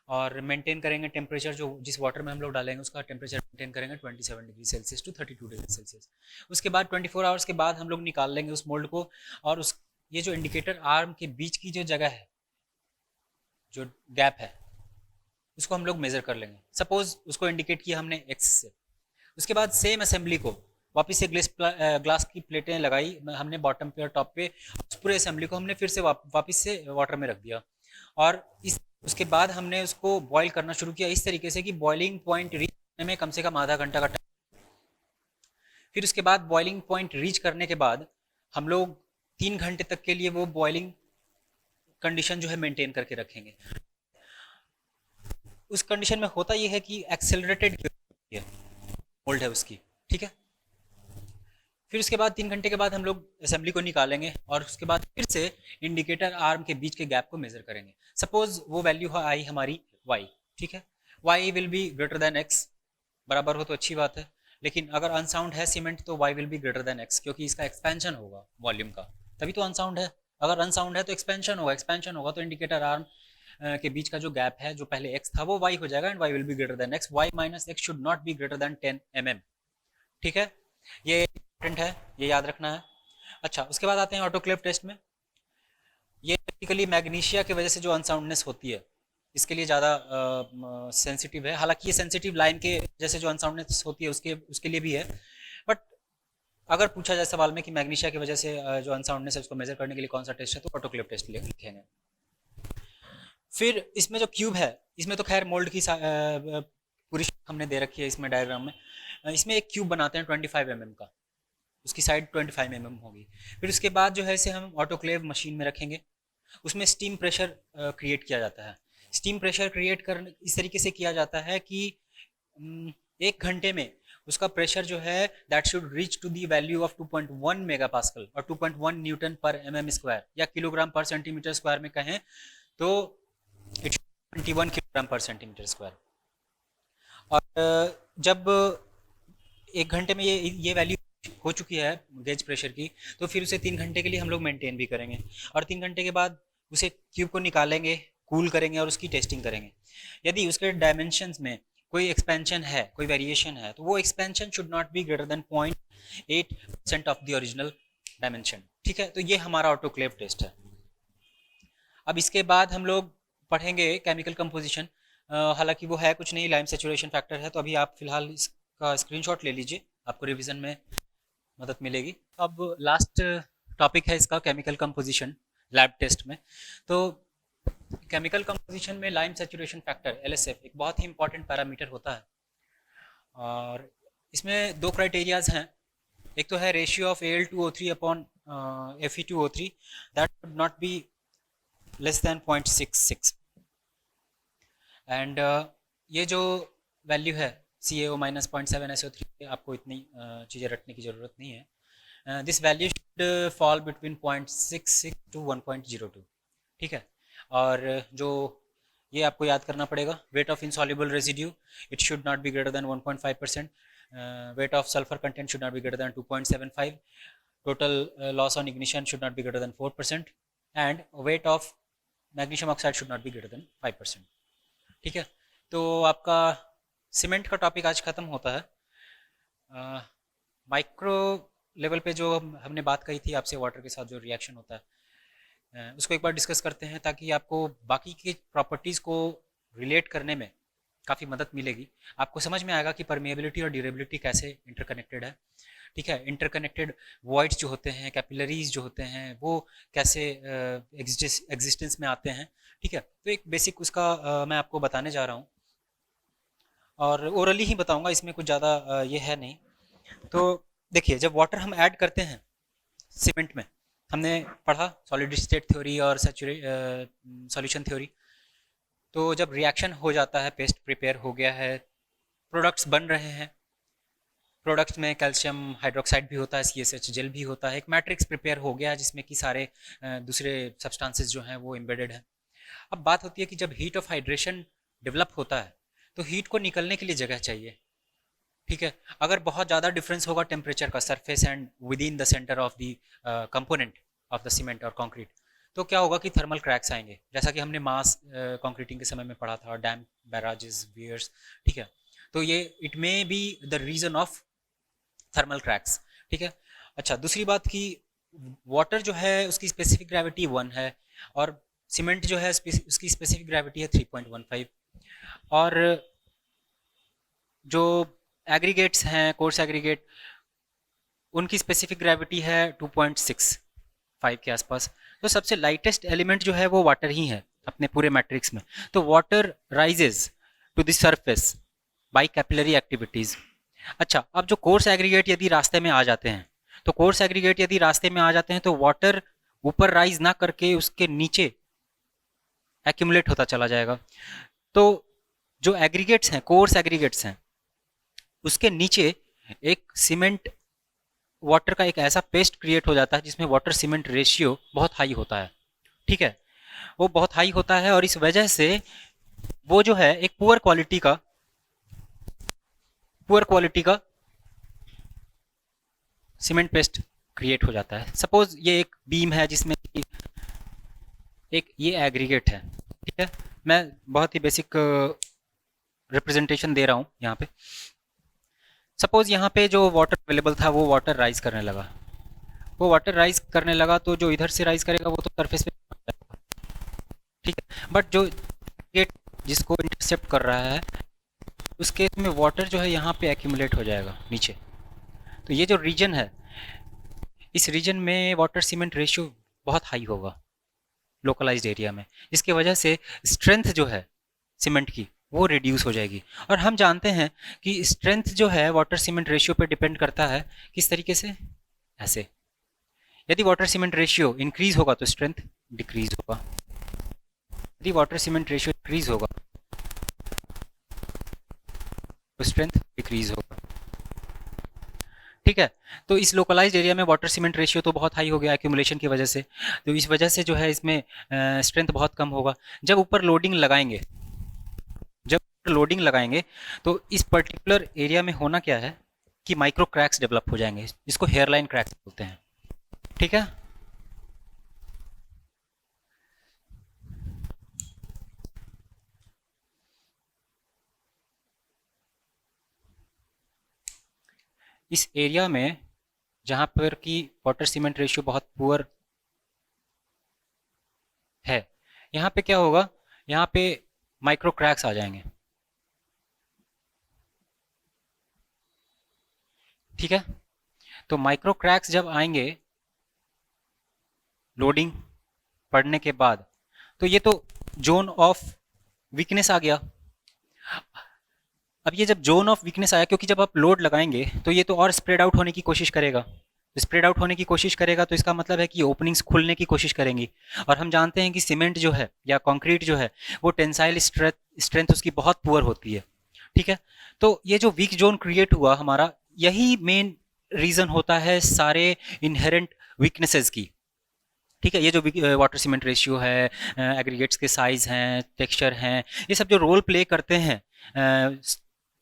Speaker 1: और मेंटेन करेंगे टेम्परेचर, जो जिस वाटर में हम लोग डालेंगे उसका टेम्परेचर मेंटेन करेंगे 27 degree Celsius to 32 degree Celsius. उसके बाद 24 आवर्स के बाद हम लोग निकाल लेंगे उस मोल्ड को, और उस ये जो इंडिकेटर आर्म के बीच की जो जगह है, जो गैप है, उसको हम लोग मेजर कर लेंगे। सपोज उसको इंडिकेट किया हमने एक्स से। उसके बाद सेम असेंबली को वापस से ग्लास की प्लेटें लगाई हमने बॉटम पे और टॉप पे, उस पूरे असेंबली को हमने फिर से वापस से वाटर में रख दिया, और उसके बाद हमने उसको बॉईल करना शुरू किया इस तरीके से कि बॉइलिंग पॉइंट रीच करने में कम से कम आधा घंटा का टाइम। फिर उसके बाद बॉइलिंग पॉइंट रीच करने के बाद हम लोग 3 घंटे तक के लिए वो बॉइलिंग कंडीशन जो है मेंटेन करके रखेंगे। उस कंडीशन में होता यह है कि एक्सेलरेटेड मोल्ड है उसकी, ठीक है। फिर उसके बाद 3 घंटे के बाद हम लोग असेंबली को निकालेंगे, और उसके बाद फिर से इंडिकेटर आर्म के बीच के गैप को मेजर करेंगे। सपोज वो वैल्यू आई हमारी y, ठीक है। y will be greater then x, बराबर हो तो अच्छी बात है, लेकिन अगर अनसाउंड है सीमेंट तो y will be greater then x, क्योंकि इसका एक्सपेंशन होगा वॉल्यूम का, तभी तो अनसाउंड है। अगर अनसाउंड है तो एक्सपेंशन होगा, एक्सपेंशन होगा तो इंडिकेटर आर्म के बीच का जो गैप है, जो पहले x था वो y हो जाएगा, and y will be greater then x। y minus x should not B greater then 10 mm, ठीक है। ये इंपॉर्टेंट है, ये याद रखना है। अच्छा, उसके बाद आते हैं ऑटोक्लेव टेस्ट में। ये टिपिकली मैग्नीशिया की वजह से जो अनसाउंडनेस होती है, इसके लिए ज़्यादा सेंसिटिव है। हालांकि ये सेंसिटिव लाइन के जैसे जो अनसाउंडनेस होती है उसके लिए भी है, बट अगर पूछा जाए सवाल में कि मैग्नीशिया की वजह से जो अनसाउंडनेस है उसको मेजर करने के लिए कौन सा टेस्ट है, तो ऑटोक्लेव टेस्ट लिखेंगे। फिर इसमें जो क्यूब है, इसमें तो खैर मोल्ड की पूरी हमने दे रखी है इसमें डायग्राम में। इसमें एक क्यूब बनाते हैं 25 mm का, उसकी साइड 25 mm होगी। फिर उसके बाद जो है इसे हम ऑटोक्लेव मशीन में रखेंगे, उसमें स्टीम प्रेशर क्रिएट किया जाता है। स्टीम प्रेशर क्रिएट करने इस तरीके से किया जाता है कि 1 घंटे में उसका प्रेशर जो है that should reach to the value of 2.1 mega pascal और 2.1 न्यूटन पर mm स्क्वायर, या किलोग्राम पर सेंटीमीटर स्क्वायर में कहें तो it's 21 kilogram per centimetre square. और जब 1 घंटे में ये वैल्यू हो चुकी है गेज प्रेशर की, तो फिर उसे 3 घंटे के लिए हम लोग मेंटेन भी करेंगे, और 3 घंटे के बाद उसे क्यूब को निकालेंगे कूल करेंगे और उसकी टेस्टिंग करेंगे। यदि उसके डायमेंशंस में कोई एक्सपेंशन है, कोई वेरिएशन है, तो वो expansion should not B greater then 0.8% of the original dimension. ठीक है, तो ये हमारा ऑटोक्लेव टेस्ट है। अब इसके बाद हम लोग पढ़ेंगे केमिकल कंपोजिशन। हालांकि वो है कुछ नहीं, लाइम सेचुरेशन फैक्टर है, तो अभी आप फिलहाल इसका स्क्रीनशॉट ले लीजिए, आपको रिवीजन में मदद मिलेगी। अब लास्ट टॉपिक है इसका केमिकल कंपोजिशन लैब टेस्ट में। तो केमिकल कंपोजिशन में लाइम सेचुरेशन फैक्टर LSF एक बहुत ही इंपॉर्टेंट पैरामीटर होता है, और इसमें दो क्राइटेरियाज हैं। एक तो है ratio of Al2O3 upon Fe2O3 that should not be less then 0.66, and ये जो वैल्यू है CaO माइनस 0.7 SO3, आपको इतनी चीज़ें रटने की ज़रूरत नहीं है। This value should fall between 0.66 to 1.02। ठीक है, और जो ये आपको याद करना पड़ेगा, weight of insoluble residue it should not B greater then 1.5%, weight of sulphur content should not B greater then 2.75, total loss on ignition should not B greater then 4%, and weight of magnesium oxide should not B greater then 5%। ठीक है, तो आपका cement का topic आज ख़त्म होता है। Micro level पे जो हमने बात कही थी आपसे, वाटर के साथ जो रिएक्शन होता है, उसको एक बार डिस्कस करते हैं, ताकि आपको बाकी की प्रॉपर्टीज़ को रिलेट करने में काफ़ी मदद मिलेगी। आपको समझ में आएगा कि परमेबिलिटी और ड्यूरेबिलिटी कैसे इंटरकनेक्टेड है। ठीक है, इंटरकनेक्टेड वॉइड्स जो होते हैं, कैपिलरीज जो होते हैं, वो कैसे एग्जिस्टेंस में आते हैं। ठीक है, तो एक बेसिक उसका मैं आपको बताने जा रहा हूँ, और ओरली ही बताऊंगा, इसमें कुछ ज़्यादा ये है नहीं। तो देखिए, जब वाटर हम ऐड करते हैं सीमेंट में, हमने पढ़ा सॉलिड स्टेट थ्योरी और सॉल्यूशन थ्योरी। तो जब रिएक्शन हो जाता है, पेस्ट प्रिपेयर हो गया है, प्रोडक्ट्स बन रहे हैं, प्रोडक्ट्स में कैल्शियम हाइड्रोक्साइड भी होता है, CSH जेल भी होता है, एक मैट्रिक्स प्रिपेयर हो गया जिसमें कि सारे दूसरे सब्सटेंसेस जो हैं वो एम्बेडेड है। अब बात होती है कि जब हीट ऑफ हाइड्रेशन डेवलप होता है, तो हीट को निकलने के लिए जगह चाहिए। ठीक है, अगर बहुत ज़्यादा डिफरेंस होगा टेम्परेचर का surface and with in the centre of the component of the cement और कंक्रीट, तो क्या होगा कि थर्मल क्रैक्स आएंगे, जैसा कि हमने मास कंक्रीटिंग के समय में पढ़ा था, डैम, बैराजेस, वियर्स। ठीक है, तो ये it may be the reason of thermal cracks. ठीक है, अच्छा, दूसरी बात कि वाटर जो है उसकी स्पेसिफिक ग्रेविटी 1 है, और सीमेंट जो है उसकी स्पेसिफिक ग्रेविटी है 3.15, और जो एग्रीगेट्स हैं, कोर्स एग्रीगेट, उनकी स्पेसिफिक ग्रेविटी है 2.65 के आसपास। तो सबसे लाइटेस्ट एलिमेंट जो है वो वाटर ही है अपने पूरे मैट्रिक्स में। तो water rises to the surface by capillary activities. अच्छा, अब जो कोर्स एग्रीगेट यदि रास्ते में आ जाते हैं, तो कोर्स एग्रीगेट यदि रास्ते में आ जाते हैं, तो वाटर ऊपर राइज ना करके उसके नीचे एक्यूमुलेट होता चला जाएगा। तो जो एग्रीगेट्स हैं, कोर्स एग्रीगेट्स हैं, उसके नीचे एक सीमेंट वाटर का एक ऐसा पेस्ट क्रिएट हो जाता है जिसमें वाटर सीमेंट रेशियो बहुत हाई होता है। ठीक है, वो बहुत हाई होता है, और इस वजह से वो जो है एक पुअर क्वालिटी का सीमेंट पेस्ट क्रिएट हो जाता है। सपोज ये एक बीम है जिसमें एक ये एग्रीगेट है। ठीक है, मैं बहुत ही बेसिक रिप्रेजेंटेशन दे रहा हूँ यहाँ पे। सपोज यहाँ पे जो वाटर अवेलेबल था वो वाटर राइज करने लगा, तो जो इधर से राइज करेगा वो तो सरफेस पे। ठीक है, बट जो गेट जिसको इंटरसेप्ट कर रहा है, उस केस में वाटर जो है यहाँ पे एक्यूमुलेट हो जाएगा नीचे। तो ये जो रीजन है, इस रीजन में वाटर सीमेंट रेशियो बहुत हाई होगा लोकलाइज्ड एरिया में, जिसकी वजह से स्ट्रेंथ जो है सीमेंट की वो रिड्यूस हो जाएगी। और हम जानते हैं कि स्ट्रेंथ जो है वाटर सीमेंट रेशियो पे डिपेंड करता है, किस तरीके से, ऐसे। यदि वाटर सीमेंट रेशियो इंक्रीज होगा तो स्ट्रेंथ डिक्रीज होगा, यदि वाटर सीमेंट रेशियो इंक्रीज होगा तो स्ट्रेंथ डिक्रीज होगा। ठीक है, तो इस लोकलाइज्ड एरिया में वाटर सीमेंट रेशियो तो बहुत हाई हो गया एक्यूमुलेशन की वजह से, तो इस वजह से जो है इसमें स्ट्रेंथ बहुत कम होगा। जब ऊपर लोडिंग लगाएंगे तो इस पर्टिकुलर एरिया में होना क्या है कि माइक्रो क्रैक्स डेवलप हो जाएंगे, जिसको हेयरलाइन क्रैक्स बोलते हैं। ठीक है, इस एरिया में जहाँ पर कि वाटर सीमेंट रेशियो बहुत पुअर है, यहाँ पे क्या होगा, यहाँ पे माइक्रो क्रैक्स आ जाएंगे। ठीक है, तो माइक्रो क्रैक्स जब आएंगे लोडिंग पड़ने के बाद, तो ये तो जोन ऑफ वीकनेस आ गया। अब ये जब जोन ऑफ वीकनेस आया, क्योंकि जब आप लोड लगाएंगे तो ये तो और स्प्रेड आउट होने की कोशिश करेगा। स्प्रेड आउट होने की कोशिश करेगा तो इसका मतलब है कि ओपनिंग्स खुलने की कोशिश करेंगी। और हम जानते हैं कि सीमेंट जो है या कंक्रीट जो है वो टेंसाइल स्ट्रेंथ उसकी बहुत पुअर होती है। ठीक है, तो ये जो वीक जोन क्रिएट हुआ हमारा, यही मेन रीजन होता है सारे इनहेरेंट वीकनेसेस की। ठीक है, ये जो वाटर सीमेंट रेशियो है, एग्रीगेट्स के साइज हैं, टेक्सचर हैं, ये सब जो रोल प्ले करते हैं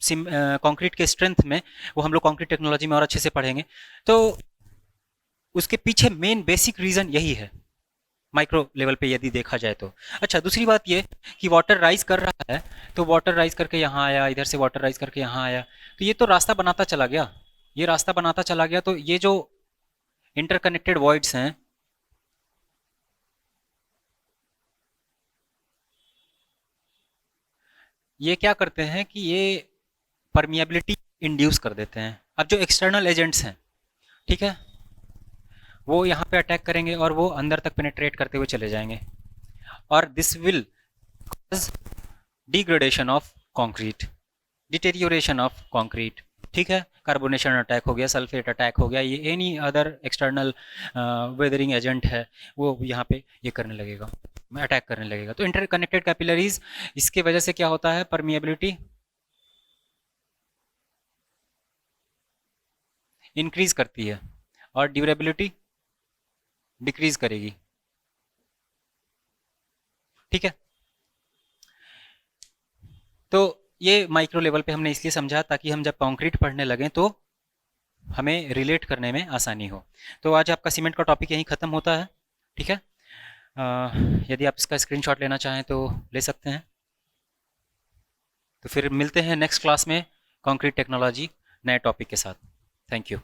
Speaker 1: कंक्रीट के स्ट्रेंथ में, वो हम लोग कंक्रीट टेक्नोलॉजी में और अच्छे से पढ़ेंगे। तो उसके पीछे मेन बेसिक रीजन यही है, माइक्रो लेवल पे यदि देखा जाए तो। अच्छा, दूसरी बात ये कि वाटर राइज कर रहा है, तो वाटर राइज करके यहाँ आया, इधर से वाटर राइज करके यहाँ आया, तो ये तो रास्ता बनाता चला गया, ये रास्ता बनाता चला गया। तो ये जो इंटरकनेक्टेड वॉइड्स हैं, ये क्या करते हैं कि ये परमिएबिलिटी इंड्यूस कर देते हैं। अब जो एक्सटर्नल एजेंट्स हैं, ठीक है, वो यहाँ पे अटैक करेंगे और वो अंदर तक पेनिट्रेट करते हुए चले जाएंगे, और this will cause degradation of concrete, deterioration of concrete. ठीक है, कार्बोनेशन अटैक हो गया, सल्फेट अटैक हो गया, ये any other external weathering agent है, वो यहाँ पे ये करने लगेगा, अटैक करने लगेगा। तो इंटरकनेक्टेड कैपिलरीज, इसके वजह से क्या होता है, परमिएबिलिटी इंक्रीज करती है और ड्यूरेबिलिटी डिक्रीज करेगी। ठीक है, तो ये माइक्रो लेवल पे हमने इसलिए समझा ताकि हम जब कंक्रीट पढ़ने लगें तो हमें रिलेट करने में आसानी हो। तो आज आपका सीमेंट का टॉपिक यहीं ख़त्म होता है। ठीक है, यदि आप इसका स्क्रीनशॉट लेना चाहें तो ले सकते हैं। तो फिर मिलते हैं नेक्स्ट क्लास में कंक्रीट टेक्नोलॉजी नए टॉपिक के साथ। Thank you.